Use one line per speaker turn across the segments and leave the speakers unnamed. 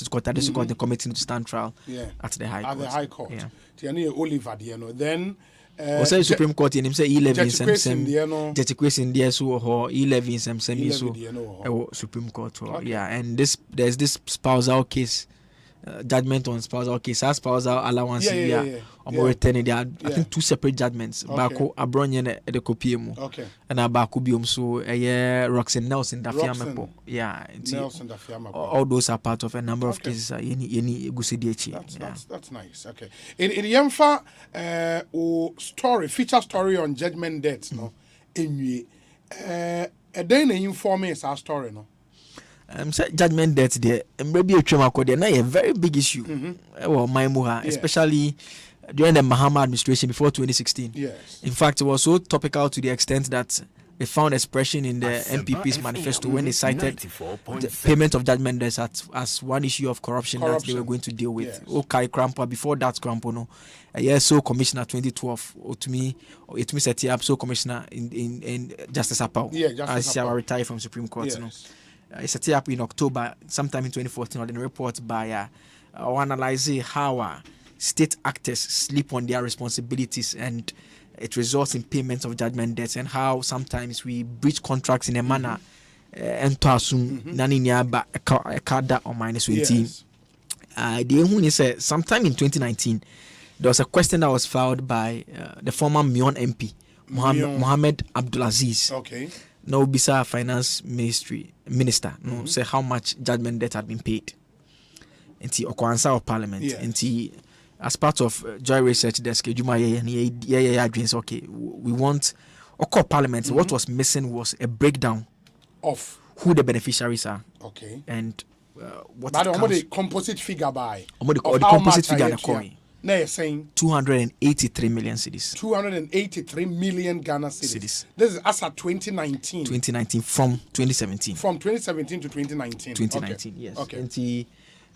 court, that this court, the committee to stand trial at the High Court.
At the High Court.
Yeah.
Tiani Oliver, then.
Osei Supreme Court in him say 11 Judge question there so or 11 some so Supreme Court. Yeah, and there's this spousal case. Judgment on spousal case, spousal allowance, returning there. I think 2 separate judgments. Bako Abronye the Copiemu.
Okay.
And Abaku Bium so Roxanne Nelson Dafiamepo. Yeah.
Nelson Dafiamepo.
All those are part of a number of cases. Any Gusidichi.
That's nice. Okay. In Yemfa feature story on judgment dates, no. In then inform us our story, no.
Judgment debt there, maybe a trauma code there, a very big issue. Well, Maimuha, especially during the Mahama administration before 2016.
Yes.
In fact, it was so topical to the extent that they found expression in the MPP's manifesto when they cited the payment of judgment debts as one issue of corruption that they were going to deal with.
Yes.
Okay, Krampa, before that, Krampo, no. So Commissioner 2012, it me set up, so Commissioner in Justice Apau.
Yeah, Justice
Apau. I retired from Supreme Court,
yes.
You know. It's set up in October, sometime in 2014, or the report by analyzing how state actors sleep on their responsibilities and it results in payments of judgment debts, and how sometimes we breach contracts in a manner and to assume naninya a card or minus 20. The one is sometime in 2019 there was a question that was filed by the former Mion MP Mohammed Abdulaziz.
Okay.
No, Bisa Finance Minister, no, say how much judgment debt had been paid. And the Okwansa of Parliament, and the as part of Joy Research Desk, okay, we want Oko Parliament. What was missing was a breakdown
of
who the beneficiaries are.
Okay.
And what
the composite figure by
the composite figure
now you're saying
283 million cedis.
283 million Ghana cedis. This is as at 2019.
2019 from 2017.
From 2017 to 2019.
2019,
okay.
Yes.
Okay.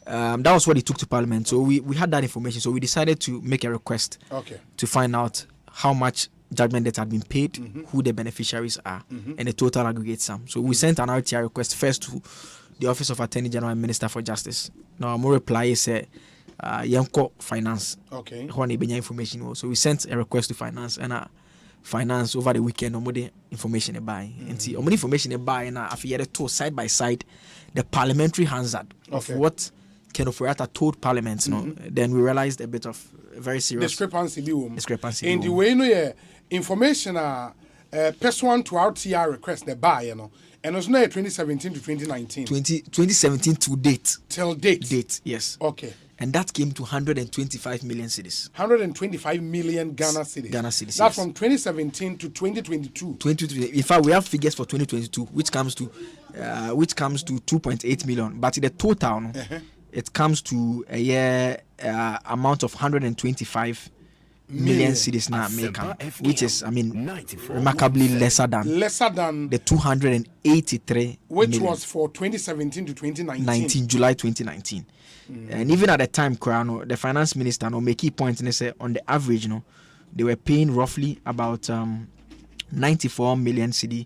And that was what it took to Parliament. So we had that information. So we decided to make a request to find out how much judgment debt had been paid, who the beneficiaries are, and the total aggregate sum. So we sent an RTI request first to the Office of Attorney General and Minister for Justice. Now, more reply is Yanko Finance.
Okay.
Information. So we sent a request to Finance, and Finance over the weekend the information buy. And see information buy, and after two side by side the parliamentary hazard of what Ken Oforiatta told Parliament. Then we realized a bit of very serious discrepancy.
In the way information pursuant to RTR request the buy, and it's not 2017 to 2019.
2017 to date.
Till date.
Date, yes.
Okay.
And that came to 125 million cedis.
125 million Ghana cedis. That's
yes.
from 2017 to 2022.
In fact, we have figures for 2022, which comes to 2.8 million. But the total, it comes to a year amount of 125 million cedis now, which is, remarkably lesser than the 283
which
million,
was for 2017 to 2019.
July 2019. And even at the time, the finance minister make key point and they say on the average, they were paying roughly about 94 million cedi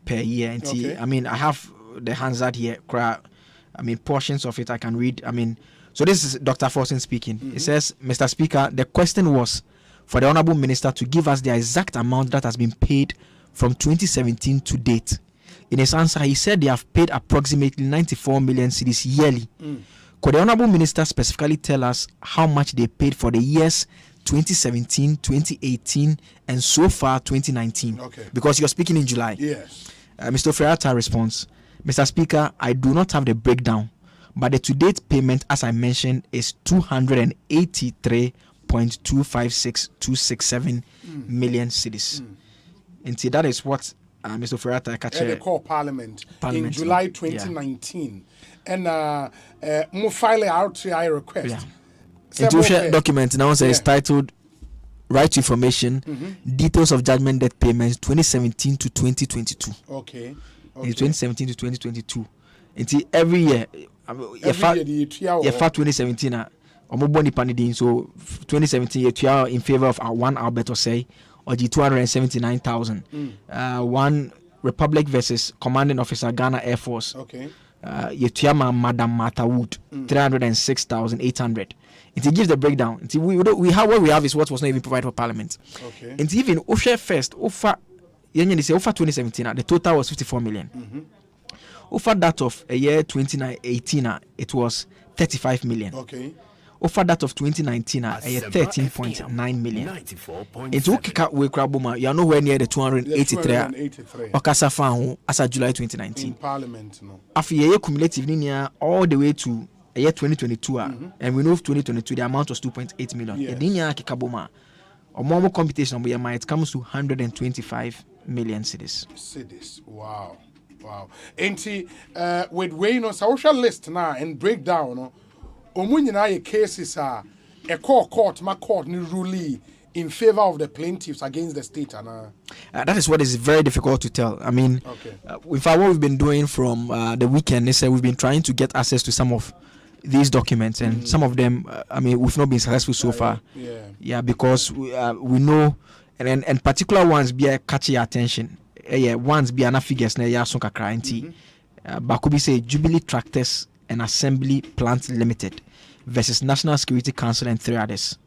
per year. And I have the Hansard here. Portions of it I can read. So this is Dr. Forson speaking. It says, Mr. Speaker, the question was for the Honorable Minister to give us the exact amount that has been paid from 2017 to date. In his answer, he said they have paid approximately 94 million cedis yearly. Could the Honorable Minister specifically tell us how much they paid for the years 2017, 2018, and so far 2019?
Okay.
Because you're speaking in July.
Yes.
Mr. Oforiatta responds, Mr. Speaker, I do not have the breakdown, but the to-date payment, as I mentioned, is 283.256267 million cedis. And see, that is what Mr. Oforiatta
they call Parliament in July 2019. And more file RTI request.
Introduction document now says titled Right to Information, Details of Judgment Debt Payments 2017 to 2022.
Okay.
2017 to 2022. And every year, 2017, so 2017 you are in favor of one Albert Osei or the 279,000. One Republic versus Commanding Officer Ghana Air Force.
Okay.
Yetuyama Madam Martha Wood 306,800. It gives the breakdown. We have what we have is what was not even provided for Parliament.
Okay.
And even Osei first, Ofa 2017, the total was 54 million. Over that of a year 2018, it was 35 million.
Okay.
Over that of 2019, a year 13.9 million. It's okay. We crabuma. You are nowhere near the 283. Okasa fan as of July 2019.
In Parliament, no.
After a year cumulative linear all the way to a year 2022, and we know 2022 the amount was 2.8 million.
Yes.
Linear kikabuma. Or more computation, it comes to 125 million cedis.
Cedis. Wow. With way no social list now and breakdown no. Omunyina cases are a court ni ruling in favor of the plaintiffs against the state.
That is what is very difficult to tell. I mean, in fact, what we've been doing from the weekend is we've been trying to get access to some of these documents, and some of them, we've not been successful so far. Yeah, because we know, and particular ones be catch your attention. Ones be ana figures na ya son kakra nti. Bakobi say Jubilee Tractors and Assembly Plant Limited versus National Security Council and 3 others.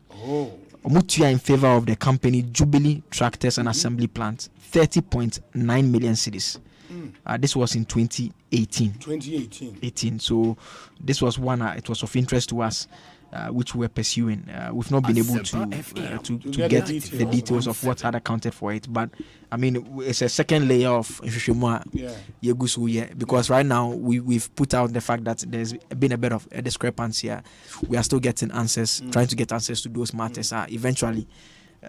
Omutuya in favor of the company Jubilee Tractors and Assembly Plant 30.9 million cedis. This was in 2018. So this was one. It was of interest to us, which we're pursuing. We've not been able to get the details of what had accounted for it, but I mean it's a second layer of because right now we've put out the fact that there's been a bit of a discrepancy here. We are still getting answers, trying to get answers to those matters. Eventually,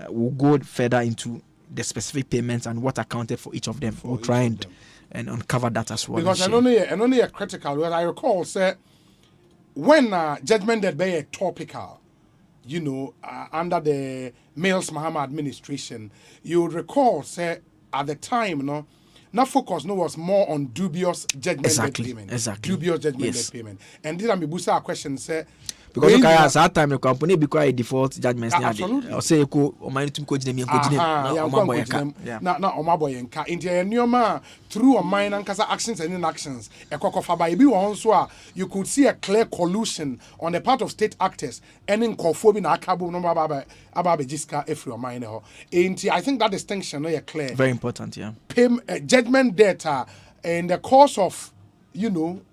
we'll go further into the specific payments and what accounted for each of them. We'll try and uncover that as well.
Because only a critical. What I recall, say, when judgment that be a topical, under the Males Mahama administration, you would recall, say, at the time, now focus was more on dubious judgment debt payment. Dubious judgment debt payment. And did I busa a question, say,
because at that time the company be quite default judgments.
Absolutely.
Or say you go or mind to coach them
na omaboyenka into nyoma through a mine and kasa actions and inactions e kokofa ba bi won so a you could see a clear collusion on the part of state actors and in kofobi na akabo no aba jiska every mine ho. I think that distinction no clear.
Very important, yeah.
Judgment data in the course of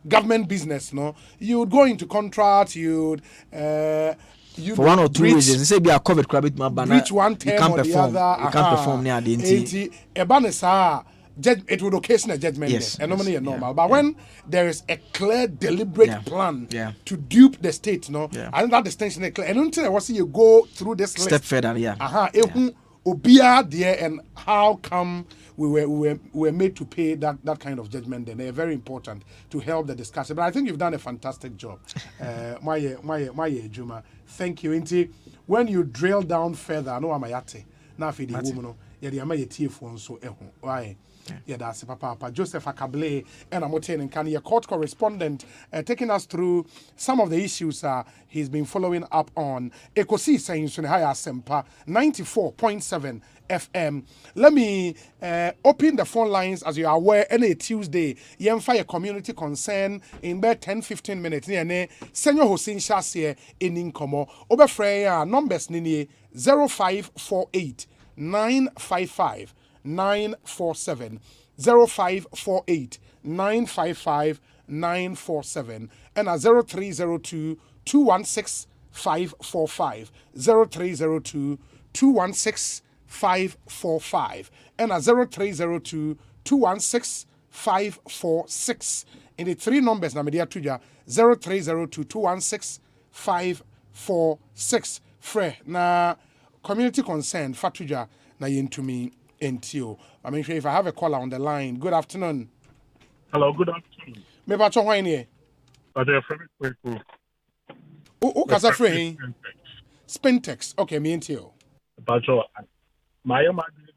government business, you would go into contracts, for
one or two reasons. Say be a COVID credit
breach one term or the other.
You can't perform near the
it would occasion a judgment.
Yes,
and normally normal. But when there is a clear, deliberate plan to dupe the state, I think that distinction is clear. And until I was see you go through this
step further,
Obia there, and how come we were made to pay that kind of judgment? Then they're very important to help the discussion. But I think you've done a fantastic job, Juma. Thank you. Inti, when you drill down further, I know I'm a yate. Now for the woman, why? Yeah, that's Papa Joseph Akable and Amoten and Kanye, court correspondent, taking us through some of the issues he's been following up on. Ekosiise On Asempa 94.7 FM. Let me open the phone lines. As you are aware, any Tuesday, Yemfire community concern in about 10-15 minutes. Senyor Hossein Shasie in Inkomo. Obefreya numbers nini 0548 955 947 0548 955 947 and 0302 216 545 0302 216 545 and 0302 216 546 in the three numbers na media tuja 0302 216 546 fre na community concern fatuja na yentumi entio. I mean, if I have a caller on the line, good afternoon.
Hello, good afternoon.
Me ba chon hwan here?
But they're from Ekosiise.
Oh, kasa free. Spintex. Okay, me entio.
But my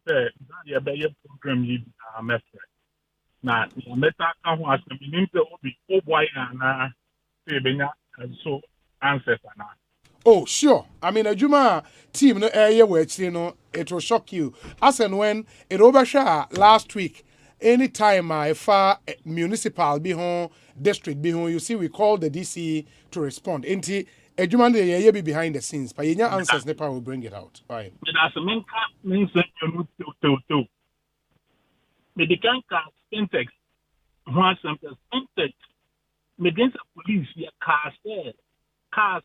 say ya be program yi message. Na meta ka ho asem nim se obi boy na say benya so answers na.
Oh, sure. I mean, a Juma team no area where it will shock you. As and when it overshot last week, anytime if municipal be home, district be home, you see we call the DC to respond. Inti Ejumande ye be behind the scenes, but your answers nepa will bring it out. Right.
That's a main means to medical syntax. Once some syntax, against police, your cars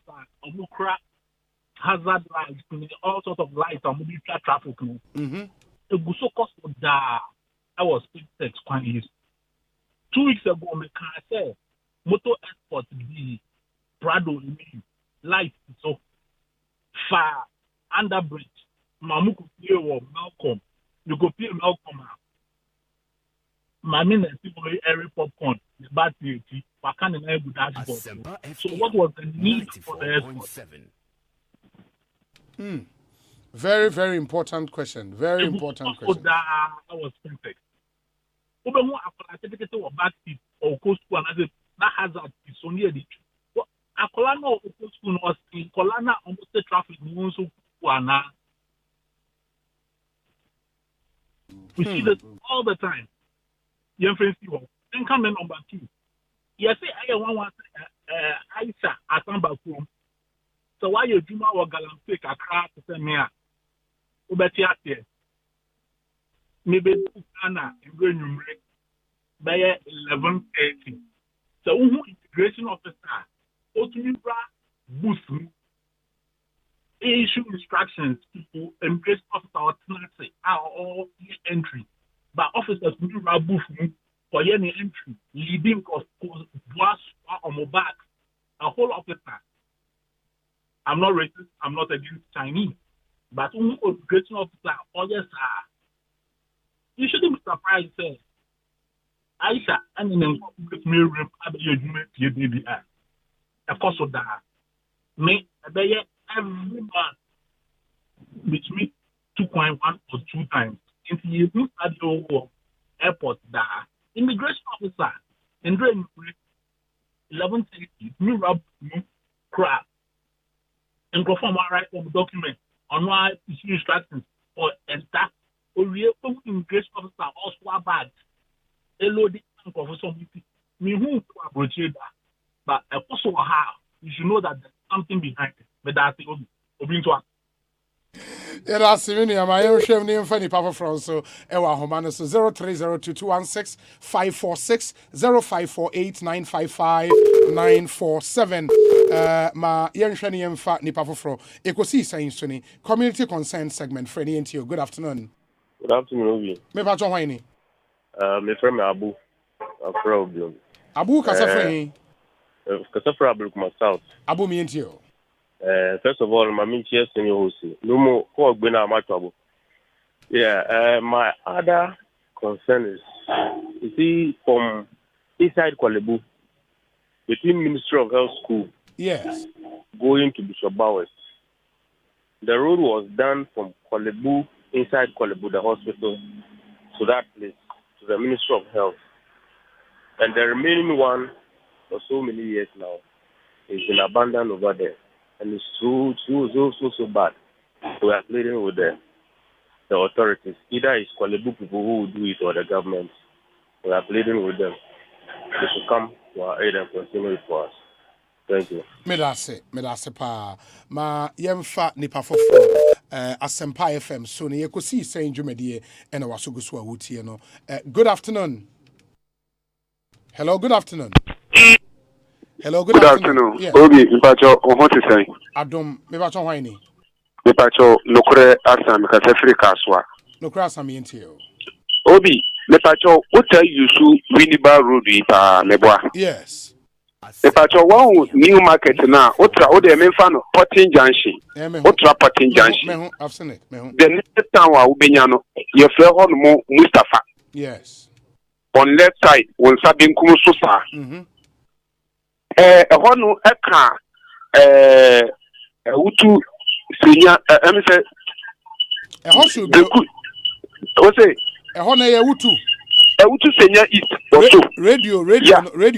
are omukra hazard lights, all sorts of lights on moving traffic.
Mm-hmm.
The Guso cost of that I was syntax quite easy. 2 weeks ago, my car said motor export the Prado light so far under bridge. Mamuku pay or Malcolm. You go pay Malcolm. Mammy and people every popcorn, the battery, but can't enable dashboard. So what was the need for the export?
Very, very important question. Very important question.
I was syntax. Obe mo akola certificate or back seat or coast school and that hazard is only a akola no coast school was in Kolana almost the traffic no so wana. We see this all the time. Young friends, then come in number 2. Yes, I want Aisha Asempa from. So why you Juma or Galampic a crack to send me out? Ubetiate. Maybe Anna and going by 11:30. So integration officer, Otumibra boost issue instructions to immigration officer alternative are all entry. But officers will boost for any entry, leading of boss on my back, a whole officer. I'm not racist, I'm not against Chinese, but immigration officer, all yes, you shouldn't be surprised, sir. Aisha, and in the mirror, your baby. Of course, of that. Me, every month between 2.1 or 2 times. If you look at your airport, the immigration officer, and during 11:30, you rub crap and go from my right of document on why issue instructions or that. Or real immigration officer also bad. Hello, the officer, me who approach that, but also how you should know that there's something behind it. But that's the open to us.
Yeah, that's the meaning. My own shame name for the Papa from so Ewa Homano so 0302216546 0548955947. Ma yen shani yen fa ni Papa from Ekosiisen On community concern segment for any NTO. Good afternoon.
Good afternoon, Obi.
Me pa chon wani.
Me friend Abu. Afro.
Abu kasa friend.
Kasa fra Abu kuma South.
Abu mi NTO.
First of all, my minchi senior Osei. No more ko gbena amatwabo. Yeah, my other concern is you see from inside Kwalebu between Ministry of Health School.
Yes.
Going to Bishop Bowers. The road was done from Kwalebu inside Kwalebu, the hospital, to that place, to the Ministry of Health. And the remaining one, for so many years now, is been abandoned over there. And it's so bad. We are pleading with the authorities. Either it's Kwalebu people who will do it or the government. We are pleading with them. They should come to our aid and continue it for us. Thank you.
Medase pa ma yemfa nipa fofo Asempa FM so ne Ekosiisen dwumedie ena wasoguso a wotie no. Good afternoon. Hello, good afternoon. Hello, good afternoon.
Yes. Obi, Mpacho, ohoti say.
Adom, me ba chon hwan ni?
Mpacho, nokure asam ka sefri kaswa.
Nokure asam yentio.
Obi, Mpacho, what tell you su Winneba Road pa meboa?
Yes.
Mpacho, one new market na, otra o de menfa no Potting Junction. Otra Potting Junction.
I've seen it.
The next town wa ubenya no, ye fle ho no Mustafa.
Yes.
On left side, won sabin kumu so sa. Ehonu eka wutu senior me say
ehoshu
Osei
ehona ye wutu
senior east also
radio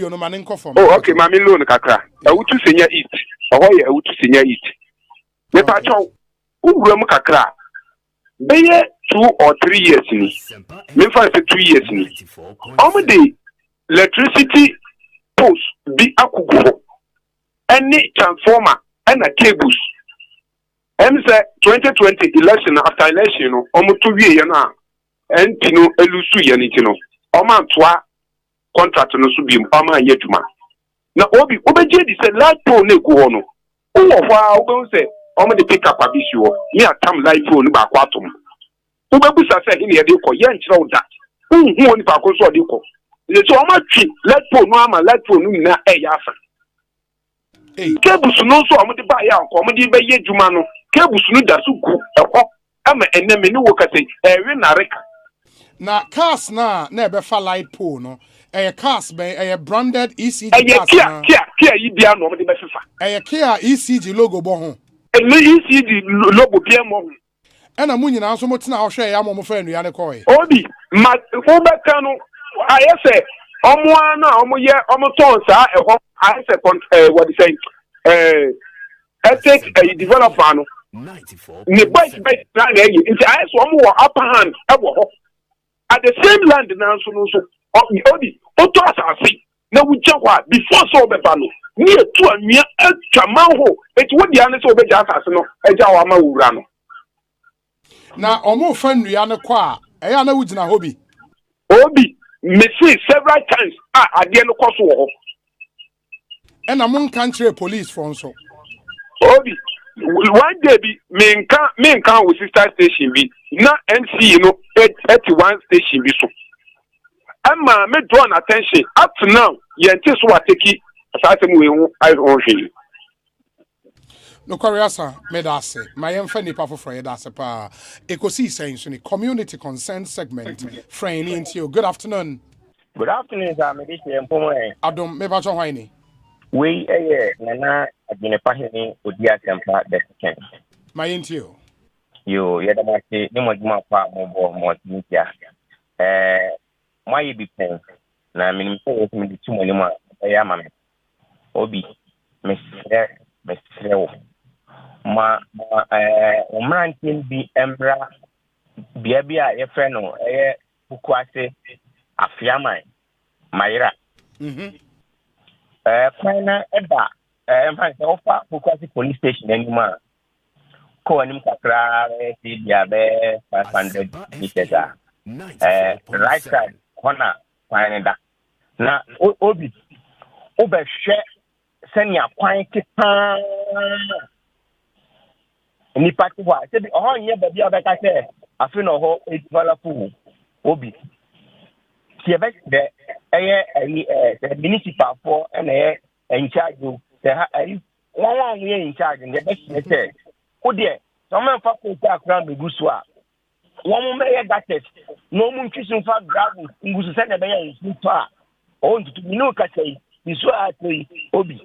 no man nko from.
Oh okay mami loan kakra wutu senior east ye wutu senior east me pa cho uwura mu kakra beye 2 or 3 years ni. Me fa say 2 years ni. Omo the electricity post bi akugo. Any transformer and a cables. Say 2020 election after election no omo to wie ye na entino elusu ye ni tino. Omo antoa contract no so bi omo anye dwuma. Na obi obeje di say light pole na egu ho no. Wo hwa obo say omo de pick up abisi wo. Me atam light pole no ba kwa atom. Ubebusa say hini ye de ko ye nkyere wo da. Hu oni pa ko so de ko. Le so omo twi light pole no ama light pole no na e ya afa. Cables no so omo de ba ya ko omo de be ye dwuma no. Cables no da so gu e ho ama eneme ni wo kase we na reka.
Na cars na ebe fa light pole no. Cars be branded ECG cars.
Kia yi bia no omo de be fefa.
Kia ECG logo bo ho.
ECG logo bia mo ho.
Ena mu nyina so motena ho hwe ya mo fa enu ya ne koy.
Obi ma wo beka no ayese omo ana omo ye omo ton sa e ho ayese what you say ethic developer no
94
ne boy na na yi nti ayese omo wo upper hand e wo ho at the same land na so obi oto asase na wuche kwa before so beba no ni etu anua atwa ho eti wo dia ne so obeja asase no eja wa ma wura no
na omo fa nnua ne kwa eya na wugina hobi
obi me see several times ade no koso wo ho
ena mon kan kire police for so
obi one day bi me nkan with sister station bi na MC no 81 station bi so ama me draw attention up to now yente so ateki asase mu we I on hwe
no kwariasa medase mayemfa nipa foforo yedase pa Ekosiisen so ni community concern segment friend into you. Good afternoon.
Good afternoon, sir. Me this empomo
Adom me ba cho hwan ni
we nana adine pahini odi Asempa the second
mayenti you
yo yedamase ni moduma pa mo tintia my be pen na minim so me di tumoni ma ya ma me obi me srewo ma omrantin bi embra bia ye fe no bukwase afiaman mayra final eba mfa se ofa bukwase police station anima ko anim kakra ti bia be 500 meters right side corner final da na obi obehwe senia kwan kipa ni party wa se bi o nye ba bia obeka se afi no ho develop obi ti ebe de the municipal for na in charge the one we in charge the best say o de so man fa ko ta kran be gusu a one mo me that test no mo ntwisu fa gravel ngusu se na be ya nsu to a o ntutu mi no ka sei nsu a toyi obi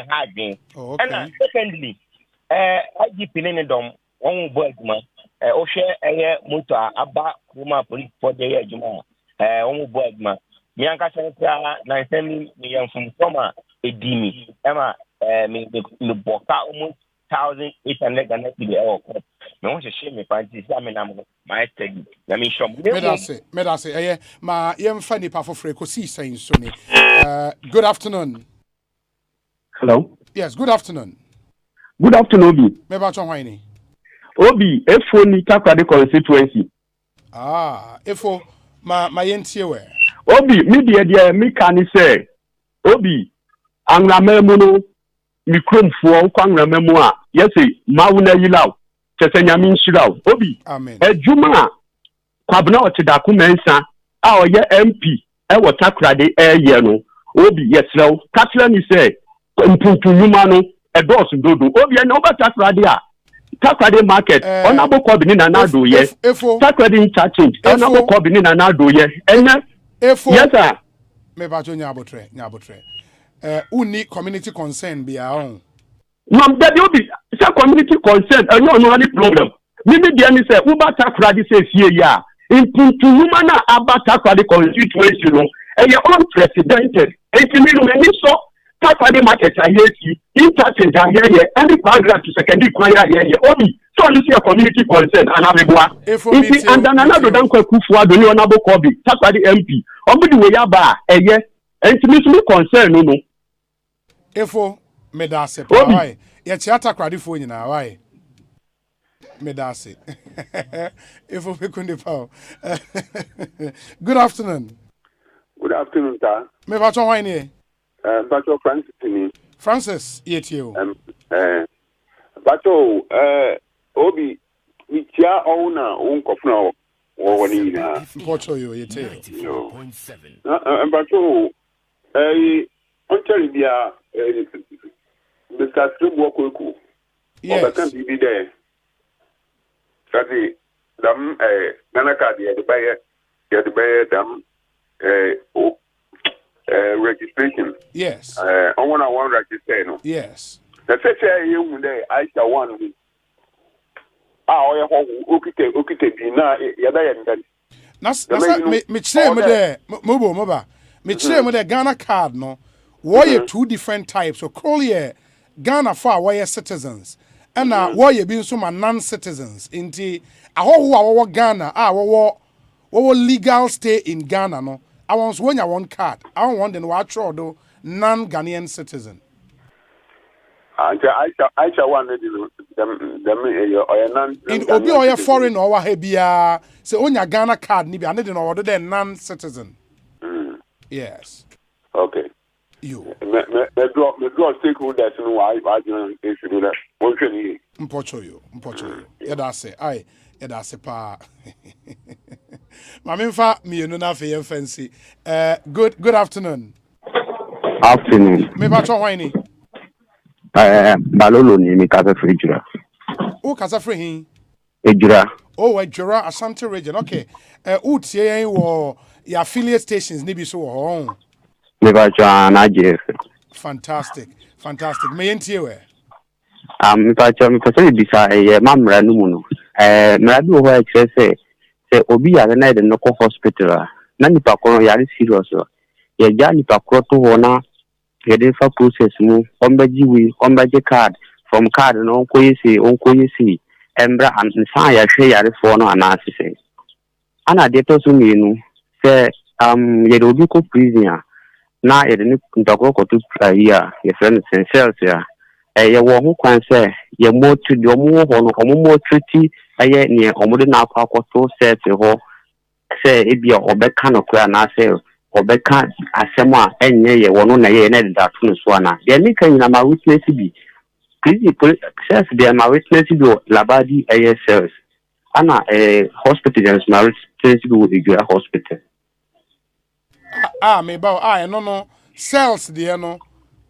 hard game. And secondly, IGP Nenedom, one boy, share motor about Kuma police for the year, Juma, one boy, Mianka Santa, 9 million from Soma, a demi, Emma, the Boka almost 1,800 and the airport. No one should shame me, I mean, I'm my tag. Let me show
Medase, my young funny powerful Ekosiisen Sony. Good afternoon.
Hello.
Yes, good afternoon.
Good afternoon, Obi.
Meba chonwaini.
Obi, Efo ni Takrade constituency.
Efo ma yentie we.
Obi, me dia me kan say. Obi, angamemu no mikromfo kwa angamemu a. Yesi, mauna yilaw. Chese nyame nshiraw. Obi.
Amen.
Ejuma kwabna otidaku mensa a oye MP e Takrade ye no. Obi, yesraw. Katla ni say mpuntu nyuma no edos dodo obi na Takrade a Takrade market onabo ko bi ni na do ye Takrade interchange onabo ko bi ni na do ye ene
efo
yes sir
me ba cho nyabotre uni community concern bia on
mam that obi say community concern no any problem me dia ni say uba Takrade say fie ya mpuntu nyuma na aba Takrade constituency no eye unprecedented etimi no many so Takrade market are here, interchange are here, any paragraph to secondary choir here. Obi, So this is a community concern and have a boa. If and then another don't quite cool for the honorable Kobe, that's why the MP. Somebody way aba yes, and to me concern no.
Efo medase pa why? Ya theater crowd for nyina why? Medase. Efo pekunde pa. Good afternoon.
Good afternoon, sir.
Me ba chon why ni?
Bacho Francis to me.
Francis, yetio.
Bacho, Obi, Michia owner, Unkofno, or Wanina.
Pocho yo, yetio.
Bacho, until India, Mr. Strubo,
yes,
I can't be there. Sadi, Dam, Nanaka, the buyer, Dam, registration.
yes,
I want to register. No.
yes.
The first year there, I shall want me. Ah, okay, na yada.
Me chere mo there, moba. Me chere mo there Ghana card no. Why two different types. So call ye Ghana for why citizens. And why ye being some non-citizens. Inti aho Ghana wo legal stay in Ghana no. I want when you want card. I want the watch do non-Ghanaian citizen.
I shall want them
In obi or foreign or wahebia say on your Ghana card ni be and they know the non-citizen. Yes.
Okay.
You.
Me draw stakeholders no why you should do that.
Mpocho you. Yeah, that's it. Yeah, that's it pa. Mamimfa mi no na fe fancy. Good afternoon.
Afternoon.
Me ba chon why
Balolo ni mi kasa free jura.
Oh, kasa free hin.
Ejura.
Oh, Ejura Ashanti region. Okay. Utie yen wo your affiliate stations ni bi so ho.
Me ba chwa na je.
Fantastic. Me yentie we.
Me ba chwa me pese bisa mamra no mu no. Mra bi ho e kire se obi ya na de no hospital na nipa ko ya serious o. Ya ja nipa ko to ho na yede fa process mu ombaji card from card no onkoyesi embra and san ya hwe yare fo no anase se ana de to so mienu se yede obi ko prison na yede ni ntako ko to prayer ye friend cells ya ye wo ho kwan se ye mo to de omo ho no omo treaty aye ne omo de na akwa to set ho se ebia obeka no kwa na se obeka asema enye ye wono na ye na da tunu so ana de ni kan na ma witness bi says de ma witness bi labadi ASLs ana hospital ma witness bi Igwe hospital
Me ba no cells de no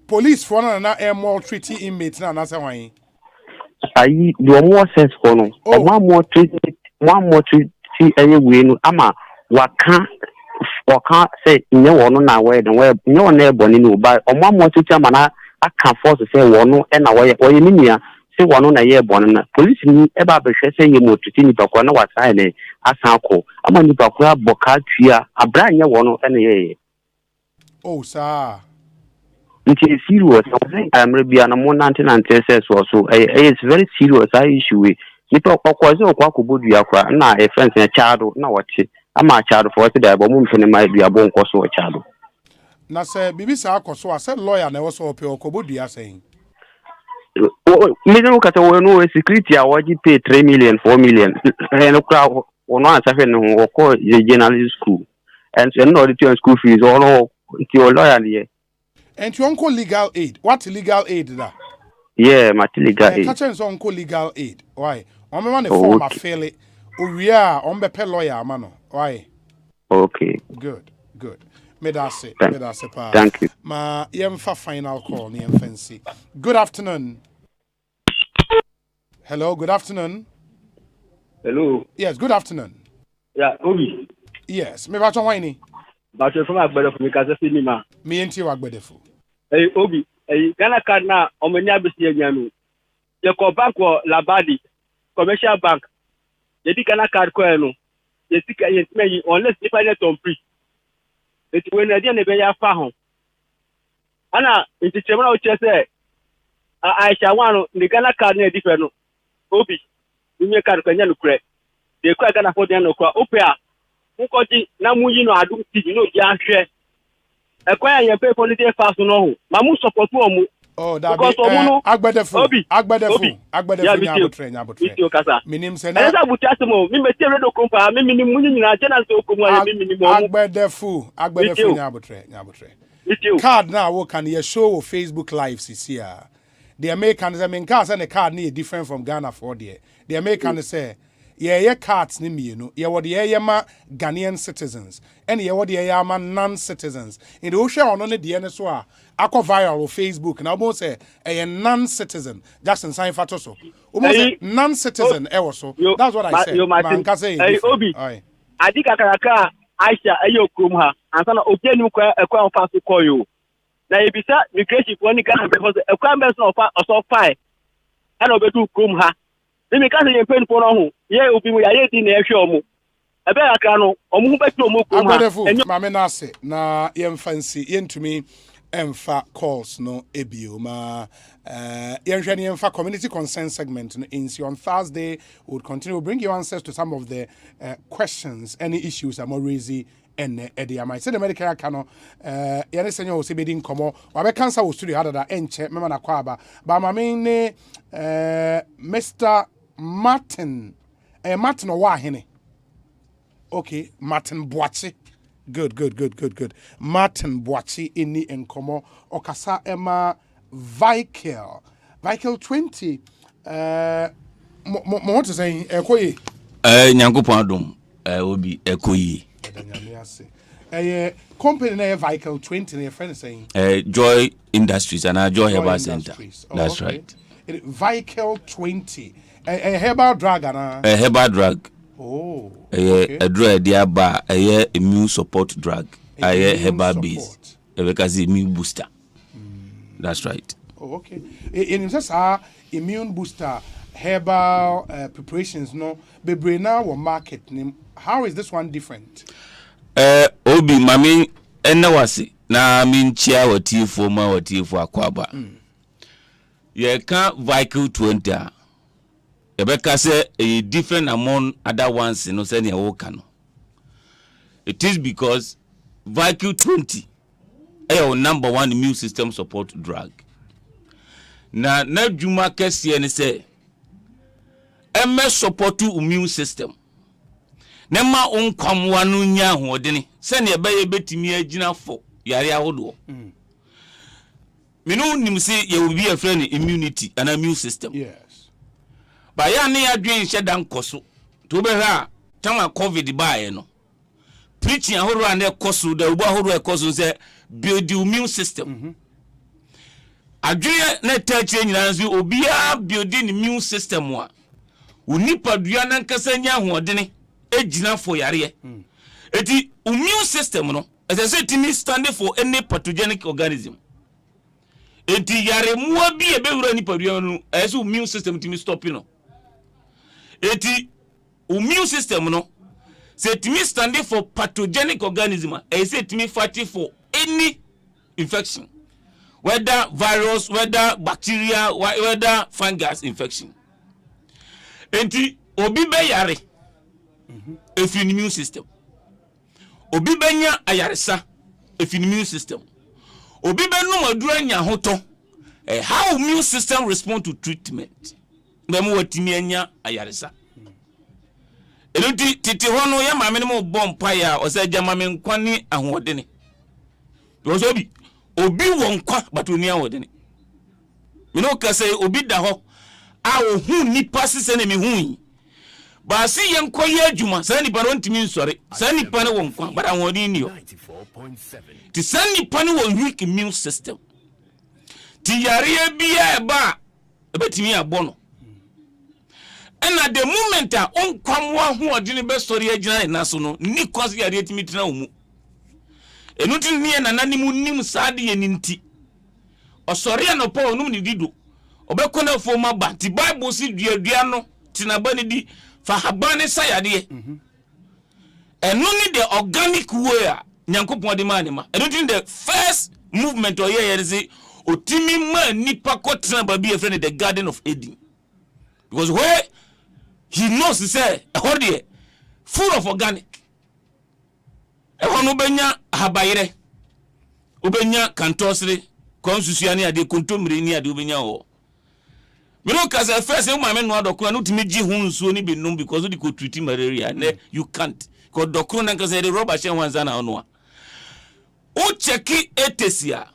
police for na more treaty inmates na say wan
ayi do more sense ko no one more treaty aye we no ama waka say nye wono na we de we nye wono e boni ni oba omamo tutu mana aka force say wono e na we ni nia say wono na ye boni na police ni e ba be hwe say ye motuti ni bakwa na wasa ne asanko ama ni bakwa boka tua abra nye wono e na ye
oh sir
nti serious amre bia na mo 1996 so it's very serious issue we ni to kokwaze okwakobodu akwa na e friends na child na wachi ama child for the abo mum fene mai bia bo nko so child
na say bibi sa akoso a say lawyer na wo so ope okobodu asen
me no kata wo no security a waji pay 3 million 4 million no kra ono asafe no ko journalism school and no the school fees all your lawyer there
and your uncle legal aid what legal aid da
yeah my legal aid
catch us uncle legal aid why on me man the form affair we are on be lawyer man why
okay
good me that say pa
thank you
ma yemfa final call ni fancy good afternoon hello good afternoon
hello
yes good afternoon
yeah Obi
yes me ba chon why ni
ba che from agbede for me ka se ni ma
me enti wa agbede fo
Obi Ghana card na omenya besi anya no ye ko bank or labadi commercial bank ye di Ghana card ko no ye sika ye tmeyi unless if I net on free it when e dey na be ya fa ho ana nti chemra o che say I shall want the Ghana card na di fe no Obi unye card kwanya no kure de kwa Ghana for de no kwa opia nkoji na muyi no adum TV no ji ahwe ekwa ya pay for the fast no ho ma mu support omu
oh that be agbedefu nyabotre minim se na
esa butiase mo mi meti redo kompa mi minim munyi nyina chena se okomu ya mi minim mo
agbedefu nyabotre card na wo kan ye show on Facebook live sisia the American say men card say the card ni different from Ghana for there the American say ye cards ni mienu ye wo de ye ma Ghanaian citizens and ye wo de ye ma non-citizens in the ocean ono ne de ne so a akọ viral on Facebook na almost say a non-citizen Jackson sign fato so almost say non-citizen so that's what I said man ka say
obi adika karaka Aisha ayo krom ha ansa na opianu kwa ofa so koyo na ebisa migration for ni Ghana because ekwa mbes na ofa oso fine ana obedu krom ha me ka say yempen po no ho ye obi mu ya ye di na ehwe omu ebe aka no omu beti omu krom ha
ma me na ase na yemfansi yentumi emfa calls no ebio ma yenhwani emfa community concern segment no insi on Thursday we'll continue to bring you answers to some of the questions any issues are more easy and Eddie am I say the medical cano yene senyo o se bedi nkomo wa be cancer wo studio hadada enche mema na kwa ba ma me ne Mr. Martin Martin owa hene okay Martin Boachi Good. Martin Boachi inni enkomo okasa ema Vikel 20 mo want to say ekoyi
nyankopon adom obi ekoyi
company na Vikel 20 na friend saying
Joy Industries and Joy Herbal Center. That's
okay.
Right.
Vikel 20 a herbal drug and
a herbal drug.
Oh,
okay. A drug diaba a immune support drug. A herbal base. Because immune booster. That's right.
Oh, okay. In just our immune booster herbal preparations, no, be now or market name. How is this one different?
Obi mami enawasi na minchia wati foma wati fo akwaba. Ye can Vikel 20. Ebeka say a different among other ones no say na woka no. It is because Vikel 20 our number 1 immune system support drug. Na juma kese ne say MS support immune system. Nema onkwam wanu nya hodene se ne ebe betimi agina fo yare ahodo. Minu nim say ye will be a friend immunity and immune system.
Yes.
Ba ya ne adwen hyedan koso to be ha tama covid baaye no preaching ahoro an ekoso da ubo ahoro ekoso say build the immune system. Adwen na tachi nyina nso obia build the immune system wa unipa dua na nkasa nya hodene ejina for yare eti immune system no as I say timi standing for any pathogenic organism. Eti yare muwa bi ebewura nipa dua no as immune system timi stop no. Eti immune system no say timi standing for pathogenic organism e say timi fighting for any infection, whether virus, whether bacteria, whether fungus infection. Enti obi be yare if immune system obi benya ayaresa if immune system obi be no madura nya hoto how immune system respond to treatment memo watimi anya ayaresa eluti titi hono ya mame no bompa ya o se jama me nkwani ahodene because obi wonkwa batoni ahodene me no ka say obi da ho a ohun nipa sese na me hu ba si yenkoye adwuma sa nipa no ntimi nsore sa nipa no wonkwa bara hodene ni yo 94.7 ti sa nipa no won weak immune system ti yare bia eba ebetimi abono. And at the moment onkwamwa hu odini be story agina na so no ni kwase yare timi tena omu enuti ni na nanimu nim saade ye ninti osori no pa onum ni dido obekọ na fo ma ba ti bible si duadua no tina ba ni di fa habane sayade enu ni the organic way a nyankopon de ma ne ma enuti the first movement or ye say otimi ma nipa ko tena ba bi e friend the garden of Eden, because where he knows say ehode full of organic no benya habayire obenya kantosre konsusuya ne ade kontomire ni ade obenya wo me no kasa first e ma me no adokro no timi gi hu nsuo ni benum because of the co treat malaria you can't ko dokro na kasa de rubber shen wanza na ono o cheki etesia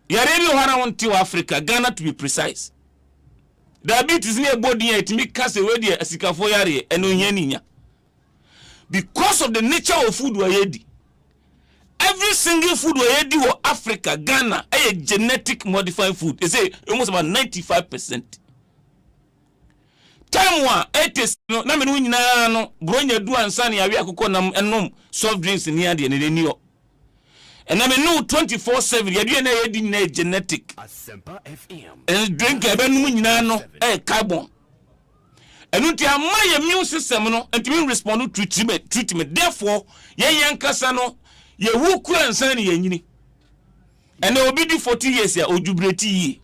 yare bi hara wonti wa Africa Ghana to be precise diabetes ni ebodi ya timi kasa we de asikafo yare eno hianinya because of the nature of food we yedi. Every single food we eat in Africa, Ghana, a genetic modified food. They say almost about 95%. Time one, it is no. Na menu nyina no. Bronya do ansani ya akoko na enom soft drinks ni ade ne ni o. And na menu 24/7. Ya do na yedi na genetic.
Asempa FM.
And drink ebe nu nyina no. Carbon. And unti ama your immune system no. And to respond to treatment. Therefore, ye yankasa no. Ye wu kura nsani ye nyini ene obi di 40 years ya ojubreti yi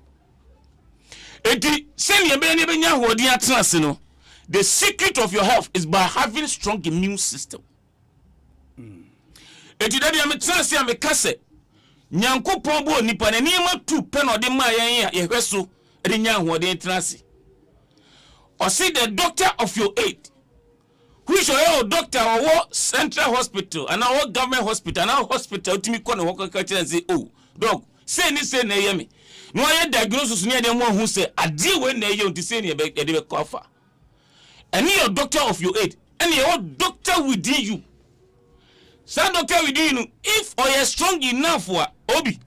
eti sen ye be ne benya hodi atrase no. The secret of your health is by having strong immune system. Eti dadi am trase am kase nyankopon bo nipa na niam tu pe no de ma yen ye hweso de nya hodi atrase. Or see the doctor of your age. Which your doctor or central hospital and our government hospital and our hospital ultimately come work and say, oh, doc, say na yemi. No I diagnosis near them one who say I deal when they you to say near cover. And your doctor of your age and your doctor within you. Some doctor within you, if or you're strong enough for Obi,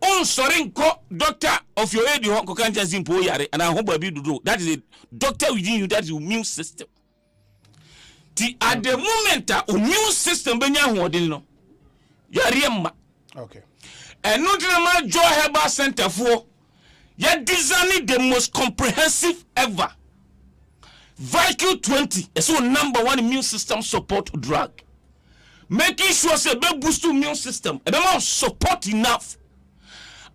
on sorry doctor of your age, you can't just impose and I hope I be do. That is a doctor within you, that is your immune system. At the moment immune system benya hoden no yaremma
okay
and no drama Joy Herbal Center for ya designing the most comprehensive ever Vital 20 is so #1 immune system support drug, making sure say be boost immune system and be support enough.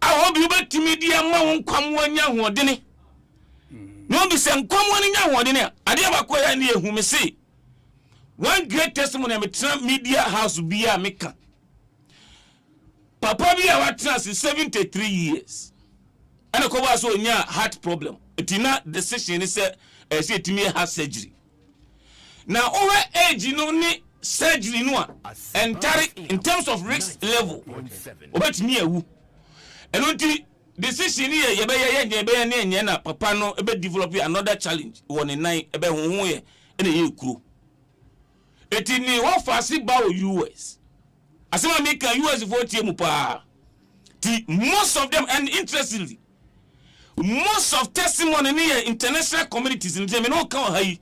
I hope you bet media ma won kwam wanya hoden no be say kwam wanya hoden ade abakoya na ehu me say. One great testimony I'm a media house be a maker. Papa be a trans is 73 years. And a cover so near heart problem. Tina decision is say to me heart surgery. Now over age you know surgery no and in terms of risk level. About me a woo. And until decision here you be na papa no be develop another challenge. One in 9 ebe hu ye and a crew. Eti ni wo fasi ba o US. Asema make US vote mu pa. Most of them and interestingly most of testimony in international communities in them no kan hai.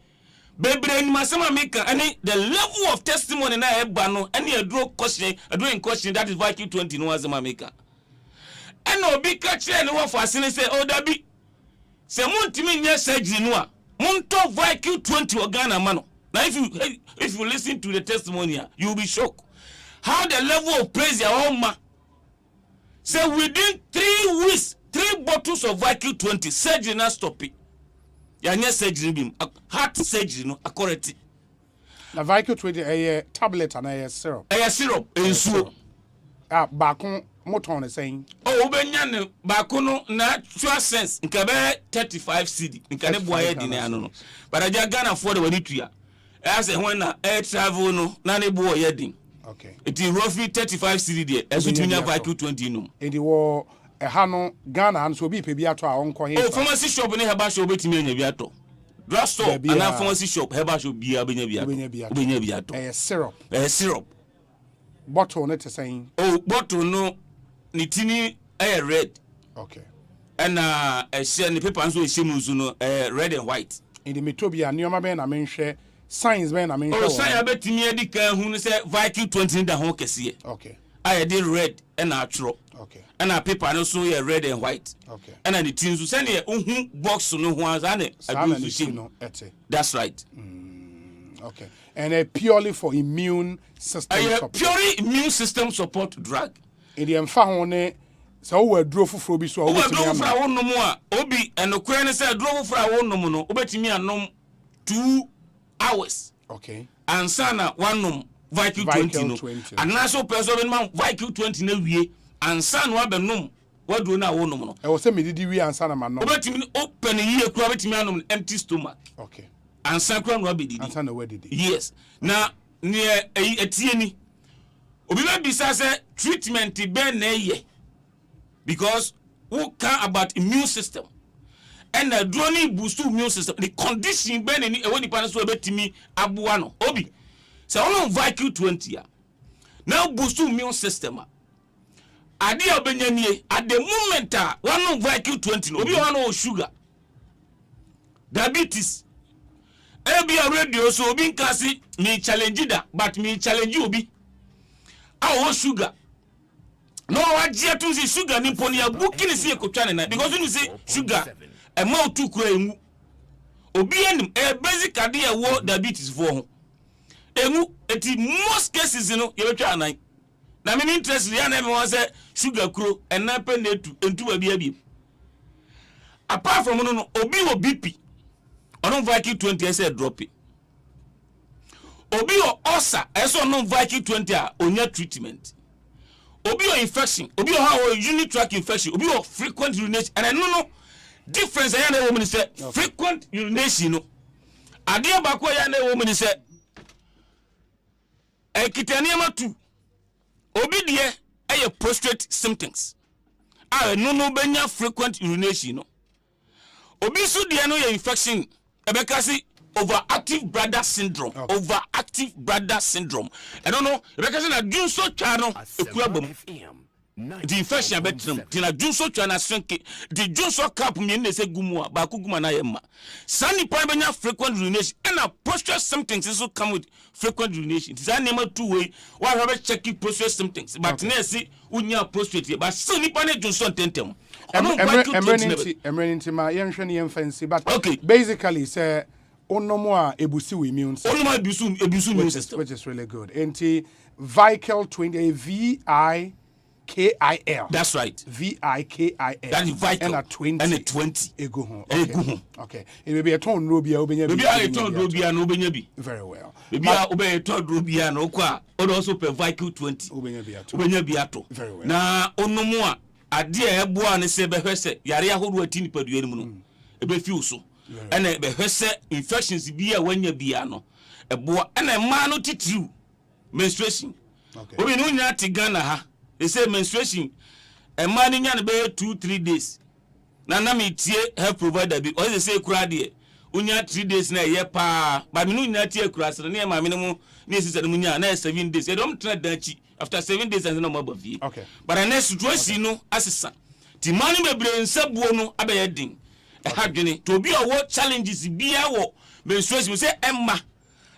Bebre ni masema make any the level of testimony na eba no any adro question that is Vital 20 no asema make. And obi ka che ni wo fasi ni say o da bi. Se muntimi nye surgery no a munto Vital 20 organa mano. Now, if you listen to the testimony, you will be shocked. How the level of praise your own man. Say within 3 weeks, 3 bottles of Vital 20 surgery now stop it. You need surgery beam, heart surgery no accurate.
Na Vital 20 a tablet and a syrup.
A syrup, a syrup.
Bakon moton is saying.
Oh, Benyan Bakono natural sense. Nkabe 35 CD. Nkane boye dine no. But I just can't afford the money. As when air travel no na ne bo yedin.
Okay.
It is roughly 35 CD there. As between Vital 20 no.
In the war hano Ghana and so be pe bi ato a onko here.
Oh, pharmacy shop ne herbal shop betimi anya bi ato. Drugstore and pharmacy shop herbal shop bi abenya bi ato. Obenya bi ato.
Syrup.
Syrup.
Bottle net saying.
Oh, bottle no ni tini red.
Okay.
And share the paper so shemu no red and white.
In the Metobia nioma be na menhwe science be na menhwe.
Oh, science betimi edi kan hu say Vital 20 da ho kese.
Okay.
I did red and natural.
Okay.
And our paper no so red and white.
Okay.
And the things you send here box no one that's right.
Okay. And purely for immune system support.
Purely immune system support drug.
In the emfa hone so we draw fufuro bi so
we draw fufuro wonnom a obi enokwe ne say draw fufuro wonnom no obetimi anom 2 hours.
Okay.
And sana one Viking 20 no. And now so person man Viking 20 na wie and san wa be nom what do na wo nom no.
E wo say me didi wie ansa na ma nom.
Obetimi open ye kura betimi anom empty stomach.
Okay.
And san kura no be didi.
Ansa na we didi.
Yes. Na near etie ni. Obi be bisa say treatment be na ye. Because who care about immune system? And the drone boost immune system. The condition be na ni e woni pa so betimi aboa no. Obi. Say on Viking 20 now boost immune system. Ade obanyanie at the moment one Viking 20 no obi one sugar. Diabetes. Ebi a radio so obi nkasi me challenge that but me challenge obi. Ah sugar. No wajia tu si sugar ni poni ya buki ni si ekotwa na because when you say sugar e ma otu kura emu. Obi enim basic ade e wo diabetes for ho. Emu eti most cases you know you betwa anan. Na me interest ya na me wan say sugar kuro ena pe na etu entu ba bia bi. Apart from no obi wo BP on Viking 20 say drop it. Obi o osa eso no Viking 20 onya treatment. Obi o infection, obi o how unit tract infection, obi o frequent urination and I no difference ya na woman say frequent urination no. Ade ba ko ya na woman say ekitaniama tu obi de eye prostate symptoms. No benya frequent urination no. Obi so de no infection ebekasi overactive bladder syndrome. Overactive bladder syndrome. I don't know. Ebekasi na dunso twa no ekura bam. The infection betram. Tina dunso twa na shrink. The dunso cap me na se gumu a ba ku guma na yema. Sani pa benya frequent urination and a prostate symptoms also come with frequent urination. It is a number 2 way. Why have checking prostate symptoms? But na see unya prostate but still ni pa na dunso tentem.
Emergency ma yenhwe ne fancy but okay. Basically say onomo a ebusi we immune system.
Onomo ebusu immune system
which is really good. Enti Viking 20 VIKIL.
That's right.
VIKIL.
That is Viking.
And a 20.
And a 20.
Ego ho. Okay. It will be a ton no bia obenya bi.
Maybe a ton no bia no obenya bi.
Very well.
Maybe a obenya ton no bia no kwa. Also per Viking 20.
Obenya bi ato.
Obenya bi ato.
Very well.
Na onomo a ade a eboa ne se behwese yare ahodo atini padua ni mu no. Ebe fi uso. Ene behwese infections bi a wanya bia no. Eboa ene ma no titiru menstruation. Okay. Obi no nya ti Ghana ha. They say menstruation a man in nya be 2-3 days. Na me tie health provider bi. Or they say kura de unya 3 days na ye pa. Ba me no nya tie kura so na ma me no mu na sisa no nya na 7 days. They don't try danchi. After 7 days and no more bavi.
Okay.
But the next situation no asisa. Ti mani be bre nsabuo no abaye din. E hadwene to bi a wo challenges bia wo menstruation say emma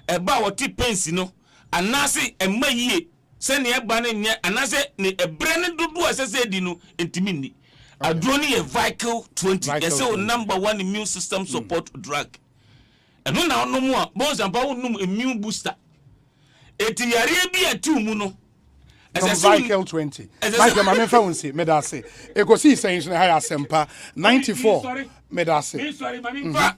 e ba wo ti pensi no anase emma yie se ne e ba ne nya anase ne ebre ne dodo asese di no entimi ni. Adroni e Viking 20 ese o number 1 immune system support drug. Eno na ono mu a Bonsu ampa wo num immune booster. Eti yare bi atu mu no
Viking 20. Michael, my phone say, Medase. Ekosiisen On Asempa 94. Medase.
Sorry,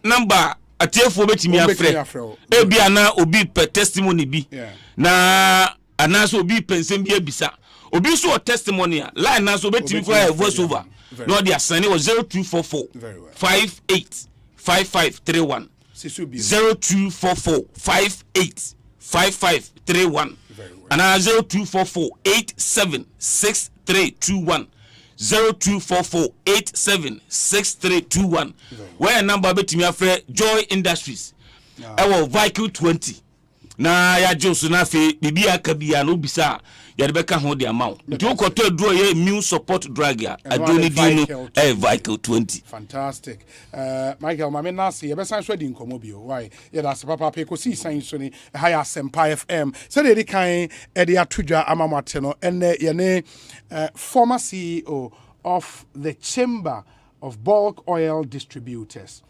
number atefo betimi afre. Ebi ana obi per testimony bi. Na anaso obi pensem bi abisa. Obi so testimony line na so betimi for voice over. No dia sane was 0244 58 5531. 0244 58 5531. And 0244 876321 0244-876321. Where number betimi afre Joy Industries. Ewo Viking 20. Na ya Johnson na fe bibia kabia no bisa ya debeka ho de amount. Nti ukoto aduro ye immune support drug ya adoni dino Viking 20.
Fantastic. Michael mame nasi ye besan so di nkomo bio. Why? Ye da papa Ekosiisen so ni Asempa FM. So dey kan e dey atudwa amamate no ene ye ne former CEO of the Chamber of Bulk Oil Distributors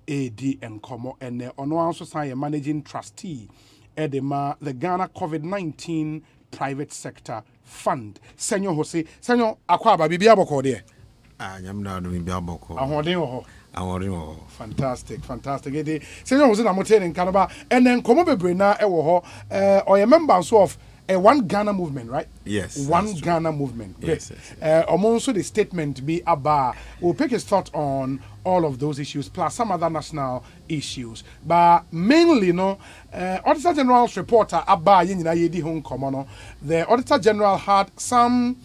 AD Nkomo ene ono anso san managing trustee Edema, the Ghana COVID-19 Private Sector Fund. Senyor Osei, Senyor Akwaba, Bibi Aboko there.
Nyamna no Bibi Aboko.
Ahode ho. Fantastic. Senior was in a motel in Canada, and then come over Brina, or a member of a One Ghana movement, right?
Yes.
One Ghana movement.
Yes.
Also, the statement be about. We'll pick his thought on all of those issues, plus some other national issues. But mainly, Auditor General's reporter Abba Yedi Hong Komono, the Auditor General had some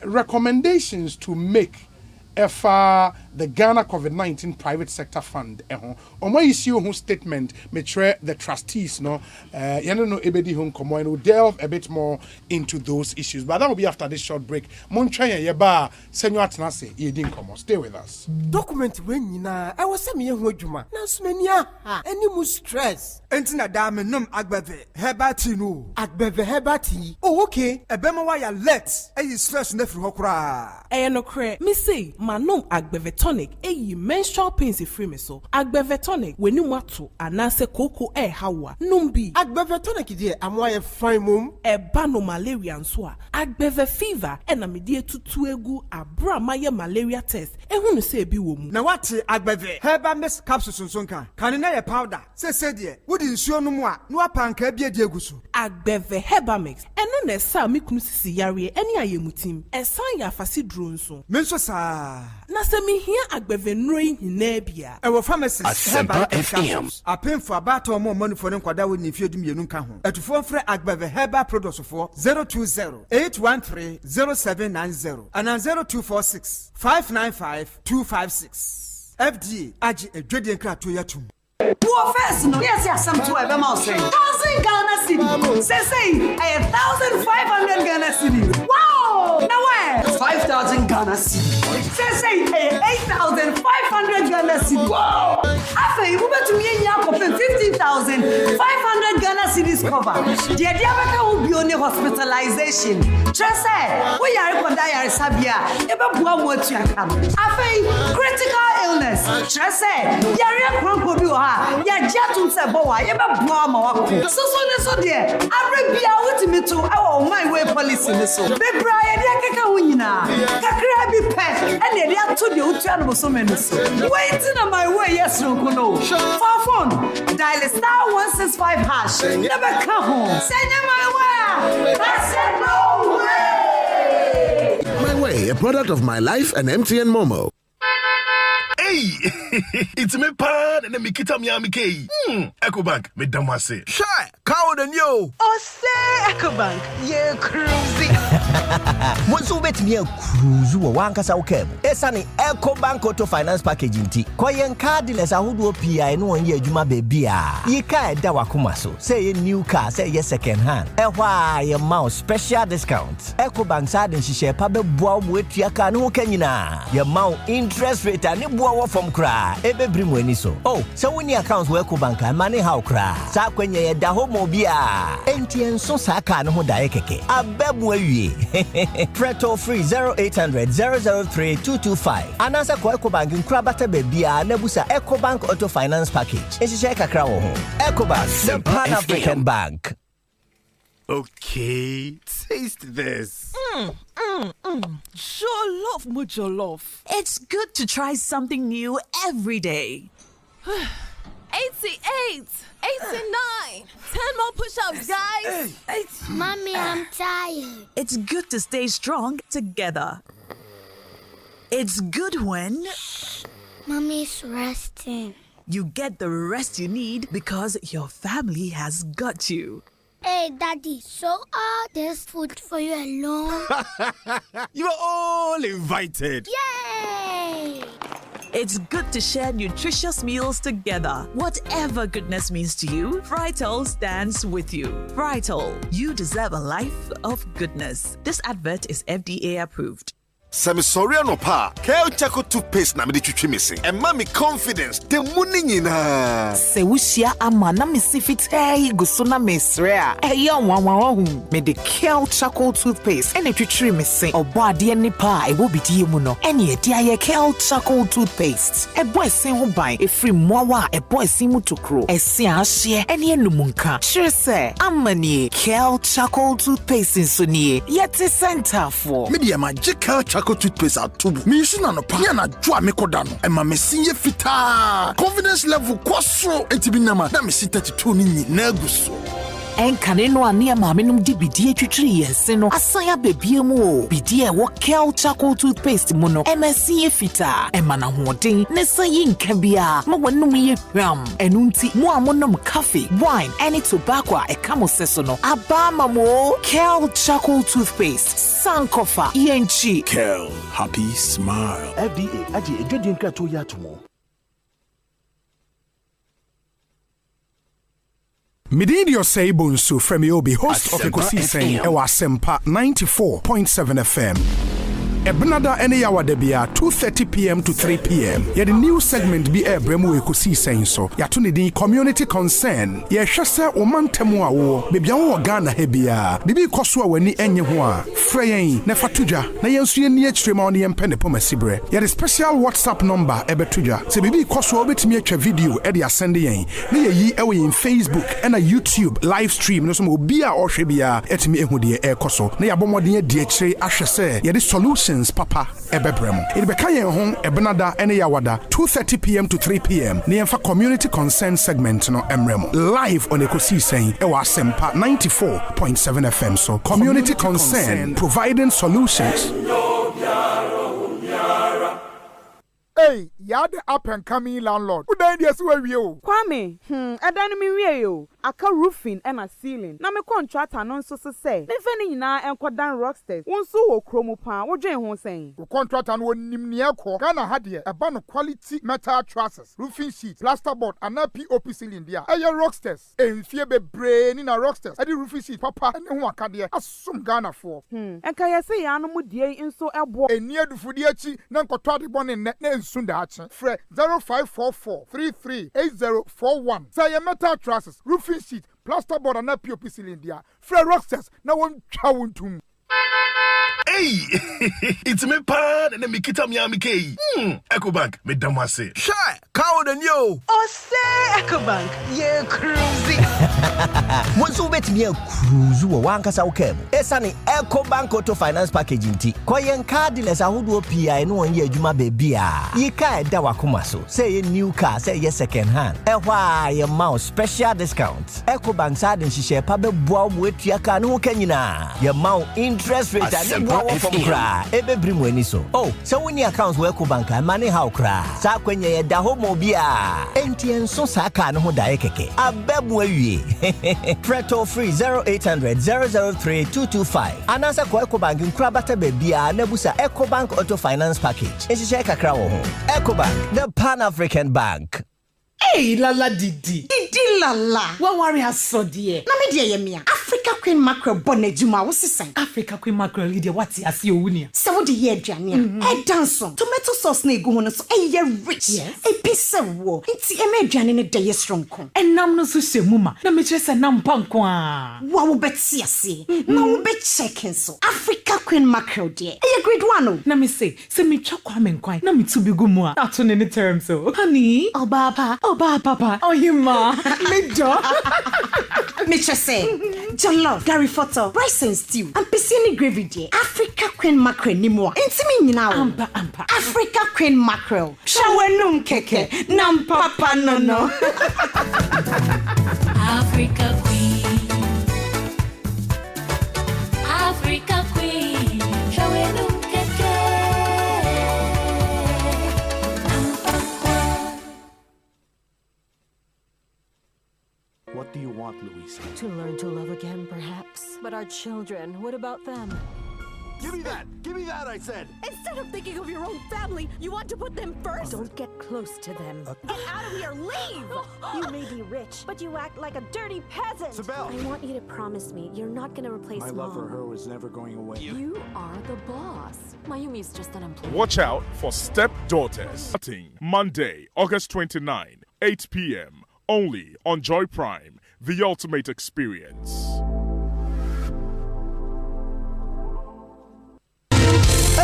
recommendations to make if the Ghana COVID-19 Private Sector Fund on my issue whose statement metre the trustees ebedi hon komo and will delve a bit more into those issues, but that will be after this short break. Monchanya yeba senyo atenase yedin komo. Stay with us.
Document when yina I was me ho adwuma na so mania any mu stress entina da me nom agbeve hebati no agbeve hebati oh okay ebema wa ya let stress na firi hokura
no kre me say manom agbeve tonic menstrual pains free me so agbeve tonic when you mato anase koko hawa numbi
agbeve tonic die amoye fine mum
no malaria nso a agbeve fever na me die tutu egu abra maye malaria test ehunu say bi wo mu
na wate agbeve herbal mix capsules nso nka kan na ye powder say die wodi nsuo no mu a no apanka bi adi egu so
agbeve herbal mix eno na sa me kunu sisi yare eni ayemutim esan ya afasi duro nso
me nso sa
na se me hia agbeve nroi hina bia
ewo pharmacy
Asempa FM
apemfo abato mo manufo ne nkwada wo ni fiedum yenu nka ho atufo mfre agbeve herbal products for 020-813-0790 and 0246-595-256 FDA agi edwede nkrato yatum
Poor first, no, yes, some to a mouse. 1,000 Ghana city. Say, 1,500 Ghana city. Wow! Now where? 5,000 Ghana city. Say, 8,500 Ghana city. Wow! After you move to me in Yakob, 15,500 Ghana cities cover. The idea will be only hospitalization. Just say, we are going to die at Sabia. Ever one more to come. After critical illness. Just say, Yaria Kronko. Ya jatu se bowa ye be boa ma wako so ne so de abrebia wutimi to our my way policy ne so bebra ye de keka ho nyina kakra bi pe ene de ato de utua no so me ne so waiting on my way yes no no for phone dial *165# never come home send my way that's no way.
My Way, a product of My Life and MTN Momo.
Hey, it's me pan and me kita mi amike. Ecobank me damase.
Shy, cow than you.
Osei Ecobank, ye cruising.
Bonsu bet me cruise wo wankasa wo kem. Esane Ecobank Auto Finance Package nti. Koyen cardless ahodo PI no won ye adwuma ba bia. Yi ka da wakoma so. Say ye new car, say ye second hand. Ehwa ye mouse special discount. Ecobank side nhihye pa be boa mo etua ka no kanyina. Ye mouse interest rate ani boa from cry. Ebe brim weni so. Oh, so when your accounts work bank and money how cry. Sa kwenye ye da homo bia. NTN so sa ka no ho da ekeke. Abebu awie. Preto free 0800 003 225. Anasa kwa Ecobank nkra bata bebia na busa Ecobank Auto Finance Package. Ehihye kakra wo ho. Ecobank, the Pan African Bank.
Okay, taste this.
Jollof, Mujollof.
It's good to try something new every day.
88, 89, 10 more push-ups, guys.
Mommy, I'm tired.
It's good to stay strong together. It's good when
Mommy's resting.
You get the rest you need because your family has got you.
Hey, Daddy, so all this food for you alone?
You are all invited.
Yay!
It's good to share nutritious meals together. Whatever goodness means to you, Frytol stands with you. Frytol, you deserve a life of goodness. This advert is FDA approved.
Samisoriano pa, Kale Chaco toothpaste na me de twitwi missing. And mommy confidence, the morning in her.
Se wushia ama na me sifit gusuna mesrea. Eya wanwahu. Me de Kale Chaco toothpaste. Ene twitwi missing. Obo ade ni pa e wo bidi mu no. Ene edi aye Kale Chaco toothpaste. E boy sen ho ban e free mowa e boy sin mu tokro. E si ahye ene enumunka. Sure say amani Kale Chaco toothpaste so nie. Yet center for.
Media magical Chaco toothpaste at tubu. Me shuna no pa.
na dwa me koda no. Emma me sinye fita. Confidence level kwasro enti bi nama na me si 32 ni nyina guso.
Enkane no ane maame nom di bidie twitwiri yense no asaya bebie mu o bidie wo kel charcoal toothpaste mu no MSC efita emana hoden ne sayi nka bia ma wonum ye hwam enunti mo amonom coffee wine any tobacco e kamo seso no abama mo kel charcoal toothpaste sankofa yenchi
Kel happy smile.
FDA aje edwedi nkrato ya tomo.
Midini Osei Bonsu from Yobi, host of Ekosiisen On Asempa 94.7 FM. Ebnada ene yawa debia 2:30 p.m. to 3 p.m. Ye the new segment bi ebremu Ekosiisen so. Ya to ne din community concern. Ye hwese omantemu awo. Bebia wo Ghana hebia. Bibi koso wani enye ho a. Freyen na fatudwa na yensu ye ni akyirema on ye mpene pomasibre. Ye the special WhatsApp number ebetudwa. Se bibi koso obetimi atwa video e de asende yen. Na ye yi ewe in Facebook and a YouTube live stream no so obi a ohwe bia etimi ehudie ekoso. Na ya bomodin ye de akyire ahwese ye the solution Papa Ebebrem. It became yen home Ebnada ene yawada 2:30 p.m. to 3 p.m. Near for community concern segment no Emremo. Live on Ekosiisen On Asempa 94.7 FM. So community concern providing solutions.
Hey, you're the up and coming landlord. Who died yes where you?
Kwame, Adani mi yo. Aka roofing and a ceiling. Na me contract anon so say. Never ni na enkodan rocksters. Wonso wo kromo pan. Wo dwen ho sen.
The contract and won nimnia ko. Ghana had here a ban of quality metal trusses, roofing sheets, plasterboard, and a POP ceiling there. Aye rocksters. En fie be brain in a rocksters. Adi roofing sheet papa and who akadia asum Ghana for.
Enka yesi ya no mu die nso ebo.
Enia du fudiachi na nkotwa de bon ne Sundachi, Fre 0544 338041. Say a metal trusses, roofing sheet, plasterboard, and a POP cylinder. Fre rocksters, now one chawuntum.
Hey, it's me pan and me kita miami kei. Ecobank, me damase.
Shy, cow than you.
Osei Ecobank, ye cruising.
Bonsu betimi cruise wo wankasa ukemu. Esani Ecobank Auto Finance Package nti. Kwa yen cardless ahodo PI no won ye adwuma bebia. Yika eda wakoma so. Say ye new car, say ye second hand. Ehwa ye mouse special discounts. Ecobank sade nhihye pa beboa wo etua ka no kanyina. Ye mount interest rate and beboa wo from kra. Ebebri mu ani so. Oh, so when your accounts wo Ecobank money how kra. Sa kwenye ye da ho mo bia. Enti enso sa ka no ho da keke. Abebu awie. Preto free 0800 003 225. Anasa kwa Ecobank nkura bata bebia na busa Ecobank Auto Finance Package. Ehihye kakra wo ho. Ecobank, the Pan-African Bank.
Hey, lala didi. Didi lala. Wa worry aso die. Na me die yemia. Africa Queen Mackerel bonejuma wo sisan.
Africa Queen Mackerel ide wati ase owunia.
Se wo de ye aduane a. E danso. Tomato sauce na egu ho no so e ye rich.
Yes.
E pise wo. Nti e me aduane ne de ye stronko.
Enam no so hwemu ma. Na me kire se nam panko a.
Wa wo beti ase. Na wo be checking so. Africa Queen Mackerel die. E ye grade 1 o.
Na me say se me twa kwa me nkwan. Na me tu bi gu mu a. Ato ne term so. Honey,
Obaba.
Oba papa, oh you ma, me do.
Me say, jollof, Gary photo, rice and stew, and piscine gravy day. Africa Queen Mackerel ni mo. Intimi nyina o.
Ampa.
Africa Queen Mackerel. Shawenum keke, nam papa no.
Africa Queen. Africa Queen. Shawenum keke.
What do you want, Louisa?
To learn to love again, perhaps. But our children, what about them?
Give me that! Give me that, I said!
Instead of thinking of your own family, you want to put them first? Don't get close to them.
Get out of here, leave!
You may be rich, but you act like a dirty peasant.
Sibel!
I want you to promise me you're not going to replace
My
Mom.
love for her was never going away.
You are the boss. Mayumi's just an employee.
Watch out for Stepdaughters. Starting Monday, August 29, 8 p.m. Only on Joy Prime, the ultimate experience.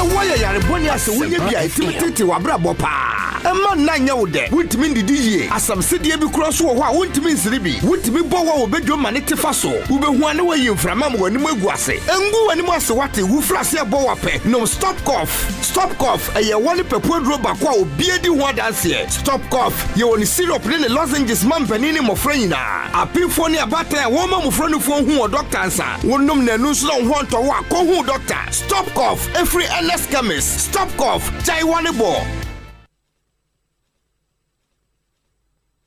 why yare boni ase wonye bia itimtiti wabrabo pa emma nanya wo de wutimi ndidi yie asabsedie bi kura so wo a wontimi nsiri bi wutimi bo wo bedwo mane tefa so wo behu ane wayi mframa mo wani mu agu ase engu wani mu ase wate wu frase bo wape no stop cough eye wani pepo dro ba kwa obi edi ho adanse stop cough ye woni syrup ne lozenges mampani ne mofra nyina apifo ne abata wo ma mofra no fo hu o doctor ansa wonnom na nu so ho nto wo akọ hu doctor stop cough every NS chemist stop cough jai wani bo.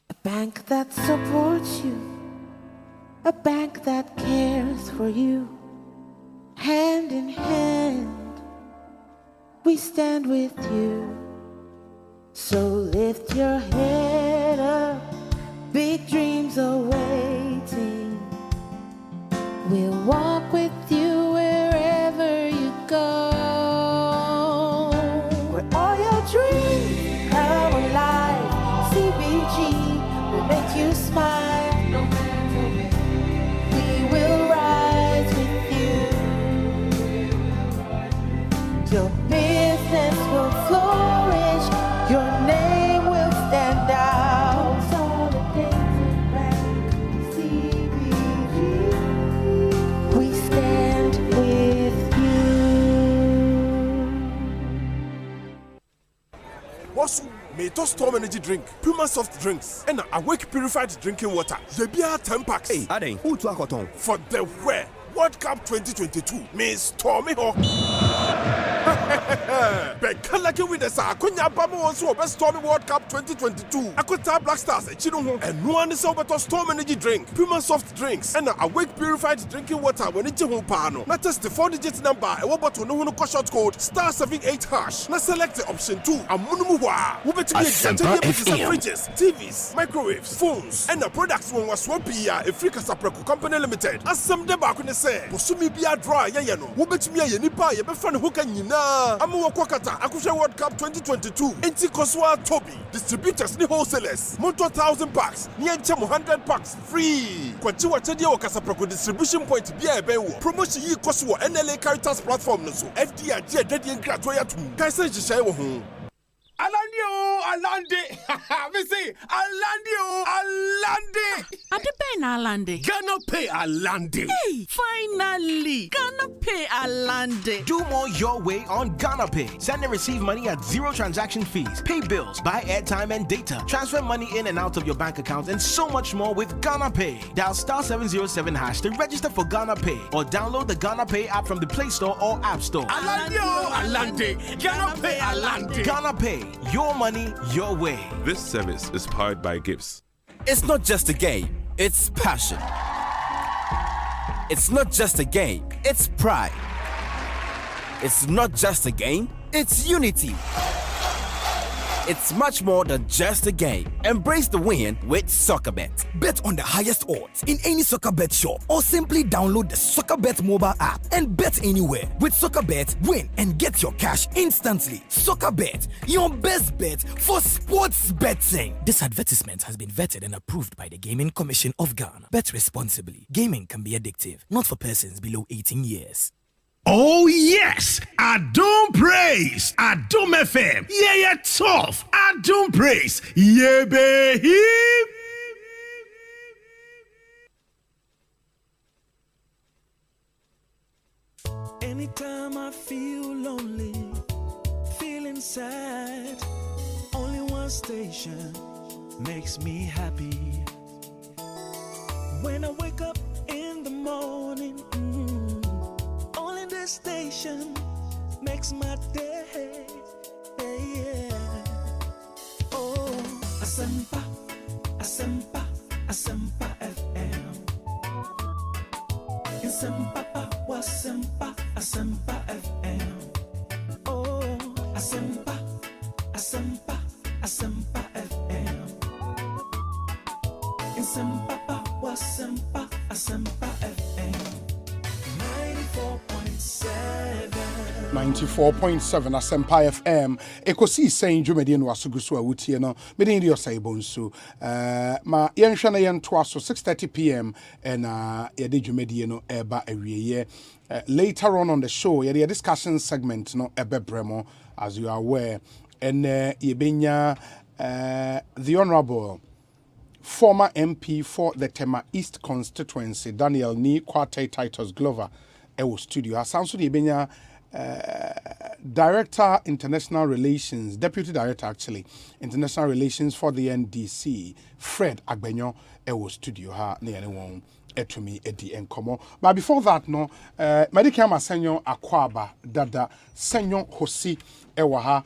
A bank that supports you, a bank that cares for you. Hand in hand, we stand with you. So lift your head up, big dreams are waiting. We'll walk with you wherever you go. Where all your dreams come alive, CBG will make you smile. We will rise with you. Your business will flourish. Your name will stand out. Consolidated Bank, CBG. We stand with you.
Bonsu, may to storm energy drink, Puma soft drinks, and Awake purified drinking water. Yebia 10 packs.
Hey, Ade, who to akoton?
For the where? World Cup 2022 means stormy ho. Bekalaki with the Sakunya Bama also best stormy World Cup 2022. Akota Black Stars and one is over to storm energy drink, Puma soft drinks, and Awake purified drinking water when it's home pano. Not just the 4-digit number, and what to know short code *78#. Now select the option 2. Amunumuwa. We bet
Asempa FM.
Fridges, TVs, microwaves, phones, and the products when was swapia a free Casapreco Company Limited. As some debakune say, Posumi be a dry yano. We bet me a nipa ye befan hookanina. Amu Kwakata, Akusha World Cup 2022. Enti Koswa Toby. Distributors ni wholesalers. Moto 1,000 packs. Niancha 100 packs free. Kwachiwa Chedia Casapreco distribution point be a bewo. Promotion yi Koswa NLA Caritas platform no so. FDR Jia Dedi and Gratoya tu. Kaisa Jishayo home.
Alande. Me say Alande.
Adepen Alande.
Gonna pay Alande.
Hey, finally. Gonna pay Alande.
Do more your way on Ghana Pay. Send and receive money at zero transaction fees. Pay bills, buy airtime and data. Transfer money in and out of your bank account and so much more with Ghana Pay. Dial *707# to register for Ghana Pay or download the Ghana Pay app from the Play Store or App Store.
Alande. Ghana pay Alande.
Ghana Pay. Your money, your way.
This service is powered by Gibbs.
It's not just a game, it's passion. It's not just a game, it's pride. It's not just a game, it's unity. It's much more than just a game. Embrace the win with SoccerBet.
Bet on the highest odds in any SoccerBet shop or simply download the SoccerBet mobile app and bet anywhere. With SoccerBet, win and get your cash instantly. SoccerBet, your best bet for sports betting. This advertisement has been vetted and approved by the Gaming Commission of Ghana. Bet responsibly. Gaming can be addictive, not for persons below 18 years.
Oh yes, Adom Praise, Adom FM, yeah tough, Adom Praise, yeah baby.
Anytime I feel lonely, feeling sad, only one station makes me happy. When I wake up in the morning, this station makes my day, yeah. Oh, Asempa, Asempa, Asempa FM. Asempa, Asempa, Asempa FM. Oh, Asempa, Asempa, Asempa FM. Asempa, Asempa, Asempa FM. 94.7.
94.7 Asempa FM. Ekosiisen dwumadi no asugusu a wutie no. Mede ndi Osei Bonsu. Ma yenhwe na yento aso 6:30 p.m. and yede dwumadi no eba awieye. Later on the show, yede discussion segment no ebebremo as you are aware. And yebenya the Honorable former MP for the Tema East constituency, Daniel Ni Kwate Titus Glover, ewo studio. Asanso de yebenya Director International Relations, Deputy Director actually, International Relations for the NDC, Fred Agbenyo, ewo studio ha ne yene won etumi edi enkomo. But before that no, Medicam Senyo Akwaba Dada Senyo Hosi ewa ha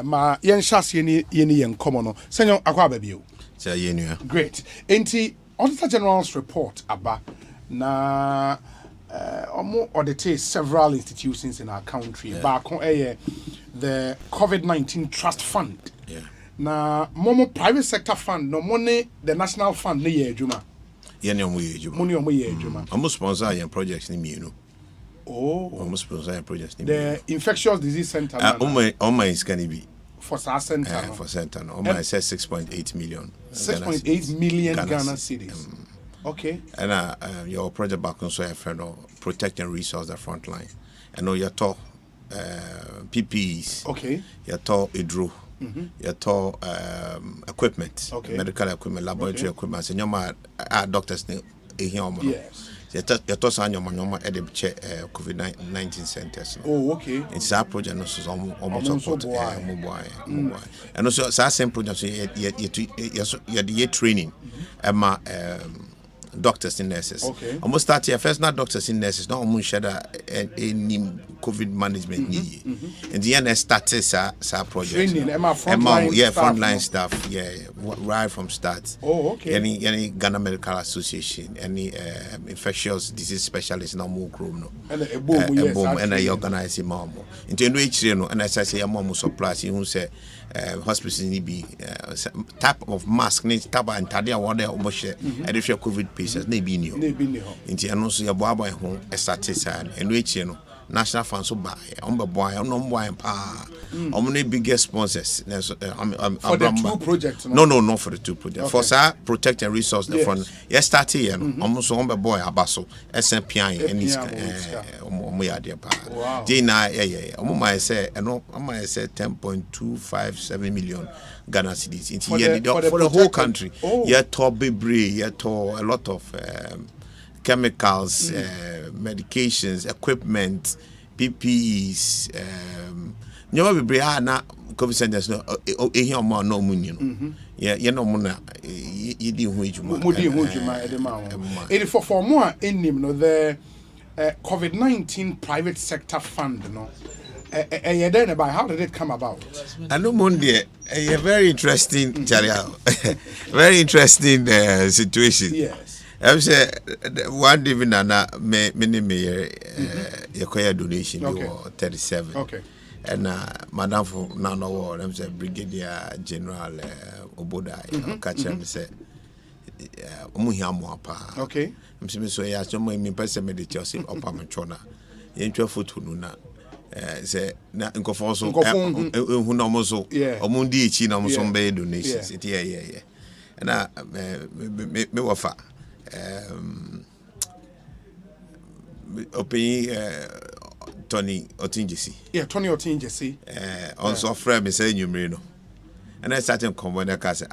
ma yenshas yeni enkomo no. Senyo Akwaba bio. Great. Enti Auditor General's report aba na audit several institutions in our country. Back on the COVID-19 Trust Fund.
Yeah.
Na momo private sector fund no money the national fund ne ye adwuma.
Ye ne omo ye adwuma.
Money omo ye adwuma.
Omo sponsor your projects ni mienu.
Oh.
Omo sponsor your projects ni
the Infectious Disease Center.
Omo is can be
for center.
For center. Omo says 6.8 million.
6.8 million Ghana cedis. Okay.
And your project back on so a friend of protect and resource the front line. I know you're taught PPEs.
Okay.
You're taught hydro. You're taught equipment.
Okay.
Medical equipment, laboratory equipment. And you're doctors here.
Yes.
You're taught on your COVID-19 centers.
Oh, okay.
It's our project almost support mobile. And also it's our same project. You're the training. Doctors and nurses.
Okay.
Almost start here first, not doctors and nurses, not almost share any COVID management. And the end started sa project.
Training, frontline
staff, right from start.
Oh, okay.
Any Ghana Medical Association, any infectious disease specialist, no more room, no.
And
I organize him more. Into which and as I say, I'm almost surprised. You say hospitals need be type of mask, need type and tadia water almost share. And if you're COVID patients, maybe new. Into and also your boy home a satisfied and which national funds so buy boy no boy pa only biggest sponsors
for the two projects
no for the two projects for sir protect and resource the front start here almost on boy abaso Asempa and his pa dina I say and I say 10.257 million Ghana cedis into here for the whole country. Top bebre a lot of chemicals, medications, equipment, PPEs, never be na COVID centers no no money. Yeah, no money. You didn't
it for more in him no the COVID-19 private sector fund no. How did it come about?
I know Monday a very interesting very interesting situation.
Yes.
I say one day na me yakoya donation you 37.
Okay.
And madam for now war I'm say Brigadier General Oboda catch me say omuhiamu apa.
Okay.
I'm say so ya so me person me de Chelsea opa menchona. Yentwa photo no na say na nkofo so hu na mo so omundi echi na mo so be donations. Yeah. And me wafa open Tony Otinjesi.
Yeah, Tony Otinjesi.
Also friend me say numero. And I started come when I say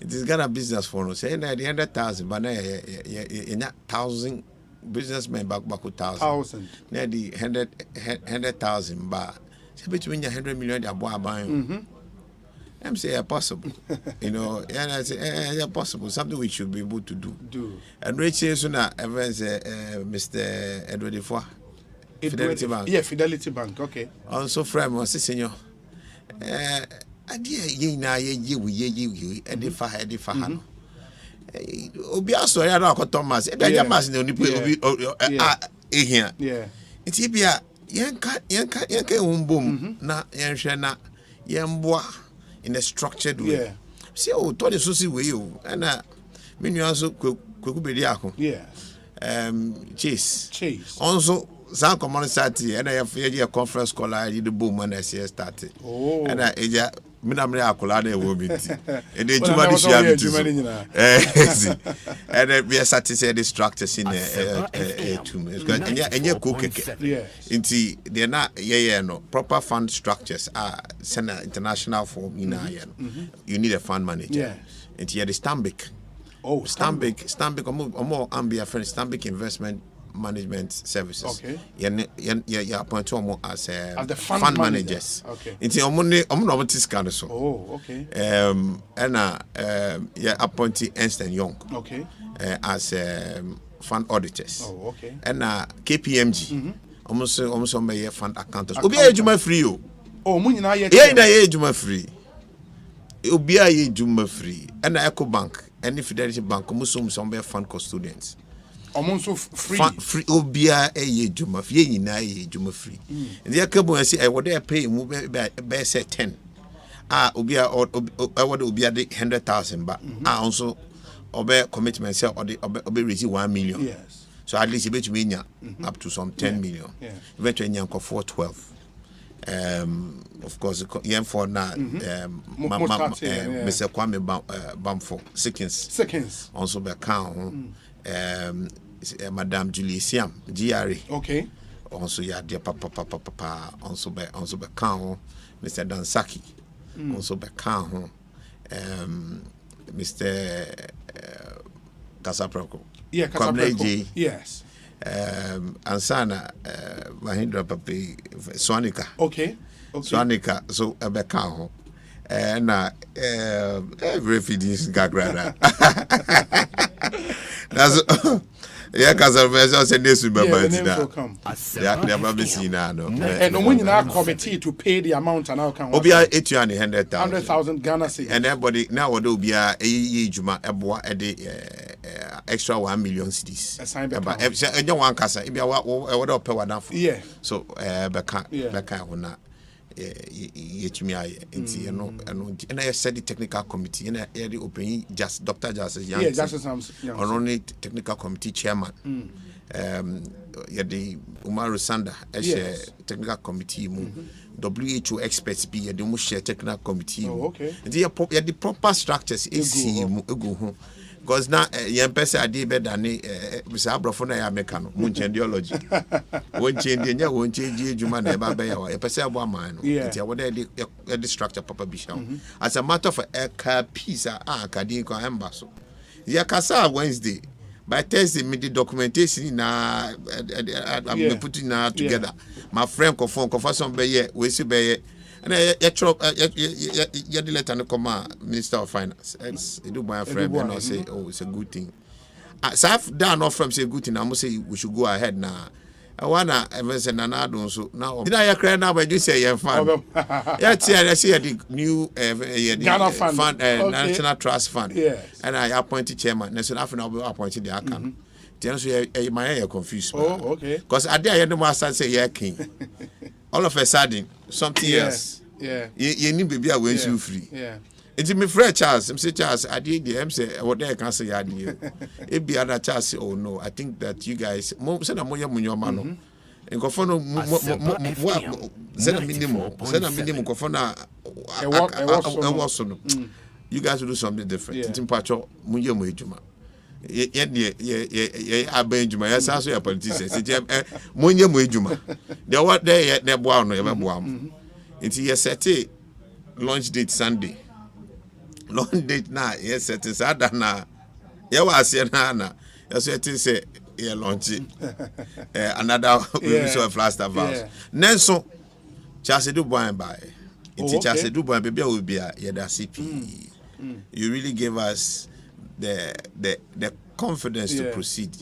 it is Ghana business for no say na 100,000 but na 1,000 businessmen back 1,000. Na the 100,000 but say between 100 million ya boy buy. I'm saying possible, and I say possible. Something we should be able to do. And Rachel Suna, events, Mr. Edward Defoe, Fidelity Bank.
Yeah, Fidelity Bank. Okay.
Also, friend, was senior. Idea ye na ye edify. Obiaso ya na Thomas. Ebiya mas ne oni here.
Yeah.
It's ibia yenka umbum na yenhwe na yemboa in a structured way.
Yeah.
See, Tony Susi way you and me also Kukubediako.
Yes.
Chase.
Chase.
Also some common started and I have a conference call I did the boom when I see started. Oh, and I Minamre Akolade woman. And they do what and we are satisfied the structures in and you cook it. They're not no proper fund structures are international form in you need a fund manager. And you the Stambik. Oh, Stambik or more ambia friend Stambik Investment Management Services. Okay. You appoint them as the fund managers. Okay. It's omni so. Oh, okay. And you appoint Ernst & Young. Okay. As fund auditors. Oh, okay. And KPMG. Almost be fund accountants. Obi ejuma free o. Oh, munyi na ye. Yeah, ejuma free. Obi ejuma free. And Ecobank, any Fidelity Bank, some be fund custodians. Almost free. Free obia juma free na juma free. And the akabo say I would pay be say 10. Obia I would obia the 100,000 but also obey commitment say or the receive 1 million. Yes. So at least you bet me up to some 10 million. Yeah. Eventually you for 12. Of course, for now, Mr. Kwame Bamfo seconds also be count. Madame Julie Siam, GRA. Okay. Also, yeah, dear papa, also be count. Mr. Dansaki, also be count. Mr. Kasaproko. Yeah, Kasaproko. Yes. Ansana Mahindra Papi Swanika. Okay. Swanika, so a becao. And every feedings gagrana. That's yeah, because I said this will be never be seen. And when you now committee to pay the amount and now can be 100,000 Ghana cedis. And everybody now will be a Juma extra 1 million cedis. And you want Casa, if you want to pay one. Yeah. So, Becca will not. And I said the technical committee and I open just Dr. Justice Young. Yeah, Justice Young. Or only technical committee chairman. The Umaru Sanda as technical committee. WHO experts be the most technical committee. Oh, okay. The proper structures is because now young person are better than Mr. Abrafona ya mekano mungendiology won't change juma na ba ya a person abo man it ya what the structure papa bisha as a matter of a piece akadin ko embasso ya kasa Wednesday by Thursday me the documentation na I'm putting now together my friend confirm some be we see be and you let an come Minister of Finance. It's do my friend and I say, oh, it's a good thing. So I've done off from say good thing. I must say we should go ahead now. I wanna ever say Nanado so now. Did I cry now? But you say you're fun. Yeah, I see the new Ghana fund, National Trust Fund. Yes. And I appointed chairman. Next after I will appointed the account. Then my hair confused. Oh, okay. Because I did the master say yeah king. All of a sudden, something else. Yeah. You need baby when you free. Yeah. It's me friend Charles. I'm say Charles, I did the say what they can say I did. It be other Charles say, oh no, I think that you guys send a moya munyo mano. And go for no send a minimum go for na you guys will do something different. It's in pacho munyo mujuma. I Benjamin, yes, I say a politician. Munye Mujuma. There what they at their bound, never bound. It's yes, set launch date Sunday. Launch date now, yes, it is Adana. You was here, Nana. That's what it say, yeah, launch it. Another we saw a flash of house. Nenso, Chassis do buy and buy. It's Chassis do buy, baby will be a CP. You really gave us the confidence to proceed.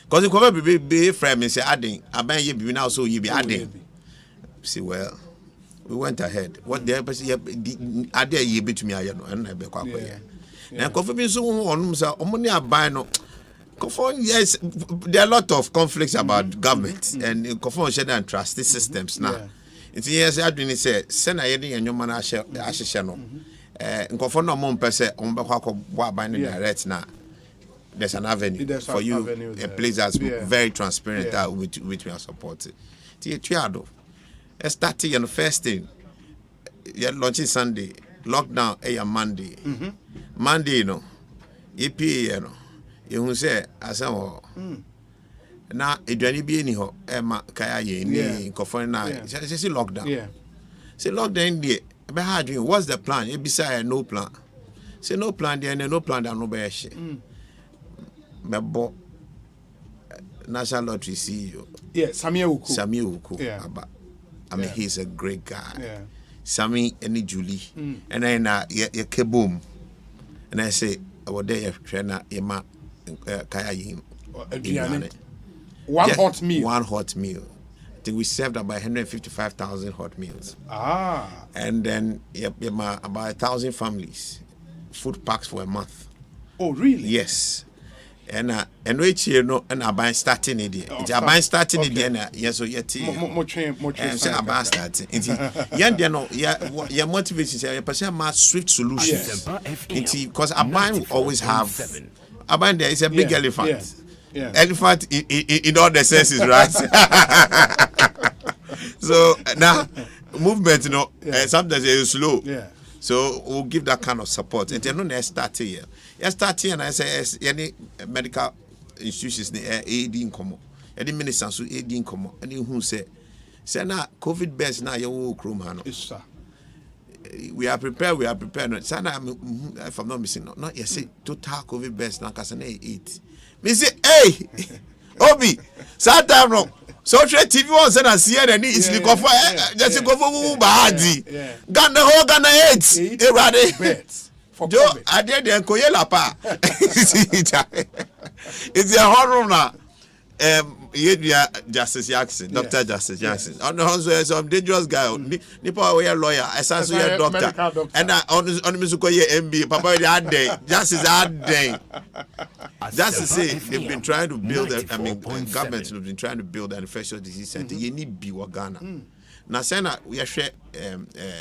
Because you come be friend and say adding, I ban you be now so you be adding. See well, we went ahead. What the person add ye bit me and I be quite now confidence so on money are buying no. Yes, there are a lot of conflicts about government and confirm share and trust systems now. It's yes, I didn't say send a heading and your man ashano. Nkofo no mo mpese on be kwa kwa ba ni direct na there's an avenue for you, a place that's very transparent which we are supporting. Tiado, starting on the first thing, you're launching Sunday, lockdown, Monday. Monday, EPA, you say, as now, it don't be any ho, Emma Kaya, ni Kofana, say lockdown. Say lockdown, dear. But how do you? What's the plan? You beside no plan. Say no plan there, no plan there, no bear shit. But National Lottery CEO.
Yeah, Sammy Uku.
Sammy Uku. Yeah. I mean, he's a great guy. Yeah. Sammy and Julie. And then you kaboom. And I say, I was there, trainer, Emma, Kaya him.
One hot meal.
One hot meal. I think we served about 155,000 hot meals. And then about 1,000 families. Food packs for a month.
Oh, really?
Yes. And which and I buy starting it. I buy starting it. Yes, so yet. And say I buy starting. Your motivation say you pursue more swift solutions. Because I buy always have. I buy there is a big elephant. Yeah. Elephant in all the senses, right? So now movement, sometimes it's slow. Yeah. So we'll give that kind of support. And then no start here. You start here and I say any medical institutions aid income. Any ministers who aid income. Any who say now COVID beds now you will chrome. Yes, sir. We are prepared. Sana, if I'm not missing, not yet say total COVID beds now because 8. Me say, hey, Obi, Santa no. So TV was and I see any is the cover. Just go for Bahadi. Ghana 8. Everybody. Joe, I did the Koyela pa. It's a horror now. Justice Jackson, Dr. Justice Jackson. On the house, some dangerous guy. Nipa we a lawyer, essentially a doctor. And on Misukoye MB, Papa had day. Justice had day. Just to say, they've been trying to build. Governments have been trying to build an infectious disease center. You need Biwa Ghana. Now, Sena, we are share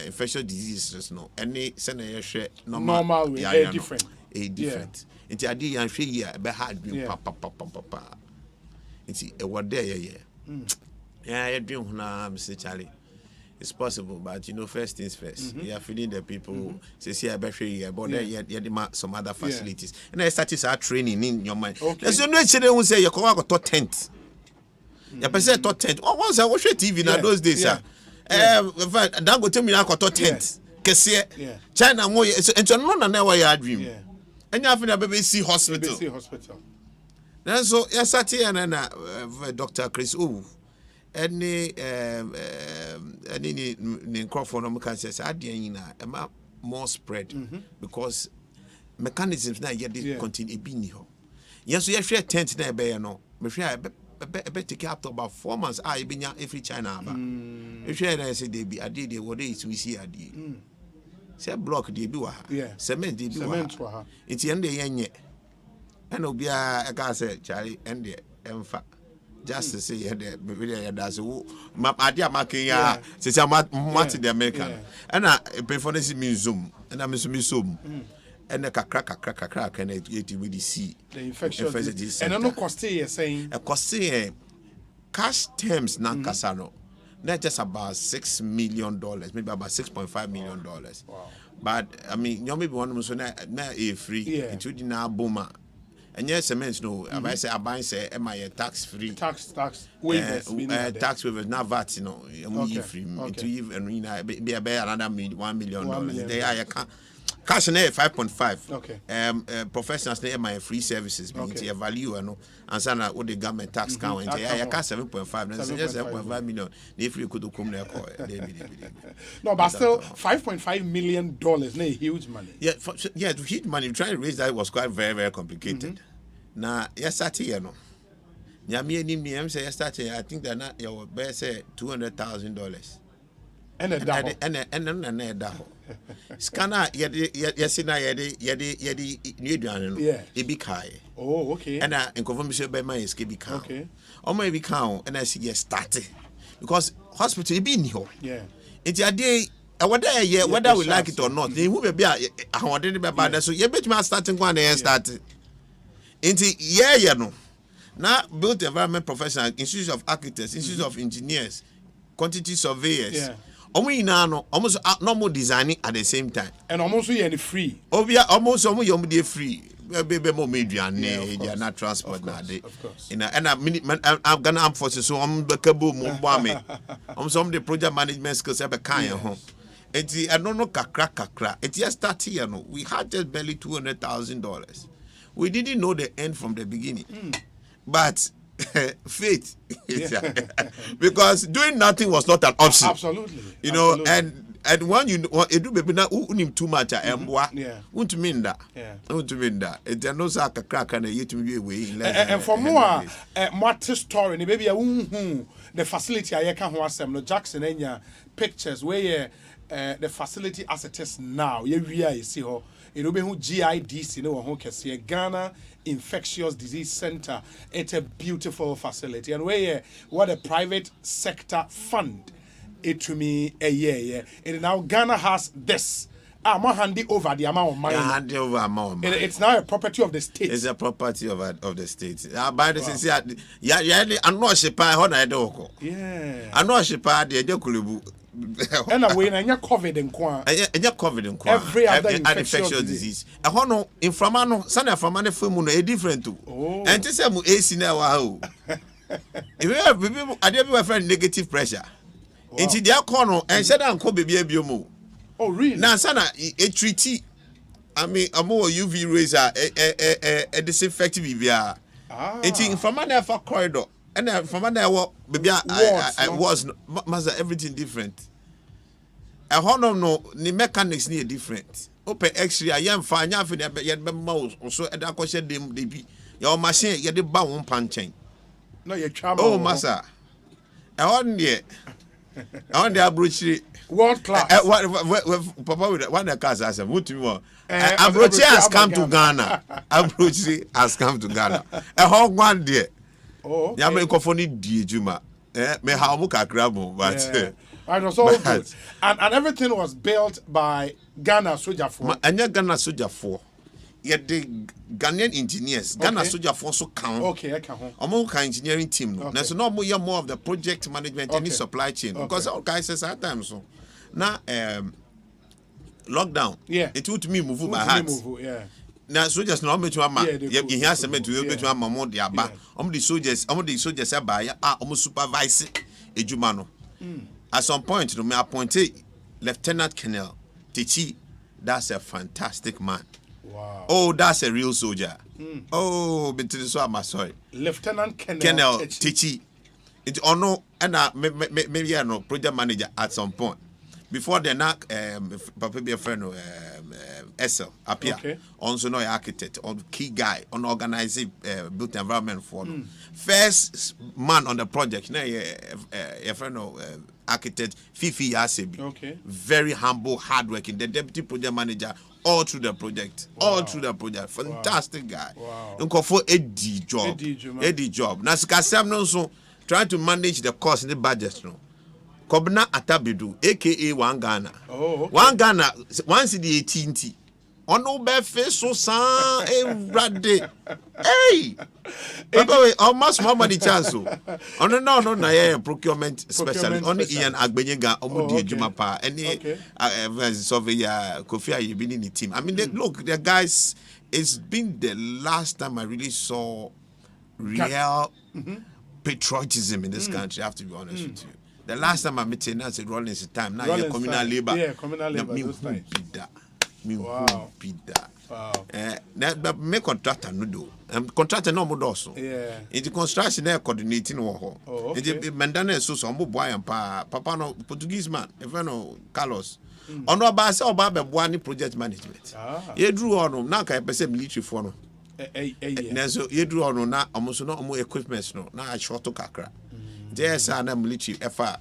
infectious diseases. No, any Sena you share normal. We are different. Different. It's a day and 3 years. Be hard. Papa. It's a word there, yeah, I dream now, Mr. Charlie. It's possible, but first things first. You are feeding the people. Say, I bet you, but there some other facilities. And I started our training in your mind. There's no children who say you come out to tent. You person to tent. Oh, once I watch TV in those days, sir. Don't go tell me I got to tent. China more, and you're not never your dream. And you have a BBC hospital. And so, yes, I see Dr. Chris any microphone can say, I more spread because mechanisms now yet continue being here. Yes, so you share tent now, no, me share take up to about 4 months. I been every China. If you say they be a day, they what is we see a day. Say block they be cement they be it's the end of the year. And Obia, I can say, Charlie, and the Emfa. Just to say, that's who my idea marking, since I'm watching the American. And I performance means Zoom, and I'm missing Zoom. And a crack, and it with the sea.
The infectious. And I know Costi saying
a Costi cash terms, non Casano. Not just about $6 million, maybe about $6.5 million. Wow. But I mean, you maybe one of them now a free, including now boomer. And yes, cement no. I say I buy say am I tax free?
Tax waivers.
Tax waivers. Not VAT, free. To even be another $1 million. They are cash na 5.5.
Okay.
Professionals na my free services. Be value and so na what the government tax count. And I cash 7.5. That's just 7.5 million. If you could come there,
no, but still $5.5 million. Na huge money.
Yeah, huge money. Trying to raise that was quite very, very complicated. Now, yes, I tell you, no. I'm say yesterday. I think that your best say $200,000.
And a
daho. Scanner, yes, na yedi new dwan. It be kai.
Oh, okay.
And in confirmation by my escape count. Okay. Or maybe count and I see yes started because hospital be in here.
Yeah.
It's a day. Whether we like it or not, they will be. I want to be bad. So you bet me starting one and started. yeah no. Now built environment professional, institute of architects, institute of engineers, quantity surveyors.
Yeah.
Almost normal designing at the same time.
And almost we are free.
Almost free. Baby more media not transport now. Of course. And I'm gonna armed forces so I'm the cabo Mumbame. I'm some of the project management skills have a kind of home. It's I don't know kakra. It's just started here. No, we had just barely $200,000. We didn't know the end from the beginning. But faith, because doing nothing was not an option.
Absolutely.
You know, and when you do baby now too much won't mean that. Won't mean that. It's no saka crack and you to be away.
And for more story, maybe the facility I can no Jackson enya pictures where the facility as it is now. You see how it will be GIDC no one can see Ghana Infectious Disease Center. It's a beautiful facility, and where what a private sector fund it to me a year. And now Ghana has this. I'm handing over the amount of money.
Handing over amount of money.
It's now a property of the state.
It's a property of the state. By the sense, I'm not sure I don't.
Yeah.
I'm not sure the
and away and you're covered in Kwan.
And you're covered in Kwan.
Every other
infectious disease. I want no inflammano, son of a man from a different too. And to say, AC now, if you have people, I didn't have negative pressure. Into their corner and said, Uncle baby, mo.
Oh, really?
Now, son, a treaty. I mean, a more UV razor, a disinfectant. It's from an alpha corridor. And from there, baby, I was everything different. I no, the mechanics need different. Open X-ray, I am fine. I feel that you mouse or so. And I question them. They be your machine. You the bound punching.
No, you're trouble.
Oh, massa. I want the abrochi
world class.
Papa with one of the cars as a wood to more. Abrochi has come to Ghana. Abrochi has come to Ghana. A whole one day.
Oh, okay.
Juma. Me how much grabo, but
it was all good. And everything was built by Ghana Soldier 4.
And Ghana Soldier 4. Yet the Ghanaian engineers, Ghana Soldier 4 so count.
Okay, I can.
Among engineering team. Okay. So no more of the project management and supply chain. Because all guys say at times so. Now lockdown.
Yeah.
It would me move my heart.
Yeah.
Now soldiers no me to ama. You hear some to be to ama more dia ba. The soldiers buy supervise ejuma no. At some point me appointed Lieutenant Colonel Tichi. That's a fantastic man.
Wow.
Oh, that's a real soldier. Oh, but so I'm sorry.
Lieutenant
Colonel Tichi. It's no and maybe I know project manager at some point. Before the Papa be a friend of Esel up here.
Okay.
Also no architect or key guy on organizing built environment for first man on the project. A friend of architect Fifi Yasebi.
Okay.
Very humble, hardworking. The deputy project manager all through the project. Wow. All through the project. Fantastic guy.
Wow.
For Eddie job. Now Sam also trying to manage the cost in the budget. No. Kobna Atabidu, aka One Ghana.
Oh, okay.
One Ghana, once the 18th. On no face so san rade. Hey! Almost more money chance. On no procurement specialist. Only Ian Agbenyega Omudi Jumapa. Any surveyor Kofi you been in the team. I mean look, the guys, it's been the last time I really saw real patriotism in this country, I have to be honest with you. The last time I met him, I said Rollins time. Now you're communal labor.
Yeah, communal labor.
Wow. But me contractor no do. Contractor no more also.
Yeah.
It's construction there coordinating war.
Oh, okay.
It's Mandana so boy and Papa no Portuguese man. If I know Carlos. On no base or Baba Buani project management. You drew on now can I military for no. So you drew on now almost no more equipment no. Now I short to Kakra. There's an military effort.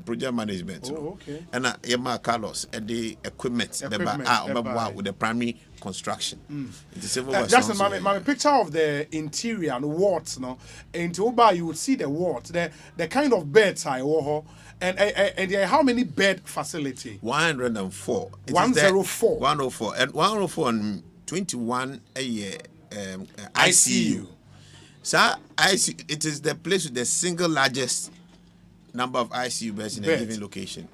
Project management.
Oh, okay.
And Yama Carlos and the equipment with the primary construction.
Just my picture of the interior and wards, no. And to you would see the wards, the kind of beds I wore, and how many bed facility?
104.
104.
104 and 104 and 21 a year ICU. So it is the place with the single largest number of ICU beds in a given location.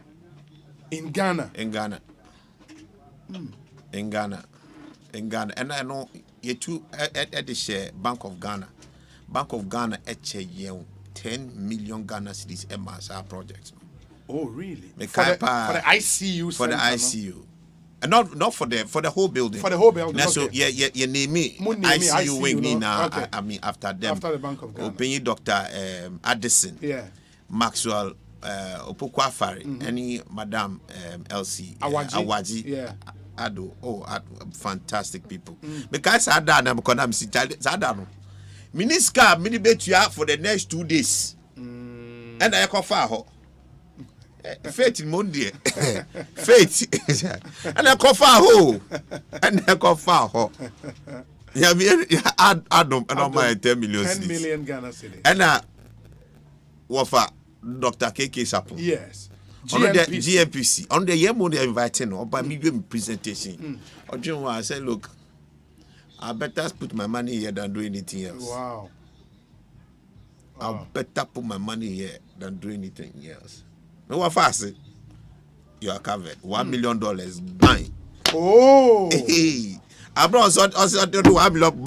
In Ghana.
In Ghana. And I know you two at the share Bank of Ghana at 10 million Ghana cedis MSR project.
Oh really?
For the
ICU.
For the ICU. And not for the whole building.
For the whole building.
So you name me ICU wing me now. I mean after them.
After the Bank of Ghana.
Open Dr. Addison.
Yeah.
Maxwell Opokwafari, any Madam LC Awaji.
Yeah.
Ado, fantastic people. Because I done, I'm gonna see Sadano. Miniska, mini bet you for the next 2 days. And I call far. Faith in Monday. Faith. And I call far. And I call far. Yeah, add them and my 10 million.
10 million Ghana cedis.
And wafa Dr. KK Sapo.
Yes.
GMPC. On the year they inviting or by me doing presentation. Or I said, look, I better put my money here than do anything else.
Wow.
I better put my money here than do anything else. No what fast? You are covered. $1 million. Bang.
Oh.
Hey. I brought also do $1 million.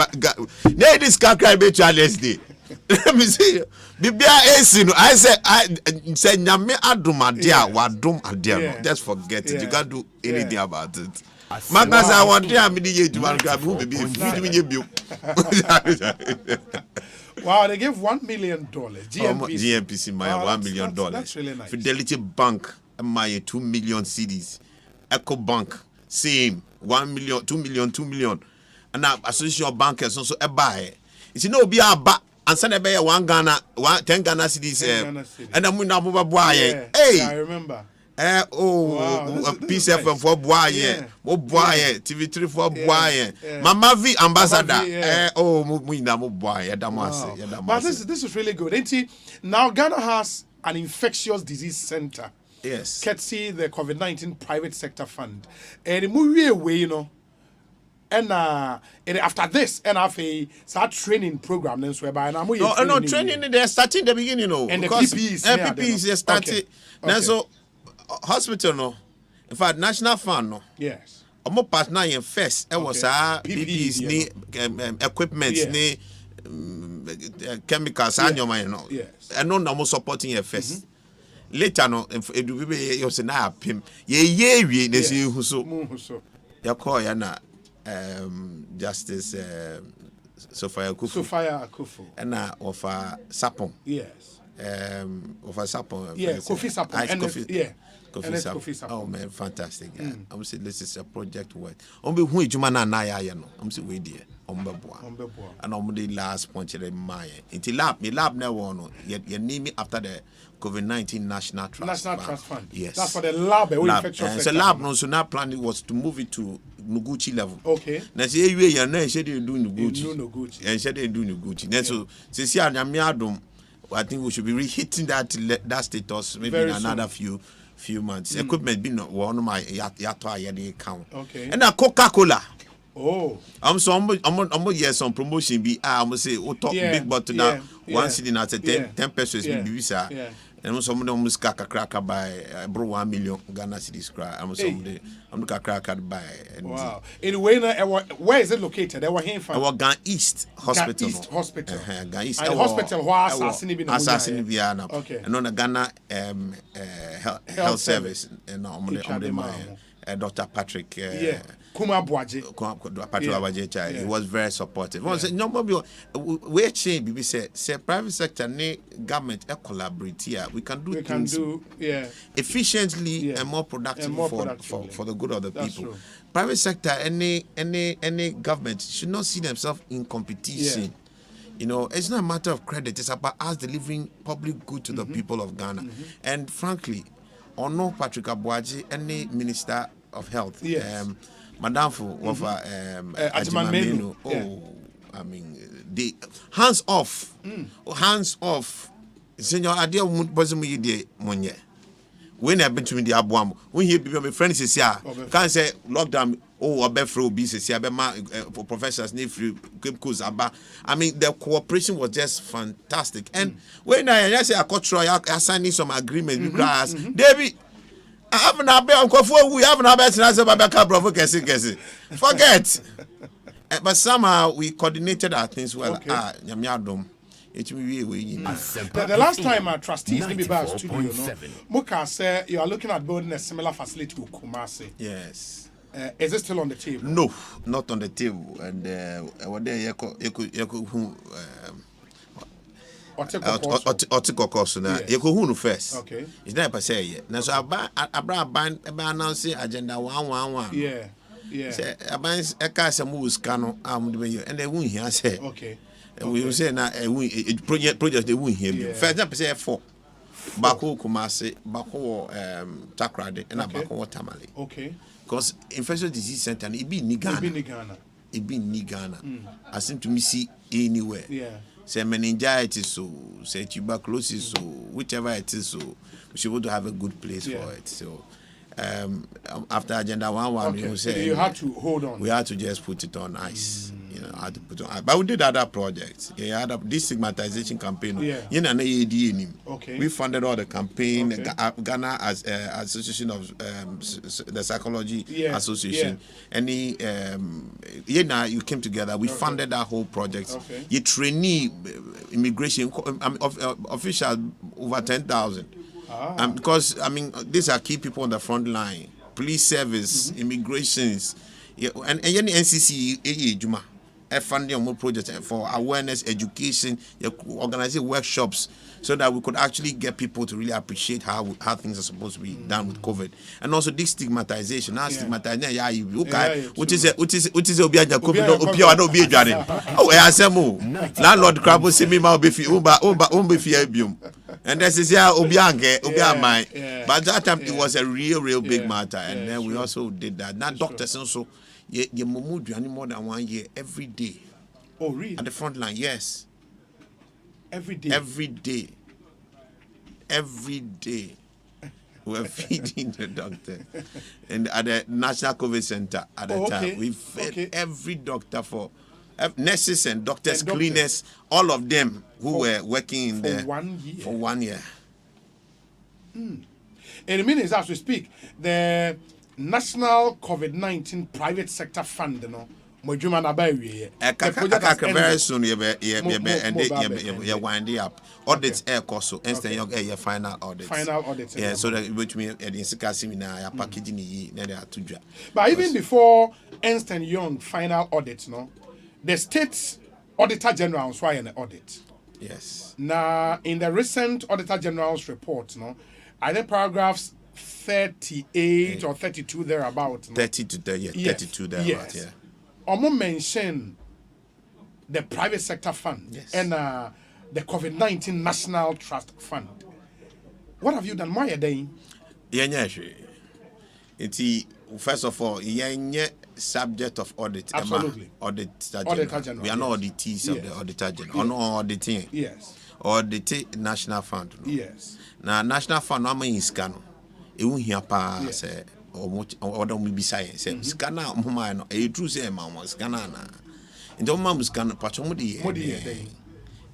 Nay, this can cry be Wednesday. Let me see. Bibia Esino. I said Nyame adum adia wadum adia. Just forget it. You can't do anything about it. Magas I want to me the age one grab who baby.
Wow, they gave $1 million. GMPC
my $1 million.
That's really nice.
Fidelity Bank my 2 million CDs. Echo Bank same 1 million, 2 million, 2 million. And now association bankers also a buy. It's no be a ba and send a 1 Ghana 10 Ghana CDs. And I'm now move boy. Hey,
I remember.
PCF for boy, TV3 for boy, Mama V ambassador.
But this is really good. Now Ghana has an infectious disease center.
Yes.
Courtesy the COVID-19 private sector fund. And the movie away, you know. And after this, and after a training program, then whereby
no training. They're starting the beginning, you know.
And the PPEs,
they started. Now so. Hospital no, in fact national fund no.
Yes.
Omo partner in first. It was PPEs ni equipment ni chemicals and no.
Yes.
And no supporting your first. Later no, if you be you say na pim. Ye we na see who so. Ya call ya na Justice Sophia
Akufo.
And na offer Sapon.
Yes.
Offer Sapon.
Yeah, Kofi Sapon. Yeah.
Kofi Sapon. Oh man, fantastic. Yeah. I'm saying this is a project work. Ombe hu ejuma na ya no. I'm saying we there. Ombeboa. And the last point in my lab now no. You name me after the COVID-19 National Trust
Fund.
Yes.
That's for the lab.
So lab no, so now plan was to move it to Noguchi level.
Okay.
Now say you na say they do Noguchi. And say they do Noguchi. Then so since you are I think we should be hitting that status maybe
very
in another
soon.
few months. Equipment been one of my yato account.
Okay.
And now Coca-Cola.
Oh.
I'm some promotion be I'm say talk big bottle now one city now 10 pesos be sir. And some of them must cracker by bro 1 million Ghana cedis cry. I'm cracker by.
Wow. Anyway, where is it located? They were here from
our Ghana East Hospital.
Ghana East Hospital.
Ghana East
Hospital where assassin
be now.
Okay.
And on the Ghana health service and on my Dr. Patrick
Kuma Boaji.
Patrick Abajecha. He was very supportive. We change say private sector ne government collaborate here. We can do things efficiently and more productively for the good of the people.
True.
Private sector any government should not see themselves in competition.
Yeah.
You know, it's not a matter of credit, it's about us delivering public good to the people of Ghana. And frankly, or no Patrick Abuaji, any minister of health, Madam for Ajimamenu. I mean, the hands off. Senior idea wasn't me de monye. when I been to me the abuam when he be my friends is here can say lockdown obefro obi say abema professors need free course aba. I mean the cooperation was just fantastic and when I say I signing some agreement with grass David I haven't had we haven't had forget but somehow we coordinated our things well. The
last time our trustees maybe back studio, Muka said you are looking at building a similar facility to Kumasi.
Yes.
Is it still on the table?
No, not on the table. And what there Otiko course now. You go who first.
Okay.
It's not per se yet. Now so I announce agenda 111.
Yeah. Yeah.
Say aban eka se mu scan am de and they won here say.
Okay.
We will say now project they won here. For example say 4. Bako Kumasi, Bako Takrade and Bako Tamale.
Okay.
Because infectious disease center it be Nigana. It be Nigana. I seem to me see anywhere.
Yeah.
Say meningitis so, say tuberculosis so, whichever it is so, we should want to have a good place for it. So after agenda 1 you say
you had to hold on.
We had to just put it on ice. You know, had to put on ice. But we did other projects. Yeah, had destigmatization campaign.
Okay.
We funded all the campaign. Ghana as Association of the Psychology Association. Any you came together. We funded that whole project.
Okay.
You trainee immigration officials over 10,000. Because I mean these are key people on the front line. Police service, immigrations, and any NCC Juma. Funding more projects for awareness, education, organizing workshops so that we could actually get people to really appreciate how things are supposed to be done with COVID, and also destigmatization. Now stigmatization, which is obiaja COVID no opia no obi adwane. Oh, asemo landlord crab say me ma obi fi abium. And this is obiange obiamai. But that time it was a real big matter, and then we also did that. Now doctors also. You mumu more than 1 year every day.
Oh, really?
At the front line, yes.
Every day.
Every day. We're feeding the doctor. And at the National COVID Center at the time, we fed every doctor for nurses and doctors, cleaners, all of them who were working in there
1 year.
For 1 year.
In a minute, as we speak, the National COVID-19 Private Sector Fund, you know, Mojuma na ba wie.
Very soon you wind up. Audits air cost so instant your final audits. Yeah, so that which means the secrecy na packaging yi na they are to job.
But even before Ernst & Young final audit, no, the state auditor general was an audit.
Yes.
Now in the recent auditor general's report, no, I think paragraphs 38 or 32 thereabout. No?
32 thereabout, yeah.
Omo mention the private sector fund and the COVID-19 National Trust Fund. What have you done? Why are they?
First of all, subject of audit.
Absolutely.
Auditor General. We are not auditees of the Auditor General. Or no auditing.
Yes.
Audit National Fund. No?
Yes.
Now, National Fund, no man is scano. It won't hear pa say or don't be science. Scanner, Mama, no, a true say, Mamma, scanner. And don't mamma scan patchomodi.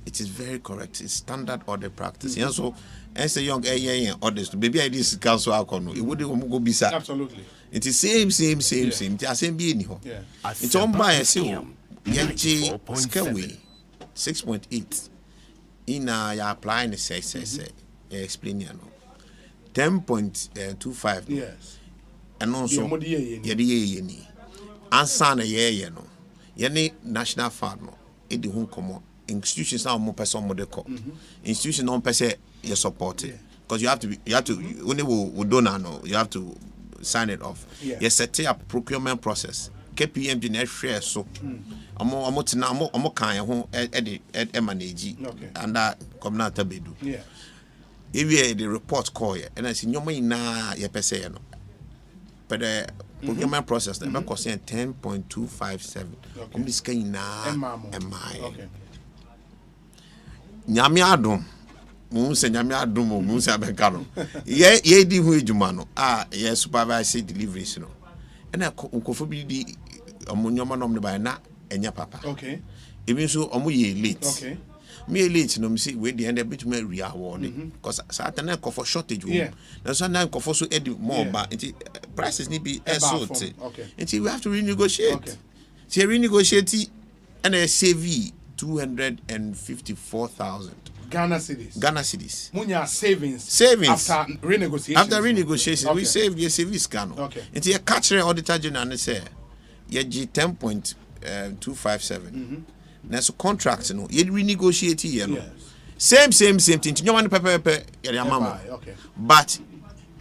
It is very correct. It's standard audit practice. And so, as a young audit, maybe I did council alcohol. It wouldn't go beside.
Absolutely.
It is same. It has same being here. It's on by a seal. Yachi Skyway 6.8. In ya applying the say, explain you know. 10.25.
Yes.
And also, yedi answer na ye no. Yeni national fund no. Edi hun komo. Institutions now more person more deco. Institutions non person you support it because you have to only we donor no. You have to sign it off. You set up procurement process. KPM the next share so. Omo kan ho e manage. And that communal tabedu.
Yeah.
If you the report call you, and I see your money na your pese no. But the procurement process that make cost 10.257. This kind na
okay.
Nyame adom Munse nyame adumo munse abeka no ye di hu ejuma no ye supervise deliveries no na nkofo bi di omonyoma no mne na enya papa
okay
even so omo ye late
okay
me late no me see we the end a bit me award because certain nkofo shortage wo na so na nkofo so edi more ba prices need be assault until we have to renegotiate okay so renegotiate and a save 254,000
Ghana cedis.
Munya
savings after renegotiation.
After renegotiation, we saved your savings cano.
Okay.
It's a catcher auditor general and say, ye 10.257. Now so contracts no, you renegotiate here no. Same thing. You want paper your mama.
Okay.
But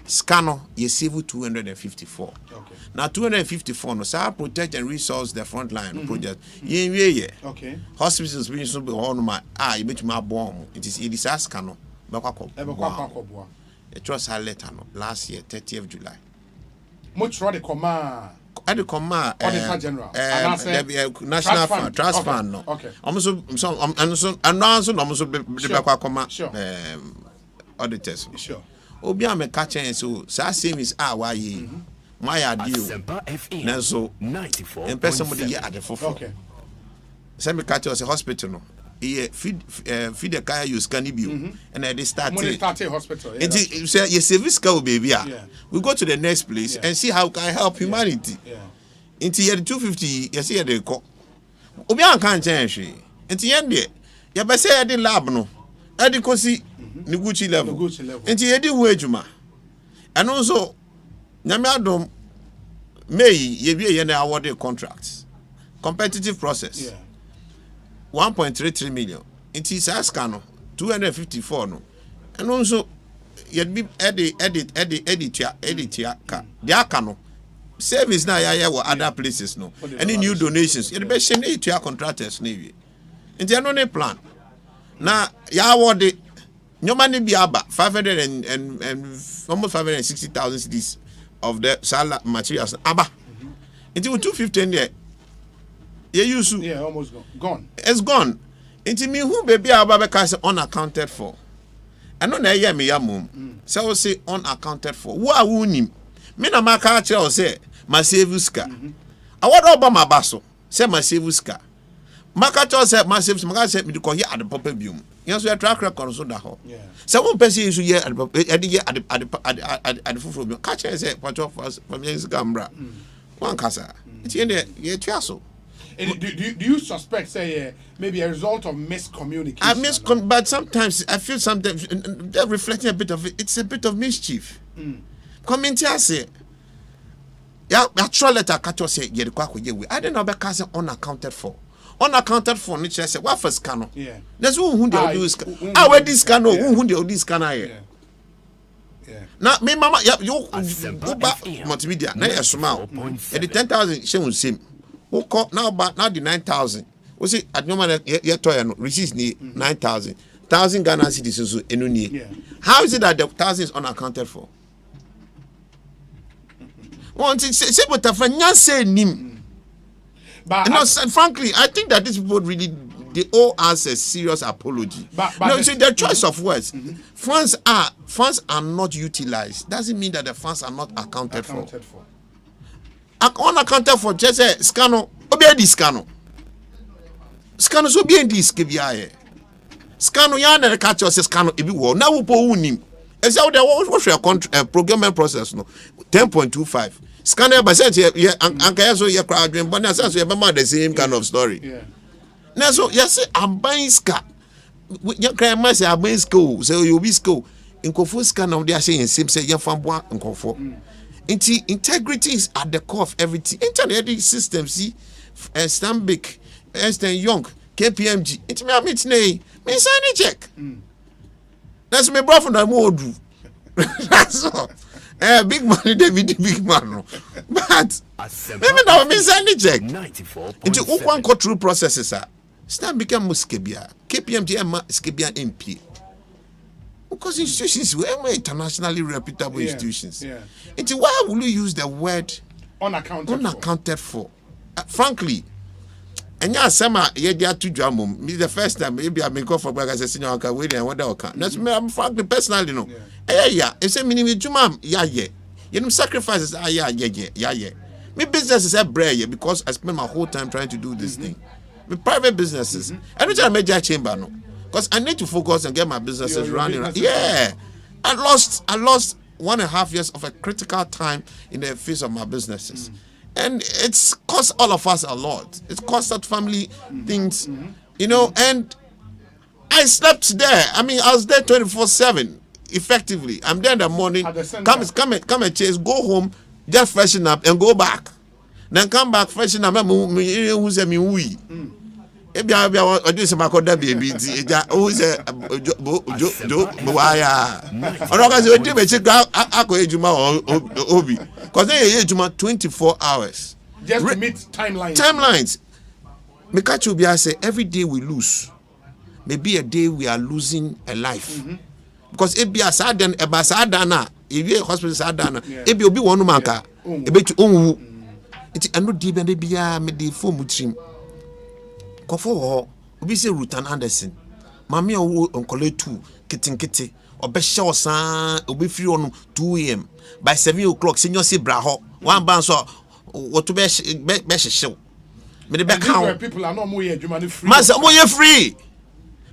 Scano, you save 254.
Okay.
Now 254 no, so protect and resource the front line project. Yeah.
Okay.
Hospitals being so be on my you bet my bomb. It is Scano. It was a letter no last year, 30th of July.
Much rather command.
At the command
Auditor General.
National Fund, Trust Fund no.
Okay.
Almost auditors.
Sure.
Obi am catch and so savings why ye my idea na so 94 and person with the at the for
okay
send me catch us a hospital no feed the car use can be and they start
hospital
it say your service car baby we go to the next place and see how can I help humanity into year 250 you see the call obi am can change into end you be say the lab no adequacy Gucci level. Enti yedi hu adwuma. And also nyame adom May ye be ye na award contracts. Competitive process. 1.33 million. Enti saska no 254 no. And also ye be edit ka. Dia ka no. Service na ya wo other places no. Any new donations. Ye be shame e tua contractors na wi. Enti ano ne plan. Na ya award your money be about 500 and almost 560,000 cedis of the salad materials. Abba, until 215 there. You
almost gone.
It's gone. Until me who baby Abba because unaccounted for. I know na hear me yamum. So I say unaccounted for. Who are winning? Me na my culture say my savings car. I want Obama baso say my savings car. Makacho say my savings. Makacho say me to call here at the proper biome. Yes, we are track record so that ho. So one person is here at the full catch and say what of us from years gambra. One casa. It's in there, do
you suspect say maybe a result of miscommunication?
But sometimes I feel sometimes they're reflecting a bit of it. It's a bit of mischief. Comment here say yeah, actual letter catch say yeah the I don't know because unaccounted for. Unaccounted for nature say what first cano that's who they do where this cano who they this cano here now me mama you go back multimedia na you smile the 10,000 she will same who call now the 9,000 we say at no man you toy no receives 9,000 Ghana cedis so enu how is it that the 1,000 is unaccounted for one thing say but afanya say nim. But frankly, I think that these people really they all answer a serious apology. But see the choice of words. Funds are not utilized. Doesn't mean that the funds are not accounted for. Unaccounted for. Just say scano. Obi di scano. Scano so be di skebia. Scano ya na catch us scano ebi wo. Na wo po unim. Ese how the what's your procurement process no 10.25. Scanner by sense anka so ye crowd dream but na sense you be the same kind of story. Now so yes I'm buying ska. You can ma say I'm buying school so you be school in Kofo scan of they are saying same say you fan boa in Kofo. Integrity is at the core of everything. Internet system see Stanbic, Ernst & Young, KPMG. It's me meet me sign a check. That's me bro from the mode. That's all. Big money, David, big man. But maybe now me send the check. 94.7. Into one go through processes. Stand become Muskebia. KPMG Skebia MP. Because institutions were internationally reputable institutions. Into why will you use the word unaccounted for? Frankly, And yeah, summer, yeah, two drum. Me the first time, maybe I may go for back as a senior uncle, waiting and what I can. That's me, I'm frankly personally, you know. Yeah. It's a minimum jumam, yeah. You know, sacrifices, yeah. Me business is a bread because I spend my whole time trying to do this thing. Me private businesses. I don't try to make that chamber, no. Because I need to focus and get my businesses running. Yeah. I lost 1.5 years of a critical time in the face of my businesses. And it's cost all of us a lot. It's cost that family things, you know, and I slept there. I mean, I was there 24/7, effectively. I'm there in the morning, come and chase, go home, just freshen up and go back. Then come back, freshen up, who's a me. If you have a do some baby, who's a Obi. Because they are 24 hours.
Just to meet timelines.
Timelines. Mekachu say every day we lose. Maybe a day we are losing a life. Because if you are sad then a basadana, if you are hospital sadana, if you be one manka, a bit to it's a no deep and be a medi form trim. Kofo obi say Rutan Anderson. Mami o onkole 2 kitty or be sure san obi free on 2 a.m. by 7 o'clock senior say braho one band so what to be show. Me the back
people are not more free.
Master more free.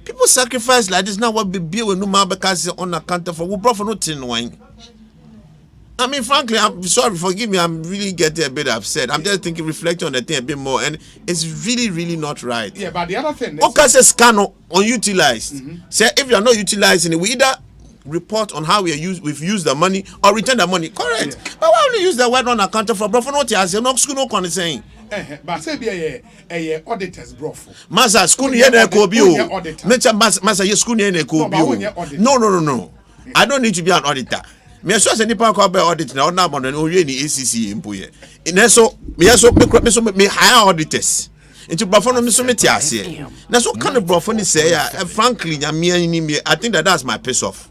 People sacrifice like this now what be bill no man because on account of we brought for nothing wine. I mean, frankly, I'm sorry, forgive me, I'm really getting a bit upset. I'm just thinking, reflecting on the thing a bit more, and it's really, really not right.
Yeah, but the other thing...
Okay, say scan unutilized. Say, if you're not utilizing it, we either report on how we've used the money, or return the money. Correct. Yeah. But why would you use the word on account of... Bro, for not you're not school, no concern.
But say be a auditors, bro.
Masa, school here, Nature, Masa, your school here, No. I don't need to be an auditor. Me so say nipa ko be audit na ona abon na owie ni ACC empoye na so me hire auditors into brofo no me so meti ase na so kan brofo ni say frankly nyame ni me I think that's my piss off.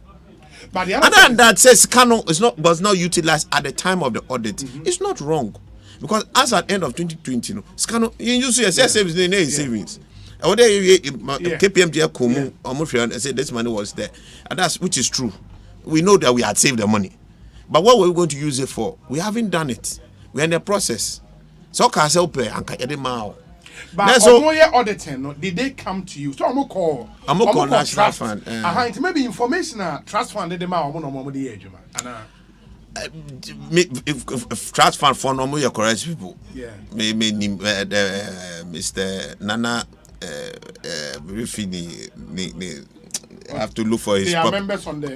But the other than that says canon was not utilized at the time of the audit. It's not wrong because as at end of 2020 no scano you use your savings savings I would KPMG komu omo say this money was there and that's which is true. We know that we had saved the money. But what were we going to use it for? We haven't done it. We're in the process. So can help and can
but auditing, did they come to you? So I'm call
National Fund.
Maybe information trust fund did
if trust fund for normal your correct people.
Yeah.
Maybe Mr. Nana I have to look for his.
They are members on the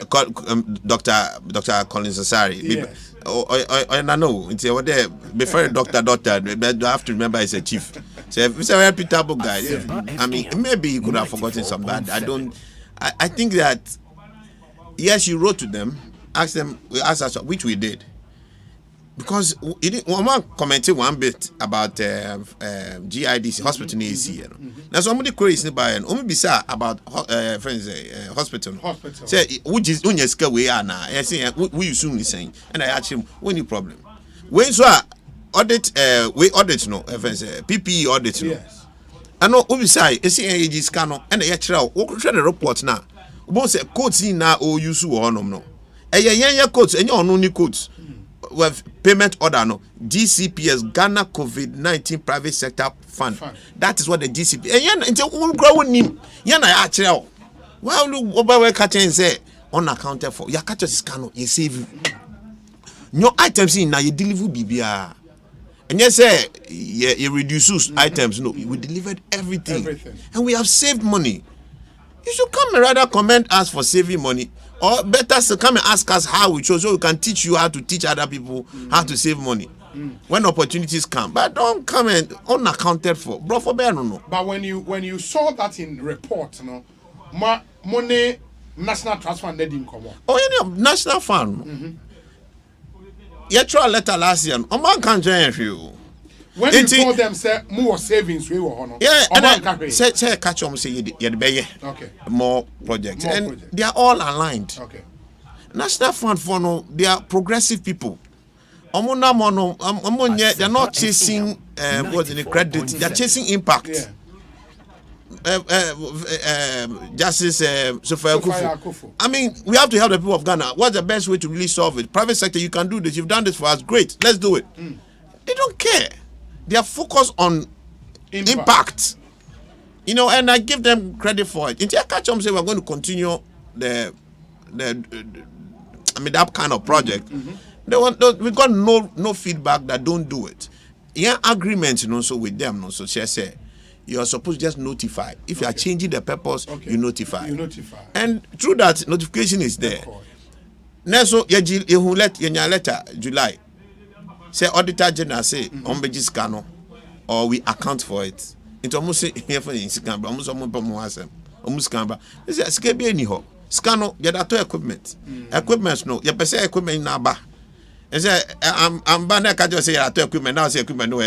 Dr. Collins Asari.
Yes.
I know. It's what there before doctor. I have to remember he's a chief. So it's a reputable guy. I mean, maybe he could have forgotten some bad. I think that yes, you wrote to them, asked them, we asked us, which we did. Because one commented one bit about GIDC hospital in AC. Now somebody crazy by and only be sad about friends hospital. Say which is on your scale we are now. I say we you soon saying and I asked him when you problem. When so audit we audit no friends PPE audit no. Yes. I know we say AG scan and I try the report now. We say codes in now or use one no. Eh codes and you only codes. With payment order no GCPS Ghana COVID-19 Private Sector Fund. That is what the GCP. And until we grow him, yana actually. Well, look over where catching say unaccounted for. Your catch is cano. You save no items in now. You deliver BBR. And yes, say you reduce items. No, we delivered everything, and we have saved money. You should come and rather commend us for saving money. Or better still come and ask us how we chose so we can teach you how to teach other people how to save money when opportunities come. But don't come and unaccounted for. Bro, for bear no.
But when you saw that in report, no, money National Trust Fund didn't come on.
Oh, yeah, National Fund. You throw a letter last year. Man can't join you.
When you told them say more savings we were on.
Yeah, and I say catch them say you
okay.
More projects. They are all aligned.
Okay.
National Fund for no, they are progressive people. They're not chasing what's in the credit. They're chasing impact. Justice Sophia Akufo. I mean, we have to help the people of Ghana. What's the best way to really solve it? Private sector, you can do this. You've done this for us. Great. Let's do it. They don't care. They are focused on impact. You know, and I give them credit for it. Until I catch them say we're going to continue that kind of project. We got no feedback that don't do it. Yeah, agreement, so with them, so she said. You are supposed to just notify. If you are changing the purpose, you notify. And through that, notification is there. Now, so you let your letter July. Say Auditor General say scano, or we account for it. It's almost here for Scamba, almost Scamba. This is Scabi anyhow. Scano, you have equipment. Equipment, no, you say equipment in Naba. And say, I'm banner can just say equipment, now say equipment, no,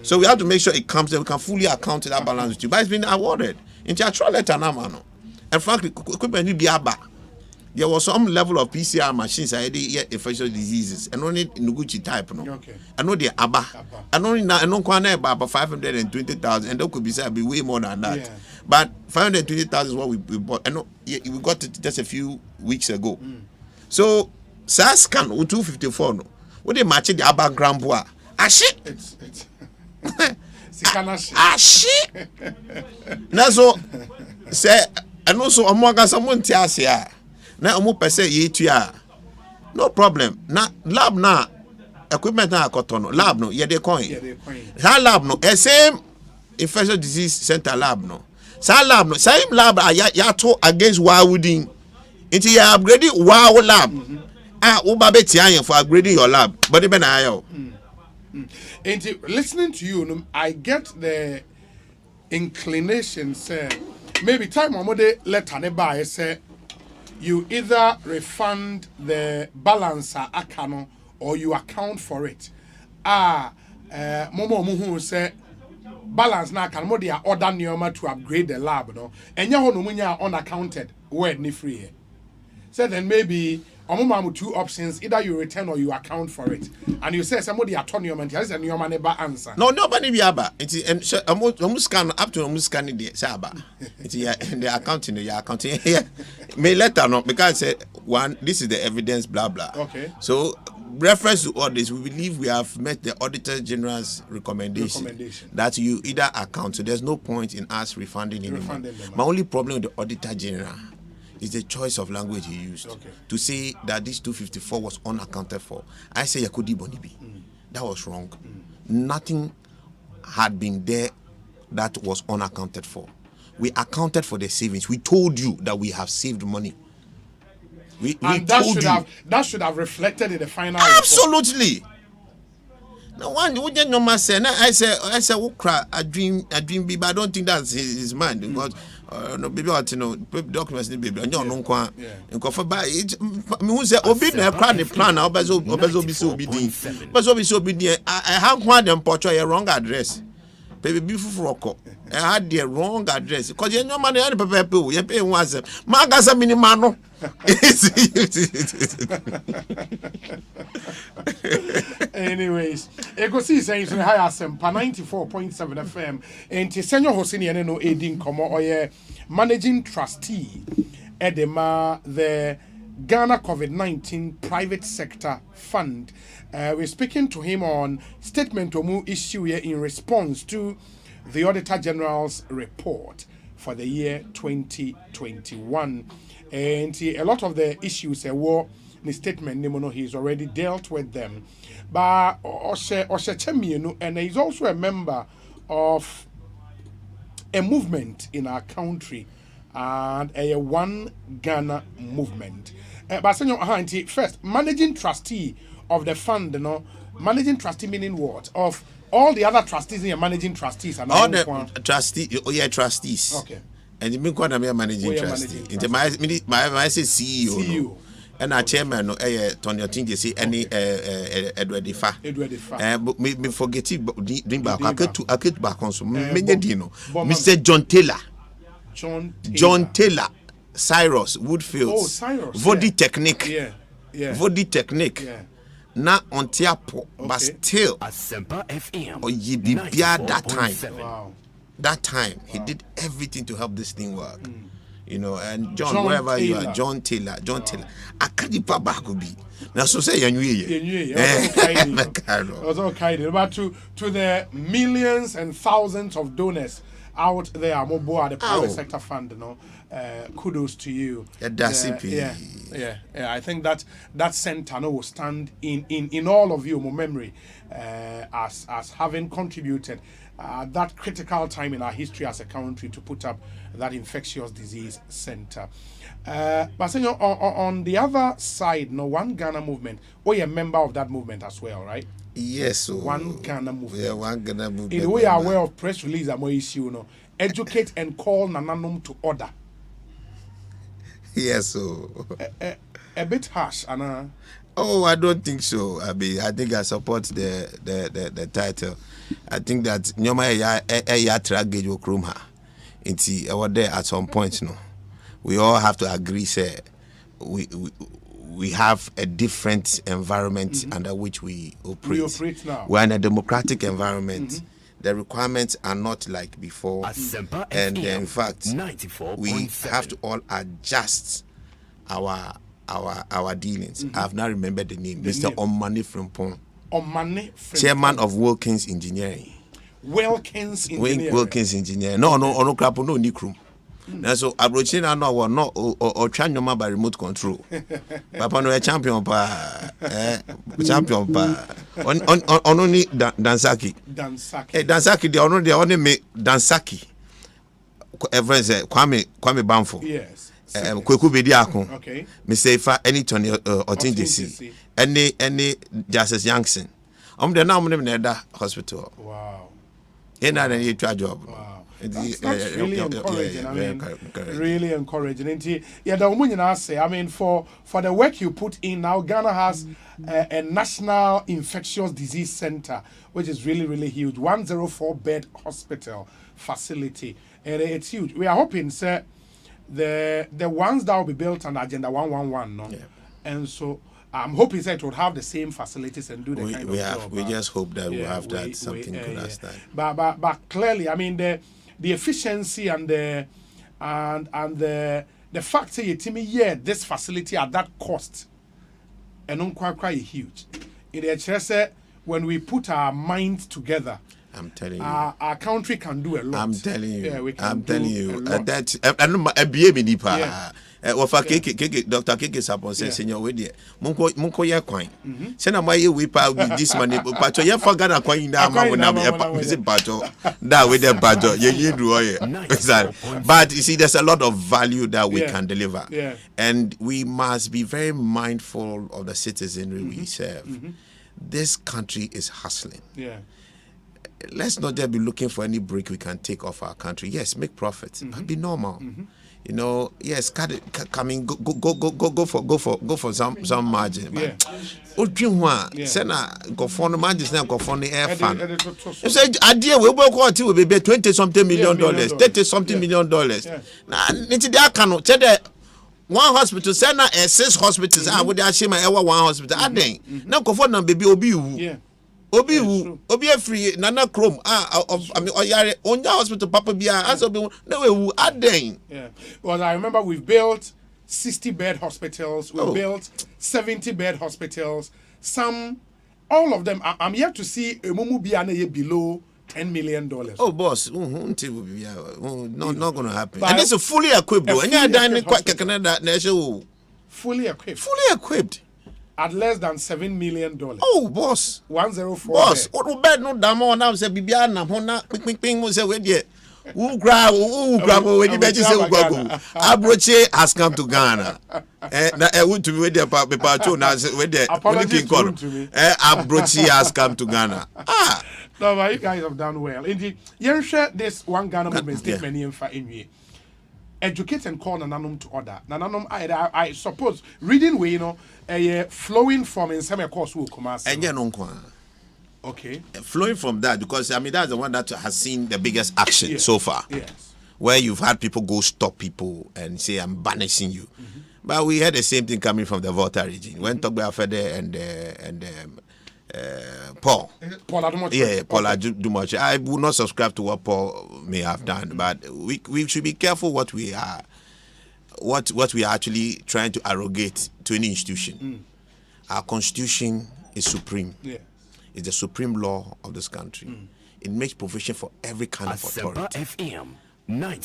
so we have to make sure it comes that we can fully account that balance with you. But it's been awarded. In actual letter now, and frankly, equipment will be aba. There was some level of PCR machines already infectious diseases, and only Nuguchi type. No, I know the aba. And only now, I know about 520,000, and there could be way more than that. Yeah. But 520,000 is what we bought. I know we got it just a few weeks ago. So SARS scan with 254. No, what they match the aba gramboa. It's na so say and also omoga someone tiasia na omo pese yetua no problem na lab na equipment na akoto lab no ye de coin lab no same infectious disease center lab no lab no same lab ya to against wawudin until you upgrade wow lab uba be tian for upgrading your lab but be na ayo.
And listening to you, I get the inclination, say, maybe time or let buy say, you either refund the balance akano or you account for it. Momo muhu say balance na can they are order neoma to upgrade the lab, no, and ya no munya unaccounted word ni free. So then maybe two options, either you return or you account for it. And you say somebody autonomy and has a new man answer.
No, nobody be aba. It's almost scan up to almost scan the saba. It's the accounting, the accounting here. May letter not because one, this is the evidence, blah blah.
Okay.
So reference to all this, we believe we have met the Auditor General's recommendation that you either account. So there's no point in us refunding anymore. My only problem with the Auditor General is the choice of language he used to say that this 254 was unaccounted for. I say Yakudi Bonibi. That was wrong. Nothing had been there that was unaccounted for. We accounted for the savings. We told you that we have saved money.
And that should have reflected in the final.
Absolutely. Now one you didn't know say. I say cry a dream but I don't think that's his mind because no baby what documents ni baby no kwa nko ba me hu say obi na cry the plan na obezo bi so obi din obezo bi so obi din I have one them portray a wrong address baby bi fufu I had the wrong address because you know man you pay you pay one say magasa minima no.
Anyways, Ekosiisen On Asempa 94.7 FM. And Senyor Hosini no Edin Komo Oye Managing Trustee Edema the Ghana COVID-19 Private Sector Fund. We're speaking to him on statement Omu issue here in response to the Auditor General's report for the year 2021. And a lot of the issues were in the statement, he's already dealt with them. But Osei Chemienu, and he's also a member of a movement in our country, and a One Ghana movement. But first, managing trustee of the fund, managing trustee meaning what? Of all the other trustees and managing trustees. And
all the trustees.
Okay.
And you mean what I'm managing trustee. In my say CEO. And our chairman no Tony Otinje say any Edward Defa. But me forget it drink back. I get back on so Mr. John Taylor. Cyrus Woodfields.
Cyrus.
Vodi Technique.
Yeah.
Vodi Technique.
Yeah.
na on tiapo, but still
Asempa FM.
or ye be that time.
94.7.
Wow.
That time he did everything to help this thing work. You know, and John,
John
wherever you
Taylor.
are, John Taylor. Akadipa Bakubi. Now, so say you
Also kind. But to the millions and thousands of donors out there, Mobo the private sector fund, kudos to you. Yeah. I think that center will stand in all of you, my memory, as having contributed that critical time in our history as a country to put up that infectious disease center. But so, on the other side, One Ghana movement. You're a member of that movement as well, right?
Yes.
One Ghana movement.
Yeah, One Ghana movement.
In the way you are aware of press release, I'm issue, educate and call Nananum to order.
Yes, so
a bit harsh, Anna.
Oh, I don't think so. I think I support the title. I think that Nyoma ya tragedy will chrome her. I was there at some point, we all have to agree, say we have a different environment under which we operate.
We operate now.
We're in a democratic environment. The requirements are not like before.
Asempa
And
FM,
in fact,
94.7.
we have to all adjust our dealings. I've now remembered the name. Mr. Omani Frimpong.
Omani Frimpong.
Chairman of Wilkins Engineering.
Wilkins Engineering.
Wilkins Engineering. No, crap, no, Nikrum. Now, so Abrochina no or no or Chanyoma by remote control. Papa no a champion champion on only Dansaki. Dansaki the only me Dansaki. Everyone say Kwame Bamfo.
Yes.
Kweku Bediako.
Okay.
Me say fa any Tony Otinjesi. Any Justice Youngson. The now Neda Hospital.
Wow.
In a job.
Wow. That's really encouraging. Really encouraging. Yeah, the woman I say, for the work you put in now, Ghana has a national infectious disease center, which is really, really huge. 104-bed hospital facility, and it's huge. We are hoping, sir, the ones that will be built on Agenda 111, no, and so. I'm hoping that it will have the same facilities and do the kind of job.
We just hope that we'll have that something good as that.
But clearly, the efficiency and the fact that this facility at that cost and quite huge. In the when we put our minds together,
I'm telling you,
our country can do a lot.
I'm telling you,
yeah, we can
I'm telling you
that.
Wafa keke Dr. Keke Sapon says senior we there munko ye kwan say na my we pa with this money pacho ye for Ghana kwan na ma wona me visit pacho that we there pacho ye do but you see there's a lot of value that we can deliver and we must be very mindful of the citizenry we serve. This country is hustling. Let's not just be looking for any break we can take off our country. Yes, make profits, but be normal. You know, yes, go for some margin. Sena go for the margins now, go for the air fund. You say idea we will go until we be $20-something million, $30-something million. Now, it's cannot tell the one hospital, send 6 hospitals. I would assume I ever one hospital. I think now go for them baby obi. Obi free Nana Chrome oyare onya hospital papa bia as obi no we aden.
Well, I remember we've built 60-bed hospitals, we built 70-bed hospitals. All of them I'm yet to see a mumu bia na below $10 million.
Oh boss, not going to happen. And it's a fully equipped though. And you
fully equipped.
Fully equipped.
At less than $7 million.
Oh, boss.
104.
Boss, what bed no damo now say Bibiana, Hona, ping was a way there. Who grab, when you bet you say Abroche has come to Ghana. I want to be with the Papacho now, with the Abroche has come to Ghana.
No, but you guys have done well. Indeed, you share this one Ghana movement statement in you. Educate and call Nananum to order. Nananum, I suppose, reading way, flowing from in some course will come out. Okay.
Flowing from that, because that's the one that has seen the biggest action so far.
Yes.
Where you've had people go stop people and say, I'm banishing you. But we had the same thing coming from the Volta region. When Togba Fede and Paul.
Paul Adumoche.
Yeah, Paul Adumoche. I would not subscribe to what Paul may have done, but we should be careful what we are actually trying to arrogate to any institution. Our constitution is supreme.
Yeah.
It's the supreme law of this country. It makes provision for every kind of authority.
FM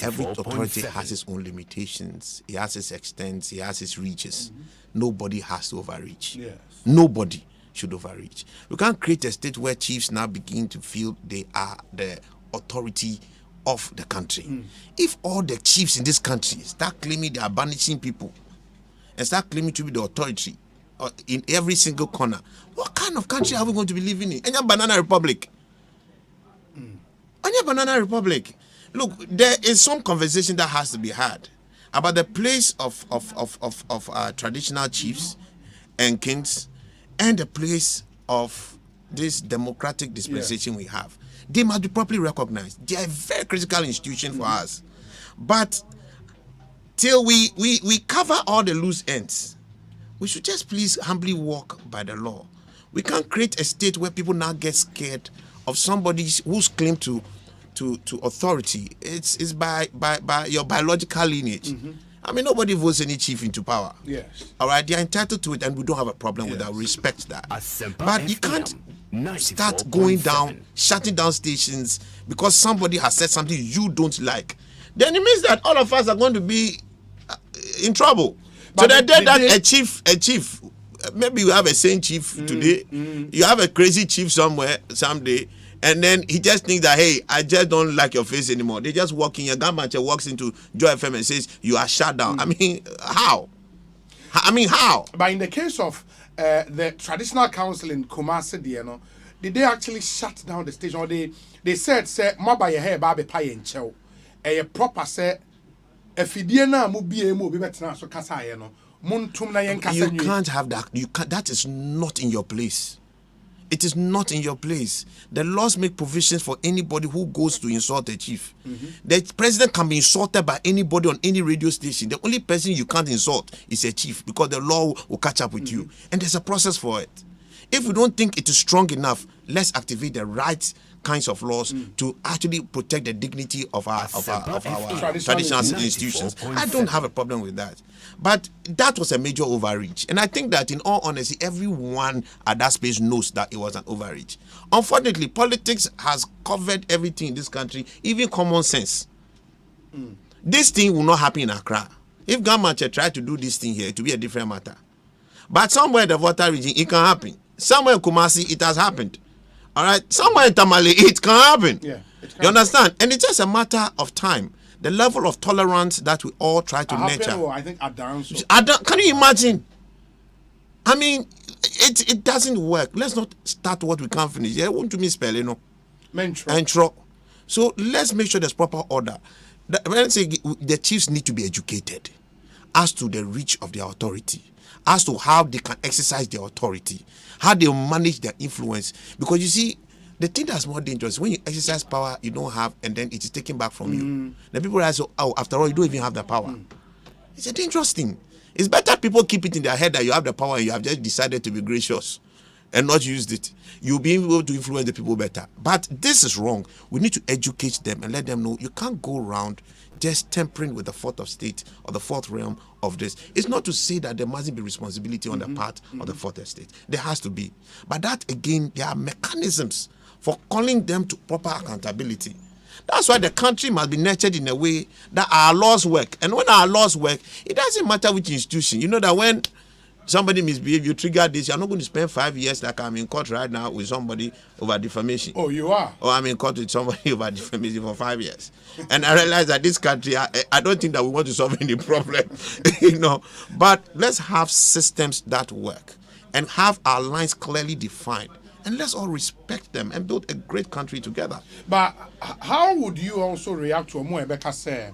Every authority has its own limitations. It has its extents. It has its reaches. Nobody has to overreach.
Yes.
Nobody should overreach. We can't create a state where chiefs now begin to feel they are the authority of the country. If all the chiefs in this country start claiming they are banishing people and start claiming to be the authority in every single corner, what kind of country are we going to be living in? Any banana republic? Any banana republic? Look, there is some conversation that has to be had about the place of traditional chiefs and kings and the place of this democratic dispensation we have. They must be properly recognized. They are a very critical institution for us. But till we cover all the loose ends, we should just please humbly walk by the law. We can't create a state where people now get scared of somebody who's claim to authority. It's by your biological lineage. I mean, nobody votes any chief into power.
Yes.
All right, they're entitled to it, and we don't have a problem with that. We respect that. But you can't start going down, shutting down stations because somebody has said something you don't like. Then it means that all of us are going to be in trouble. But so the day that a chief, maybe you have a sane chief today, you have a crazy chief someday, and then he just thinks that, hey, I just don't like your face anymore. They just walk in, your Gamache walks into Joy FM and says, you are shut down. I mean, how? How?
But in the case of the traditional council in Kumasi, did they actually shut down the station? Or they said, Maba ye hair babe pie and chow. A proper say, if you na mubi emo be better so kasa no. You
can't have that. That is not in your place. It is not in your place. The laws make provisions for anybody who goes to insult a chief. The president can be insulted by anybody on any radio station. The only person you can't insult is a chief because the law will catch up with you. And there's a process for it. If we don't think it is strong enough, let's activate the right kinds of laws to actually protect the dignity of our traditional institutions. I don't have a problem with that. But that was a major overreach. And I think that in all honesty, everyone at that space knows that it was an overreach. Unfortunately, politics has covered everything in this country, even common sense. This thing will not happen in Accra. If Gamache tried to do this thing here, it will be a different matter. But somewhere in the Volta region, it can happen. Somewhere in Kumasi, it has happened. All right? Somewhere in Tamale, it can happen.
Yeah,
you understand? And it's just a matter of time. The level of tolerance that we all try to nurture.
I think Adanso.
Can you imagine? I mean, it doesn't work. Let's not start what we can't finish. Yeah, want to me spell, Mentro. So let's make sure there's proper order. The chiefs need to be educated as to the reach of their authority, as to how they can exercise their authority, how they manage their influence. Because you see, the thing that's more dangerous, when you exercise power you don't have and then it is taken back from you. The people realize, oh, after all, you don't even have the power. It's a dangerous thing. It's better people keep it in their head that you have the power and you have just decided to be gracious and not used it. You'll be able to influence the people better. But this is wrong. We need to educate them and let them know you can't go around just tampering with the fourth of state or the fourth realm of this. It's not to say that there mustn't be responsibility on the part of the fourth estate. There has to be. But that, again, there are mechanisms for calling them to proper accountability. That's why the country must be nurtured in a way that our laws work. And when our laws work, it doesn't matter which institution. You know that when somebody misbehaves, you trigger this, you're not going to spend 5 years like I'm in court right now with somebody over defamation.
Oh, you are?
Or I'm in court with somebody over defamation for 5 years. And I realize that this country, I don't think that we want to solve any problem, But let's have systems that work and have our lines clearly defined. And let's all respect them and build a great country together.
But how would you also react to Omoebeka say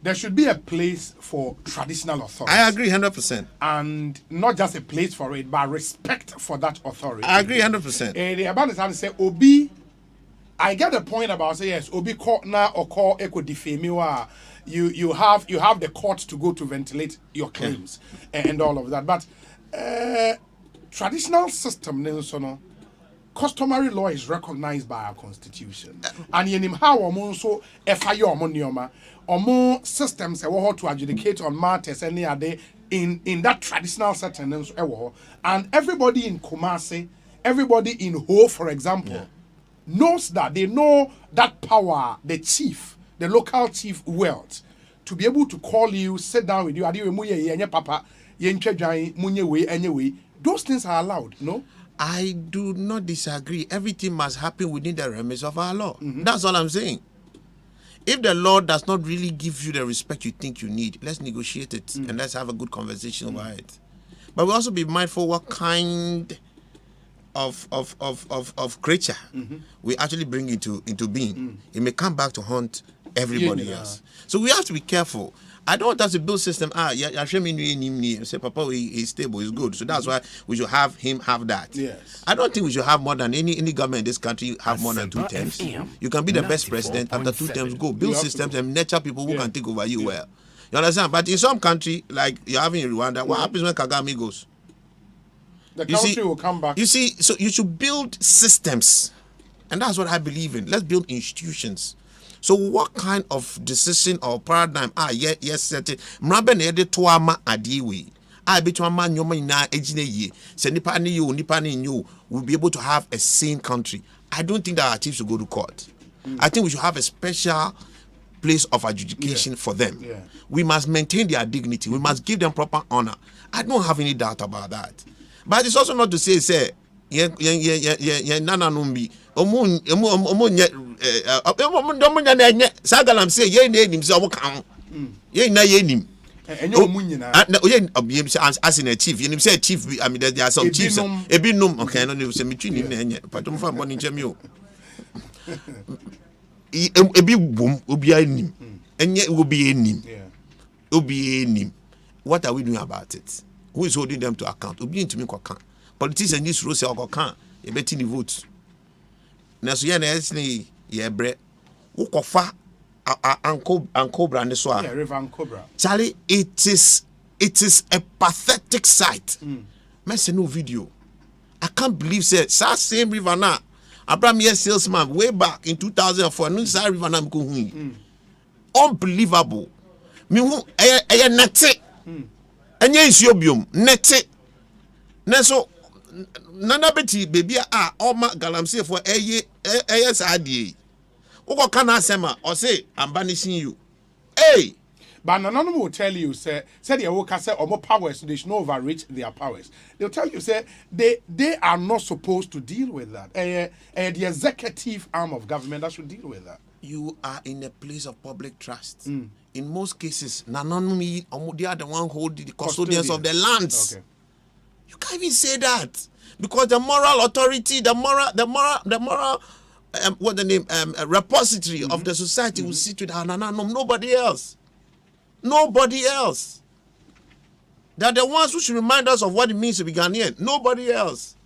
there should be a place for traditional authority?
I agree 100%.
And not just a place for it, but respect for that authority.
I agree 100%.
The Abandon say Obi I get the point about say yes, obi court now or call eco defame you have the court to go to ventilate your claims and all of that. But traditional system, customary law is recognized by our constitution. And in how also FIO omo systems to adjudicate on matters any other in that traditional setting. And everybody in Kumasi, everybody in Ho, for example, knows that they know that power, the chief, the local chief wealth, to be able to call you, sit down with you, those things are allowed, no?
I do not disagree. Everything must happen within the remits of our law. That's all I'm saying. If the law does not really give you the respect you think you need, let's negotiate it and let's have a good conversation about it. But we also be mindful what kind of creature we actually bring into being. It may come back to haunt everybody else. So we have to be careful. I don't want us to build system. Say, Papa, he's stable, he's good. So that's why we should have him have that.
Yes.
I don't think we should have more than any government in this country have more than 2 terms. You can be the best president after 2 terms. Go build systems and nurture people who can take over you well. You understand? But in some country, like you're having in Rwanda, what happens when Kagame goes?
The country will come back.
You see, so you should build systems. And that's what I believe in. Let's build institutions. So what kind of decision or paradigm yes set it mrabe na yede to ama adiwe betu ama nyoma ina ejine ye se nipa ni you will be able to have a sane country. I don't think that our chiefs should go to court. I think we should have a special place of adjudication for them. We must maintain their dignity. We must give them proper honor. I don't have any doubt about that. But it's also not to say nana numbi sagalam say ye na enim say owoka ye na ye enim
enyo munyina
as in a chief you say chief I mean there are some chiefs ebi num okay no say metwini na enye patom fa mboni nchemi o ebi bom obi anim enye obi enim obi enim. What are we doing about it? Who is holding them to account? Obi ntimi kwaka politicians need to say okoka e beti ni vote na so ye na esni ye bre ukofa anko brand so
River Cobra.
Charlie, it is a pathetic sight. Me say no video. I can't believe say same river na Abraham here salesman way back in 2004 no say river na mko hu. Unbelievable. Me hu e nete. Enye nsuo biom nete. Na so nana beti baby oma galamsey for eye sadie. Uko kana Asema Osei I'm banishing you. Hey,
but none will tell you say they will say more powers they should not overreach their powers. They'll tell you say they are not supposed to deal with that. The executive arm of government that should deal with that.
You are in a place of public trust. In most cases, they are the one holding the custodians of the lands.
Okay.
You can't even say that because the moral authority, the moral what the name repository of the society will sit with nobody else. Nobody else. They're the ones who should remind us of what it means to be Ghanaian. Nobody else.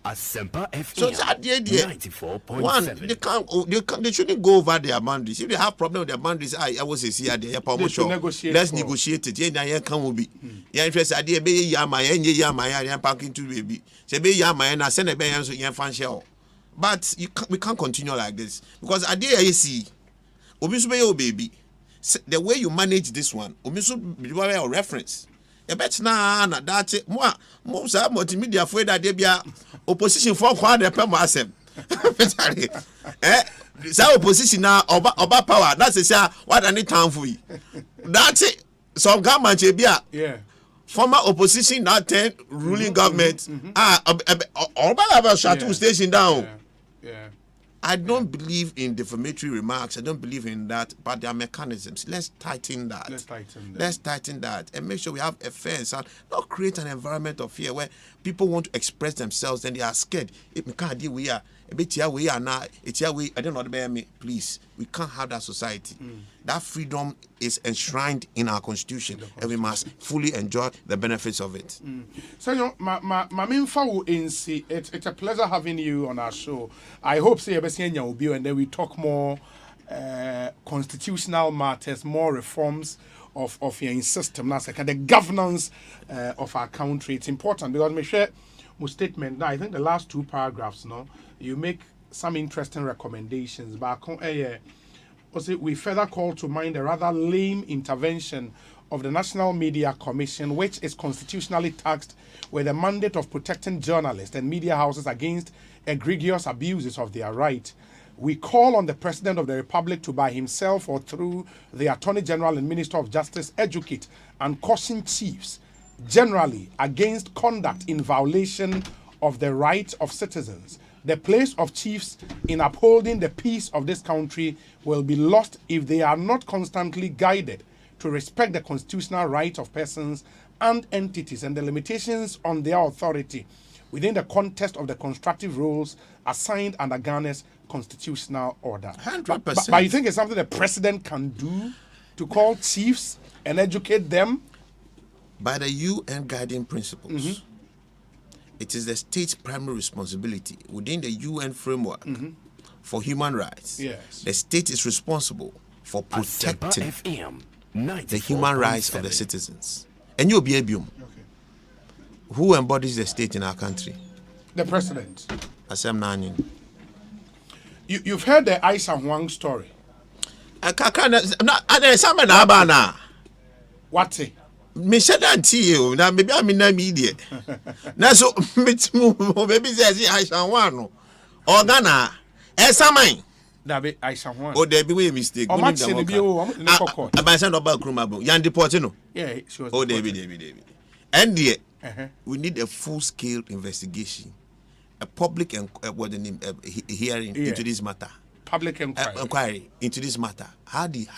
Asempa FM.
So that the idea.
94.7.
One, they shouldn't go over their boundaries. If they have problem with their boundaries, I was here. Let's negotiate it. Yeah, can be. Yeah, interested. Idea be yama parking to baby. Say be yama na send a be so yan fan shell. But we can't continue like this because idea you see, obisu be your baby. The way you manage this one, obisu be your reference. You bet na that mo say multimedia afraid that they be opposition for kwa the pem asem. Say opposition na oba power. That's say what any time for you. That's it. Some government be former opposition now turn ruling government. Oba have a shuttle station down. I don't believe in defamatory remarks. I don't believe in that, but there are mechanisms. Let's tighten that. Let's tighten that and make sure we have a fair and sound. Not create an environment of fear where people want to express themselves and they are scared. If we can't deal with a bit here we are now, it's here we, I don't know the bear me, please. We can't have that society. That freedom is enshrined in our constitution, and we must fully enjoy the benefits of it.
So, you know, my main foul in see, it's a pleasure having you on our show. I hope say will be, and then we talk more constitutional matters, more reforms of your system. That's like the governance of our country. It's important because me share my statement. Now, I think the last 2 paragraphs, no, you make some interesting recommendations. But we further call to mind a rather lame intervention of the National Media Commission, which is constitutionally tasked with the mandate of protecting journalists and media houses against egregious abuses of their right. We call on the President of the Republic to, by himself or through the Attorney General and Minister of Justice, educate and caution chiefs generally against conduct in violation of the rights of citizens. The place of chiefs in upholding the peace of this country will be lost if they are not constantly guided to respect the constitutional rights of persons and entities and the limitations on their authority within the context of the constructive roles assigned under Ghana's constitutional order.
100%.
But you think it's something the president can do to call chiefs and educate them?
By the UN guiding principles, it is the state's primary responsibility within the UN framework for human rights.
Yes.
The state is responsible for protecting
FM
the human rights of the citizens. And you'll be abium. Who embodies the state in our country?
The president.
Asempa 94.7.
You've heard the Aisha Huang story. What?
Me said that to you. Now maybe I'm in the media. Now so maybe says Aisha Huang or Ghana. Esamai.
That be Aisha Huang.
Oh, there be a mistake.
Oh, match in the bio.
I'm saying about Krumabo. Yan deportino.
Yeah, she was.
Oh, David. And yet, we need a full-scale investigation, a public hearing into this matter.
Public
inquiry into this matter. How did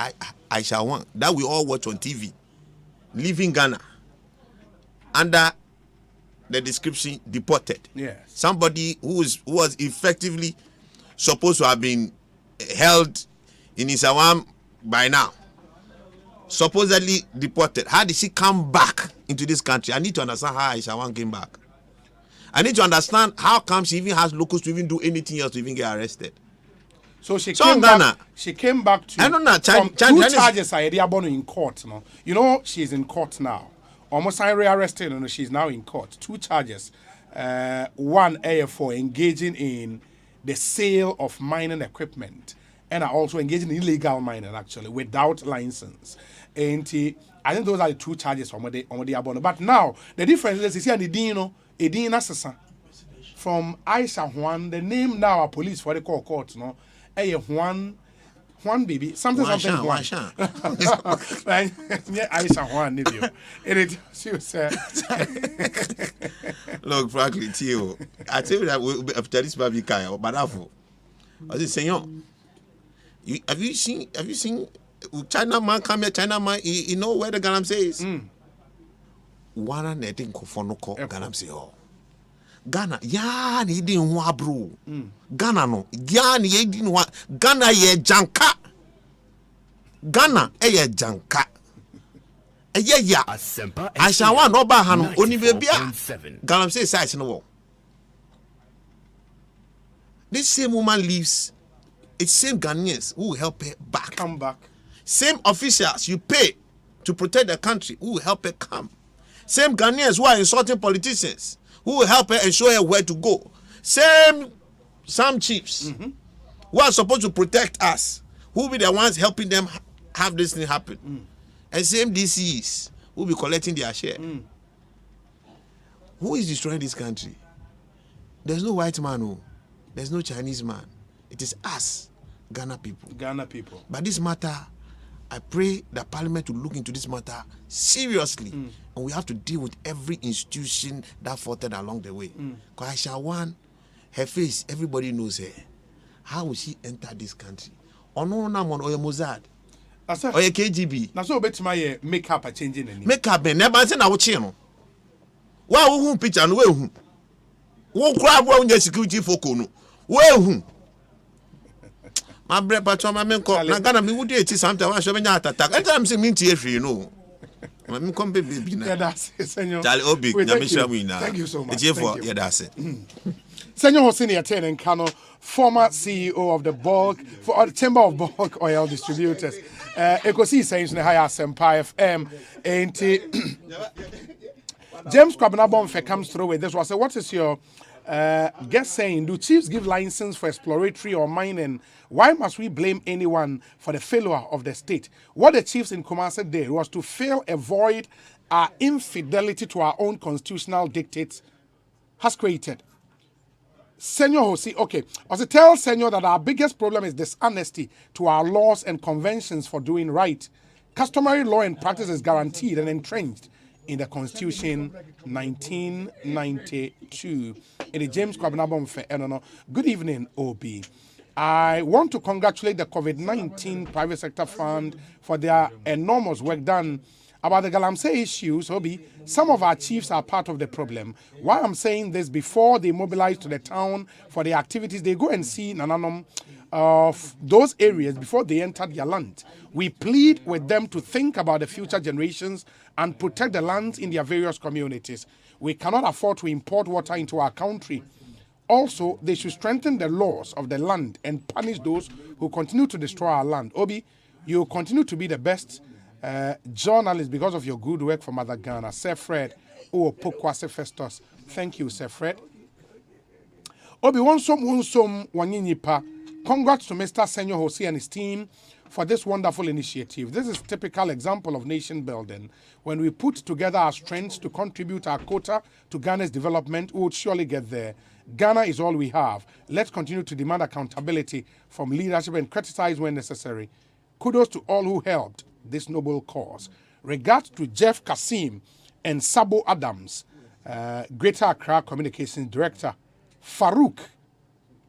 Aisha Huang that we all watch on TV, leaving Ghana under the description deported?
Yes.
Somebody who was effectively supposed to have been held in Isawam by now, supposedly deported. How did she come back into this country? I need to understand how Aisha Huang came back. I need to understand how come she even has locals to even do anything else to even get arrested.
So she came back. She came back to.
I don't know.
Two charges are in court. No, you know she's in court now. Almost arrested. No, she's now in court. 2 charges. One for engaging in the sale of mining equipment, and are also engaging in illegal mining actually without license. And I think those are the 2 charges on the abono. But now the difference is here the Dino Assassin from Aisha Huang. The name now are police for the court. No, Juan baby something Juan. Yeah, Aisha Huang. It she was
look, frankly, Tio, I tell you that after this baby Kaya or Badafo, I was saying, have you seen China man come here? China man, you know where the Ganam says? Wana netting kofonoko Ganam say, oh, Ghana, ya ni didn't wa bro. Ghana no, ya ni didn't wa. Ghana ye janka. Ghana ye janka. Yeah.
Asempa
Aisha Huang no ba hanu oni bebia. Ganam say size no wo. This same woman leaves. It's same Ghanaians who will help her back.
Come back.
Same officials you pay to protect the country who will help her come. Same Ghanaians who are insulting politicians who will help her and show her where to go. Some chiefs who are supposed to protect us, who will be the ones helping them have this thing happen. And same DCs who will be collecting their share. Who is destroying this country? There's no white man, no. There's no Chinese man. It is us, Ghana people. But this matter, I pray that Parliament will look into this matter seriously. And we have to deal with every institution that faltered along the way. Because Aisha Huang, her face, everybody knows her. How will she enter this country? Or no, Mossad. Or a KGB.
That's all bet my makeup are changing.
Makeup, never send our channel. Why who picture and who? Who grab one security for Kono? Well, my bread, but my men call Nagana, me would eat something. I show me not attack. And I'm saying, you know. I'm come baby.
That's it, Senor.
Thank
you so much.
Yeah, that's it.
Senor Hosini Atene Nkano, former CEO of the bulk for the Chamber of Bulk Oil Distributors. Ekosiisen On Asempa FM. James Kwabena comes through with this. Was what is your guest saying? Do chiefs give license for exploratory or mining? Why must we blame anyone for the failure of the state? What the chiefs in Kumasi did was to fail, avoid our infidelity to our own constitutional dictates has created. Senor Jose, okay. Also tell Senor that our biggest problem is dishonesty to our laws and conventions for doing right. Customary law and practice is guaranteed and entrenched in the Constitution 1992. In the James Kwabena. Good evening, OB. I want to congratulate the COVID-19 Private Sector Fund for their enormous work done about the Galamsey issues. Obi, some of our chiefs are part of the problem. Why I'm saying this, before they mobilize to the town for the activities, they go and see Nananom of those areas before they enter their land. We plead with them to think about the future generations and protect the lands in their various communities. We cannot afford to import water into our country. Also, they should strengthen the laws of the land and punish those who continue to destroy our land. Obi, you continue to be the best journalist because of your good work for Mother Ghana. Sir Fred Pokwase Festus. Thank you, Sir Fred. Obi, wanyinyipa. Congrats to Mr. Senor Jose and his team for this wonderful initiative. This is a typical example of nation building. When we put together our strengths to contribute our quota to Ghana's development, we would surely get there. Ghana is all we have. Let's continue to demand accountability from leadership and criticize when necessary. Kudos to all who helped this noble cause. Regards to Jeff Kasim and Sabo Adams, Greater Accra Communications Director, Farouk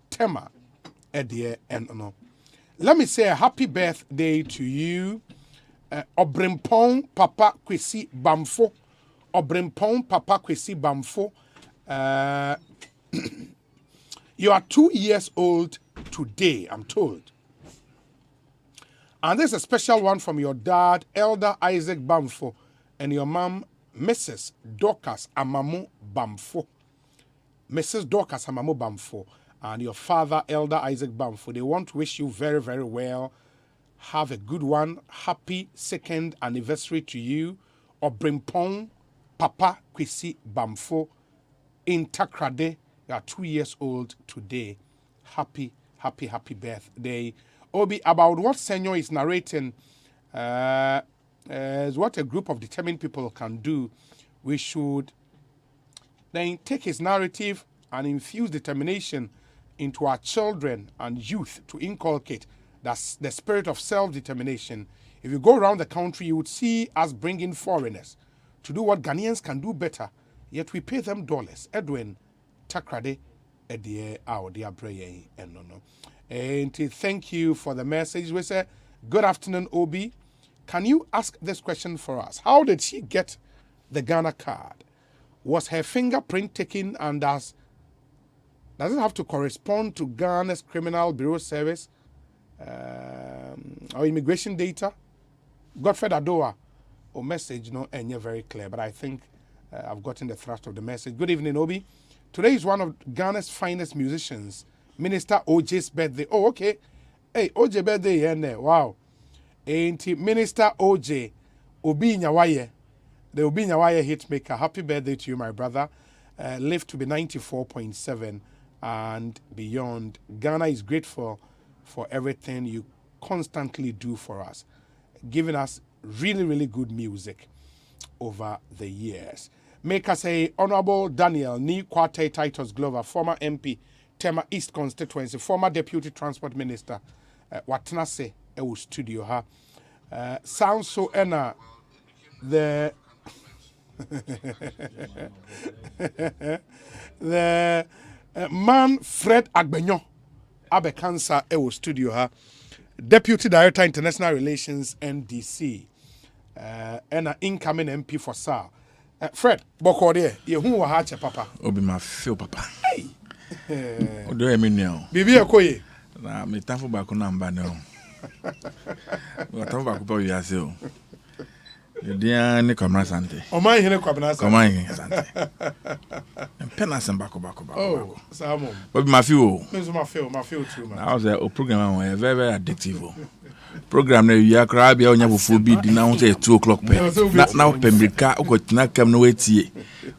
Tema, Edie and no. Let me say a happy birthday to you, Obrimpong Papa Kwesi Bamfo. Obrimpong Papa Kwesi Bamfo. You are 2 years old today, I'm told. And this is a special one from your dad, Elder Isaac Bamfo, and your mom, Mrs. Dorcas Amamo Bamfo. Mrs. Dorcas Amamo Bamfo. And your father, Elder Isaac Bamfo. They want to wish you very, very well. Have a good one. Happy 2nd anniversary to you. Obrimpong Papa Kwesi Bamfo in Takrade. You are 2 years old today. Happy, happy, happy birthday. Obi, about what Senor is narrating is what a group of determined people can do. We should then take his narrative and infuse determination into our children and youth to inculcate that's the spirit of self-determination. If you go around the country, you would see us bringing foreigners to do what Ghanaians can do better, yet we pay them dollars. Edwin Takrade Edie Audia Breye and no. And thank you for the message. We say, good afternoon, Obi. Can you ask this question for us? How did she get the Ghana card? Was her fingerprint taken and does it have to correspond to Ghana's Criminal Bureau Service or immigration data? Godfred Adoa, or message, no, and you're very clear, but I think I've gotten the thrust of the message. Good evening, Obi. Today is one of Ghana's finest musicians, Minister OJ's birthday. Oh, okay. Hey, OJ birthday, yeah, wow. And Minister OJ, Obi Nyawaye, the Obi Nyawaye hitmaker. Happy birthday to you, my brother. Live to be 94.7 and beyond. Ghana is grateful for everything you constantly do for us, giving us really, really good music over the years. Make us a Honorable Daniel Ni Kwate Titus Glover, former MP, Tema East Constituency, former Deputy Transport Minister, Watnase Ewu Studio ha. Sounds so ena the the man Fred Agbenyo Abekansa Ewu Studio ha. Deputy Director International Relations NDC and an incoming MP for SAR. Fred, Bokode, you who are papa.
Obi ma feel papa.
Hey,
Odo emi neo.
Bibi ekoye.
Na me tafo ba ko namba no. Wa tafo ba ko pa wi ase o. Dia ni Kwabena Asante.
O man hene Kwabena Asante.
Kwabena Asante. Pen Asempa ko.
Oh, Samo.
But my feel.
Me so my feel too man.
I was a program on very very addictive. Program na wi akra bia onya fufu bi di na ho say 2 o'clock pe. Na pembrika o ko tina kam no wetie.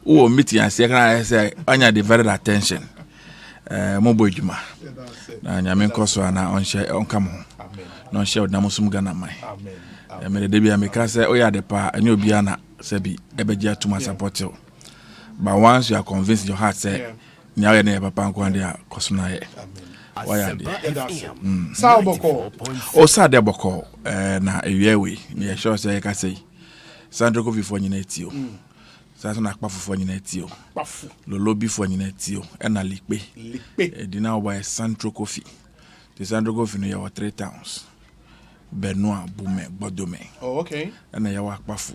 O meeting ase kra say anya divided attention. Mo boy djuma. Na nyame nkoso na onhye onkam ho. Amen. Na onhye odamosum gana mai. Amen. Me de bia me ka say o ya de pa anya obi ana say bi ebeji atuma support you. But once you are convinced in your heart say nya ya na papa nko ande akoso na ye. Why are they?
Sao boko.
O sa de boko na ewiawe me sure say ka say Sandro ko fifo nyina etio. Sa so na akpa fofo nyina etio.
Pafu.
Lolo bifo nyina etio e na likpe. Di na oba Sandro Kofi. The Sandro Kofi no ya 3 towns. Benoit Bume Bodome.
Oh, okay.
Na ya wa akpafu.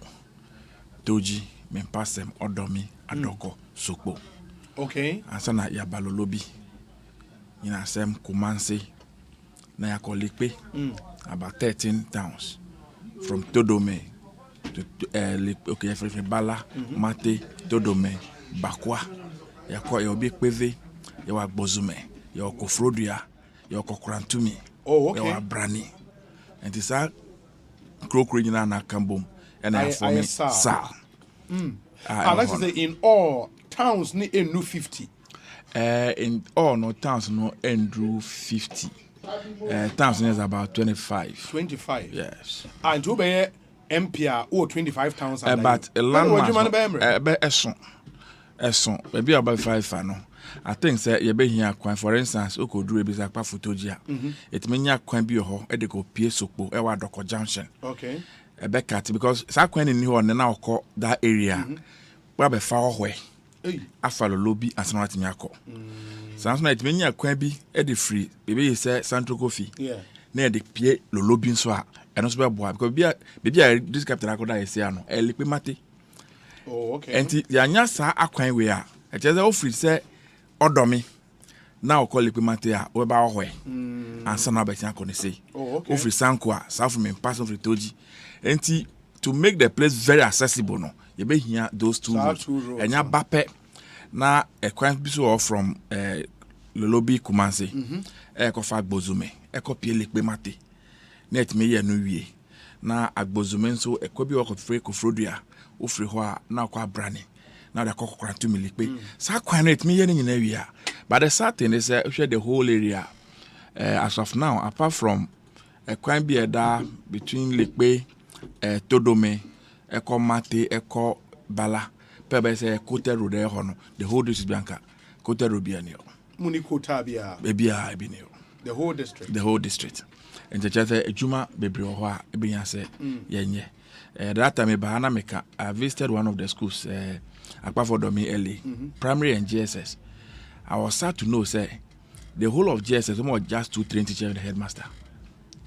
Toji Mempasem Odomi Adoko Sokpo.
Okay.
Asa na ya balolobi. Ina sem Kumanse na ya kolikpe. About 13 towns from Todome to okay from Bala, Mate, Todome, Bakwa. Ya ko ya obi peve, ya wa Gbozume, ya Kofrodia, ya Kokurantumi.
Oh, okay.
Ya wa Brani. And this are Krokri na Kambom and I for Sa.
Let's say in all towns ni enu 50.
In all no towns no endru 50. Towns is about 25.
25.
Yes.
And to be MPR or 25 towns.
But a landmass Eson. Maybe about 5 no. I think say you be here kwan for instance o ko duru ebi sakpa fotogia. It mean ya kwan bi ho e de ko pie sokpo e wa Doko Junction.
Okay.
E be cat because sa kwan ni ho na okọ that area. Wa be fa ho afalo lobby asana atimi akọ. Sanso na it mean ya kwan bi e de free bebe say Sandro Kofi.
Yeah.
Na e de pie lo lobby nso a eno so be boa because bia this captain akoda e say ano e likpe mate.
Oh, okay.
Enti ya nya sa akwan we a e che say o free say Odomi na o call mate a we ba ohwe ansa na betia ko ne say o free sanko a sa from pass of toji enti to make the place very accessible no ye be hia those two roads enya bape na e kwan bi so from Lolobi Kumanse ko fa Gbozume e ko pie lekpe mate na etime ye no wie na Agbozume nso e ko bi o ko free ko frodua o free ho a na ko abrane now they call to me likpe. Sa kwanet me yen nyina wi a. But the sad thing is the whole area as of now apart from a kwan bi da between likpe Todome Eko Mate Eko Bala pebe say Kote Road e ho no the whole district bianca Kote Road bi ani o.
Muni Kota bia.
Bia bi ni o.
The whole district.
The whole district. And the chat ejuma bebre ho a e bi yan say yenye. That time I visited one of the schools Akpafodomi early, primary and GSS. I was sad to know, say, the whole of GSS was just 2 trained teachers and the headmaster.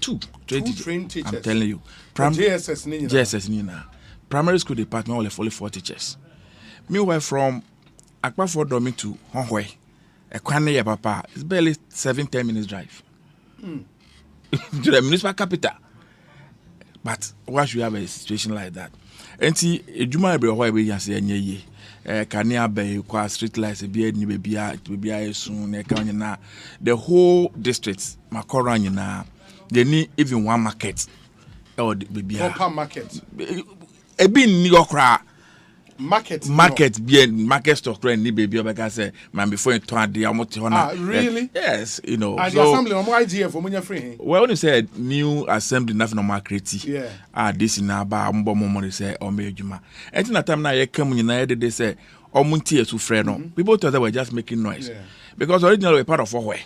2 trained teachers. I'm telling you. GSS Nina. Primary school department only 4 teachers. Meanwhile, from Akpafodomi to Honhwe, Ekwane Papa, it's barely 7-10 minutes drive. To the municipal capital. But why should you have a situation like that? Enti ejuma ebe ho ebe yanse enye ye kanea be kwa street lights be ni be bia esun na ka nyina the whole district makoro nyina they need even one market or be bia
proper market
ebi ni okra
market
be market stock rent ni baby obeka say man before you turn dey amoti hona
really
yes you know
so the assembly no IGF for munya free
well when you said new assembly nothing no market
yeah
this na ba mbo mo say o me adwuma enti na time na ye kam nyina ye dey say omunti esu frɛ no people thought they were just making noise because originally we part of Ohwe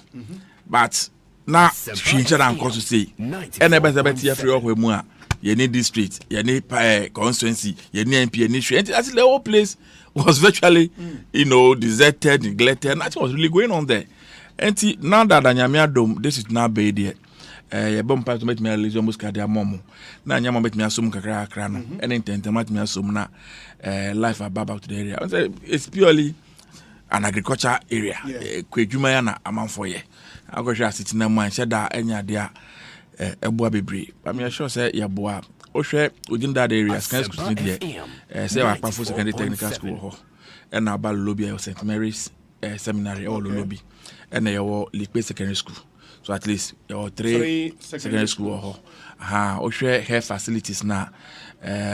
but now future and cause to say and ebezebeti free Ohwe mu a you need district, you need constituency, you need MP, you need street. The whole place was virtually, deserted, neglected. Nothing was really going on there. And now that Anyamia Dome, this is now bad yet. You bomb part to make me a leisure muscadia momo. Now Nyama make me assume Kakra crano. And intent to make me assume na life above to the area. It's purely an agriculture area. Kwejuma na amanfo ye. Agriculture city na man sheda enya dia eboa bebre. But me sure say ya boa. Ohwe within that area secondary school there. Say Akpafo secondary technical school ho. And na ba lobby of St Mary's seminary or lobby. And your Likpe secondary school. So at least your 3 secondary school ho. Ohwe hair facilities na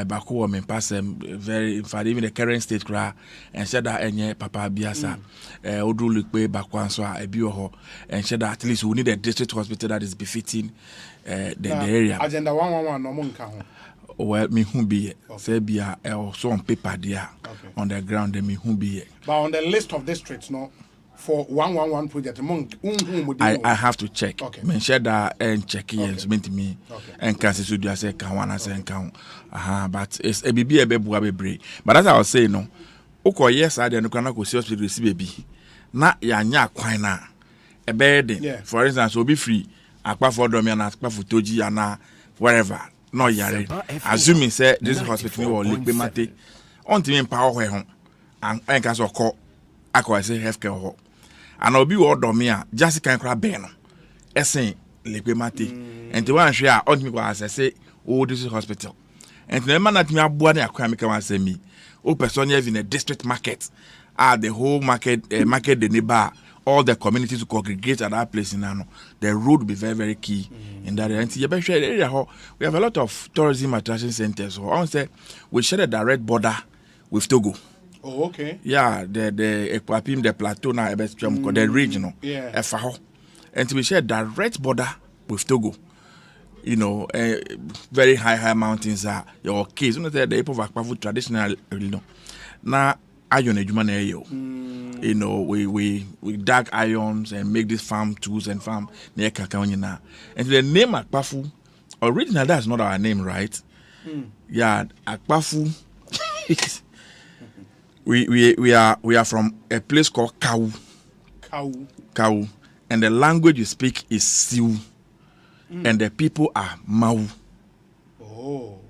Baku women pass very in fact even the current state cry and said that any papa biasa Odu Likpe Bakwanso a bio and said that at least we need a district hospital that is befitting the area.
Agenda 111 no monka ho.
Well, me who be say be also on paper there on the ground me who be.
But on the list of districts no for 111 project
I have to check. Okay. Men share that and check yes meant me and can see do say can one say can but it's a baby bebre. But as I was saying no oko yes I dey no kana go see hospital receive baby. Na ya nya kwan na e bed for instance obi free Akpafo domi na Akpafo toji ana wherever no yare assuming say this hospital or Likpe mate on ti empower ho ho and can so call akwa say healthcare ho and obi wo domi a just kan kra ben no esen Likpe mate and the one hwe a on me go assess oh this hospital and the man that me aboa na akwa me kan say me o person in a district market the whole market the neighbor all the communities to congregate at that place in Ano. The road will be very, very key in that area. We have a lot of tourism attraction centers. So I say we share a direct border with Togo.
Oh, okay.
Yeah, the Equapim, the plateau now, the regional.
Yeah.
And we share a direct border with Togo. You know, very high mountains are your case. You know, the people of Akpafo traditional, you know. Now, you know, we dug ions and make this farm tools and farm near Kakao. And the name Akpafu, originally that's not our name, right? Yeah, Akpafu. we are from a place called Kau. Kau. And the language you speak is Siu. And the people are Mau.
Oh.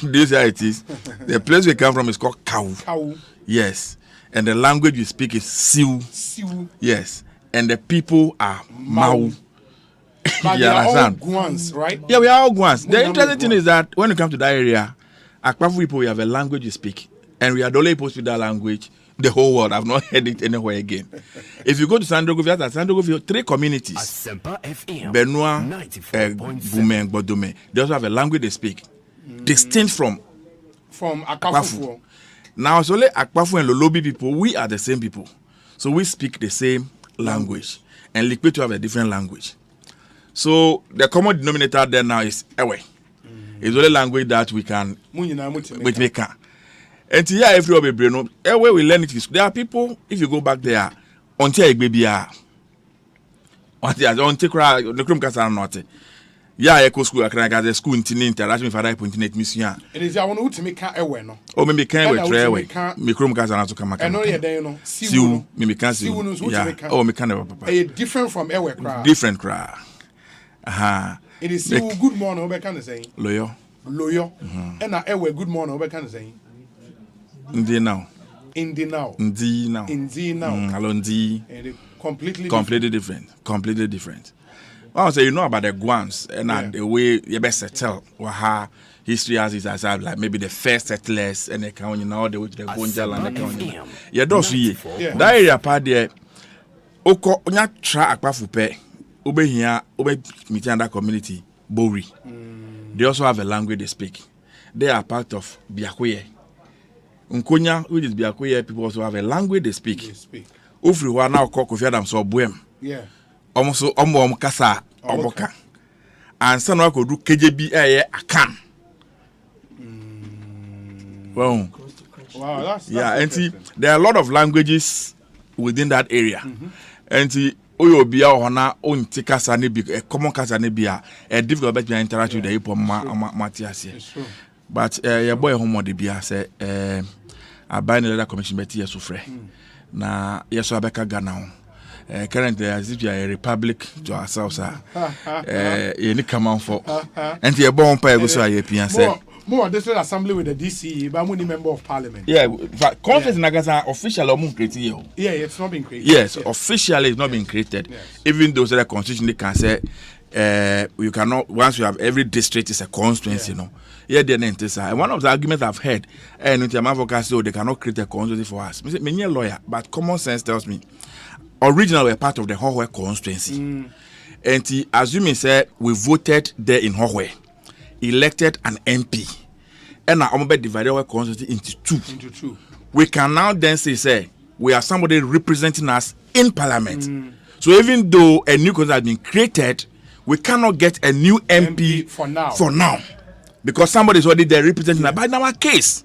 This is how it is. The place we come from is called Kau.
Kau.
Yes. And the language you speak is Siu.
Siu.
Yes. And the people are Mau.
But they are all Guans, right?
Yeah, we are all Guans. The interesting thing is that when you come to that area, Akpafo people, we have a language you speak. And we are the only people to speak that language. The whole world. I've not heard it anywhere again. If you go to Sandogo, at Sandogo, 3 communities.
Asempa FM.
Benoit, Bumen, Bodome. They also have a language they speak. Distinct from
Akpafo.
Now, it's only Akpafo and Lolobi people, we are the same people. So we speak the same language. And Likpe to have a different language. So the common denominator there now is Ewe. It's only language that we can make. And here, everybody be brain. Ewe we learn it. There are people, if you go back there, until a baby are. Until the Krum Kasa not. Yeah, Eco school, I can get the school in interaction with other internet mission.
It is our own to make away, no?
Oh, maybe can we try away. Mikrum Kasa to come.
I know you're there, no? See
you, maybe can see. Oh, me can papa.
A different from Ewe cry.
Different cry. Aha.
It is still good morning, over can say.
Loyal.
And now Ewe good morning, over can say.
Ndi now.
Alone
completely different. Well, so you know about the Guans and the way you best settle how history has it as like maybe the first settlers and the county, you know, the way to the Gonjal and the county. Yeah, those that area part there. Oko onya tra Akpafo pe obe here obe meet under community Bori. They also have a language they speak. They are part of Biakoye. Nkonya, which is Biakoye, people also have a language they speak. Ufri wa na okọ Kofi Adam so boem.
Yeah.
Almost kasa oboka. And some of do KJB akan. Wow,
that's
and see, there are a lot of languages within that area. And see, Oyobia or na own kasa ne bi a common kasa ne bia a difficult bet interact with the people Matias. But your boy homo de bia say I buy another commission bet yes so na yes so abeka Ghana. Currently as if you are a republic to ourselves, you need come on for and your born pay go so I say
more district assembly with the DCE, but I'm only member of parliament.
Yeah, but conference in Nagasa official or created.
Yeah, it's not been created.
Yes, officially it's not been created.
Yes.
Even though the constitution they can say you cannot once you have every district is a constituency, you know. Yeah, and one of the arguments I've heard, and they cannot create a constituency for us. I'm a lawyer, but common sense tells me originally we're part of the Hohwe constituency. And assuming say we voted there in Hohwe, elected an MP, and now I'm divided our constituency into two. We can now then say we have somebody representing us in parliament. So even though a new constituency has been created, we cannot get a new MP
for now.
Because somebody is already there representing us. But in our case,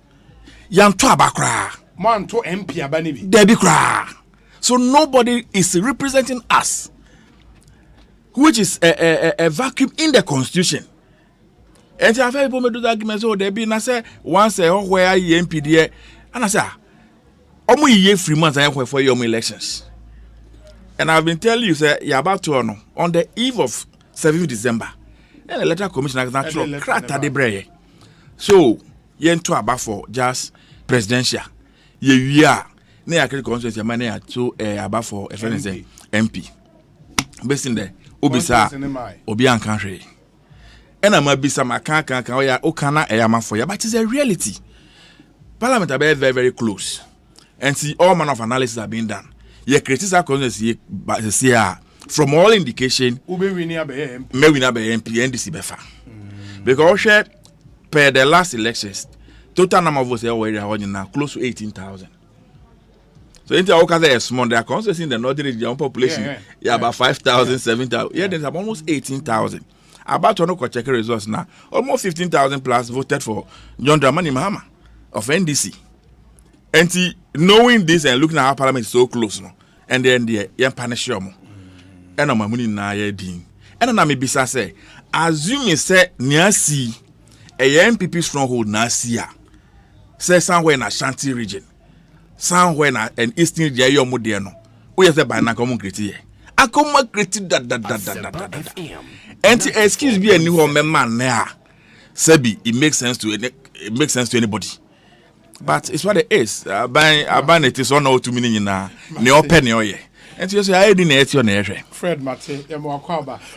Yanto Abakra.
Manto MP Abanibi.
Debbie Kra. So nobody is representing us, which is a vacuum in the constitution. And I have people do the argument. So there be na say once where MP there, and I say, omu ye 3 months for your elections. And I've been telling you, say you're about to honor on the eve of 7th December. And the letter commissioner has not so yen to about for just presidential. We are near constituency money to about for MP. Based in the Obisa Obian country. And I'm a bisama can okana eyama for you, but it's a reality. Parliament are very, very close. And see all manner of analysis are being done. Ye criticize constituency but see from all indication
Ube winner be MP.
May winner be MP NDC befa. Because per the last elections, total number of votes are now close to 18,000. So into all kinds of small, they are constantly in the northern region population. Yeah, about 5,000, 7,000. Yeah, there's almost 18,000. About to know check results now. Almost 15,000 plus voted for John Dramani Mahama of NDC. And see, knowing this and looking at our parliament is so close now, and then the punish you. And I'm money na ye din. And then I may be say, assume say near sea a MPP stronghold na sea. Say somewhere in Ashanti region. Somewhere in an eastern region you moderno. We have by na common critique. I come critique that. And excuse me, any man there. Sebi, it makes sense to anybody. But it's what it is. I ban it is on all 2 million na ne open ye. And you say I didn't your name.
Fred Mate,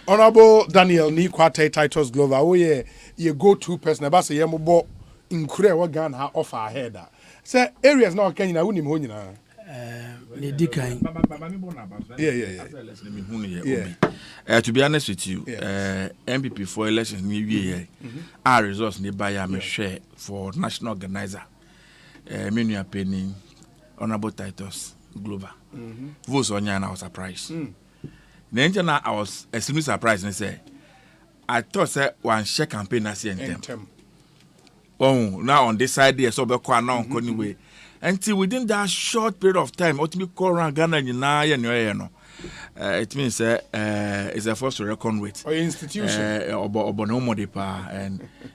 Honorable Daniel Ni Kwate Titus Glover. Oh yeah, you go-to person. About say yemo incredible what gun ha offer ahead. Say areas now can you na unim honi na. Yeah.
To be honest with you, MPP for elections new year, our results nearby I share for national organizer. Menu are penning Honorable Titus Glover. Votes on and I was surprised. Then I was extremely surprised and say, I thought that one share campaign as in them. Oh, now on this side there, so be quite now anyway. Until within that short period of time, ultimately call around Ghana and it means it's a force to reckon with.
Or institution.
And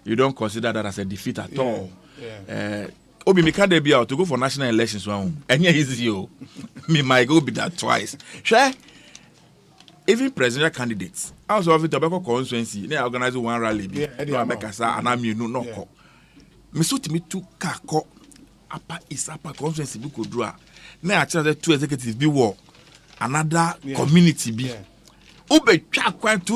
you don't consider that as a defeat at all. Obi me can't be out to go for national elections one. And here is you. Me might go be that twice. Sure. Even presidential candidates. I was of the tobacco constituency. They organize one rally. No America and I'm no call. Me suit me to kako upper is upper constituency we could draw. Now I charge 2 executives be war. Another community be. Ube chakwan 2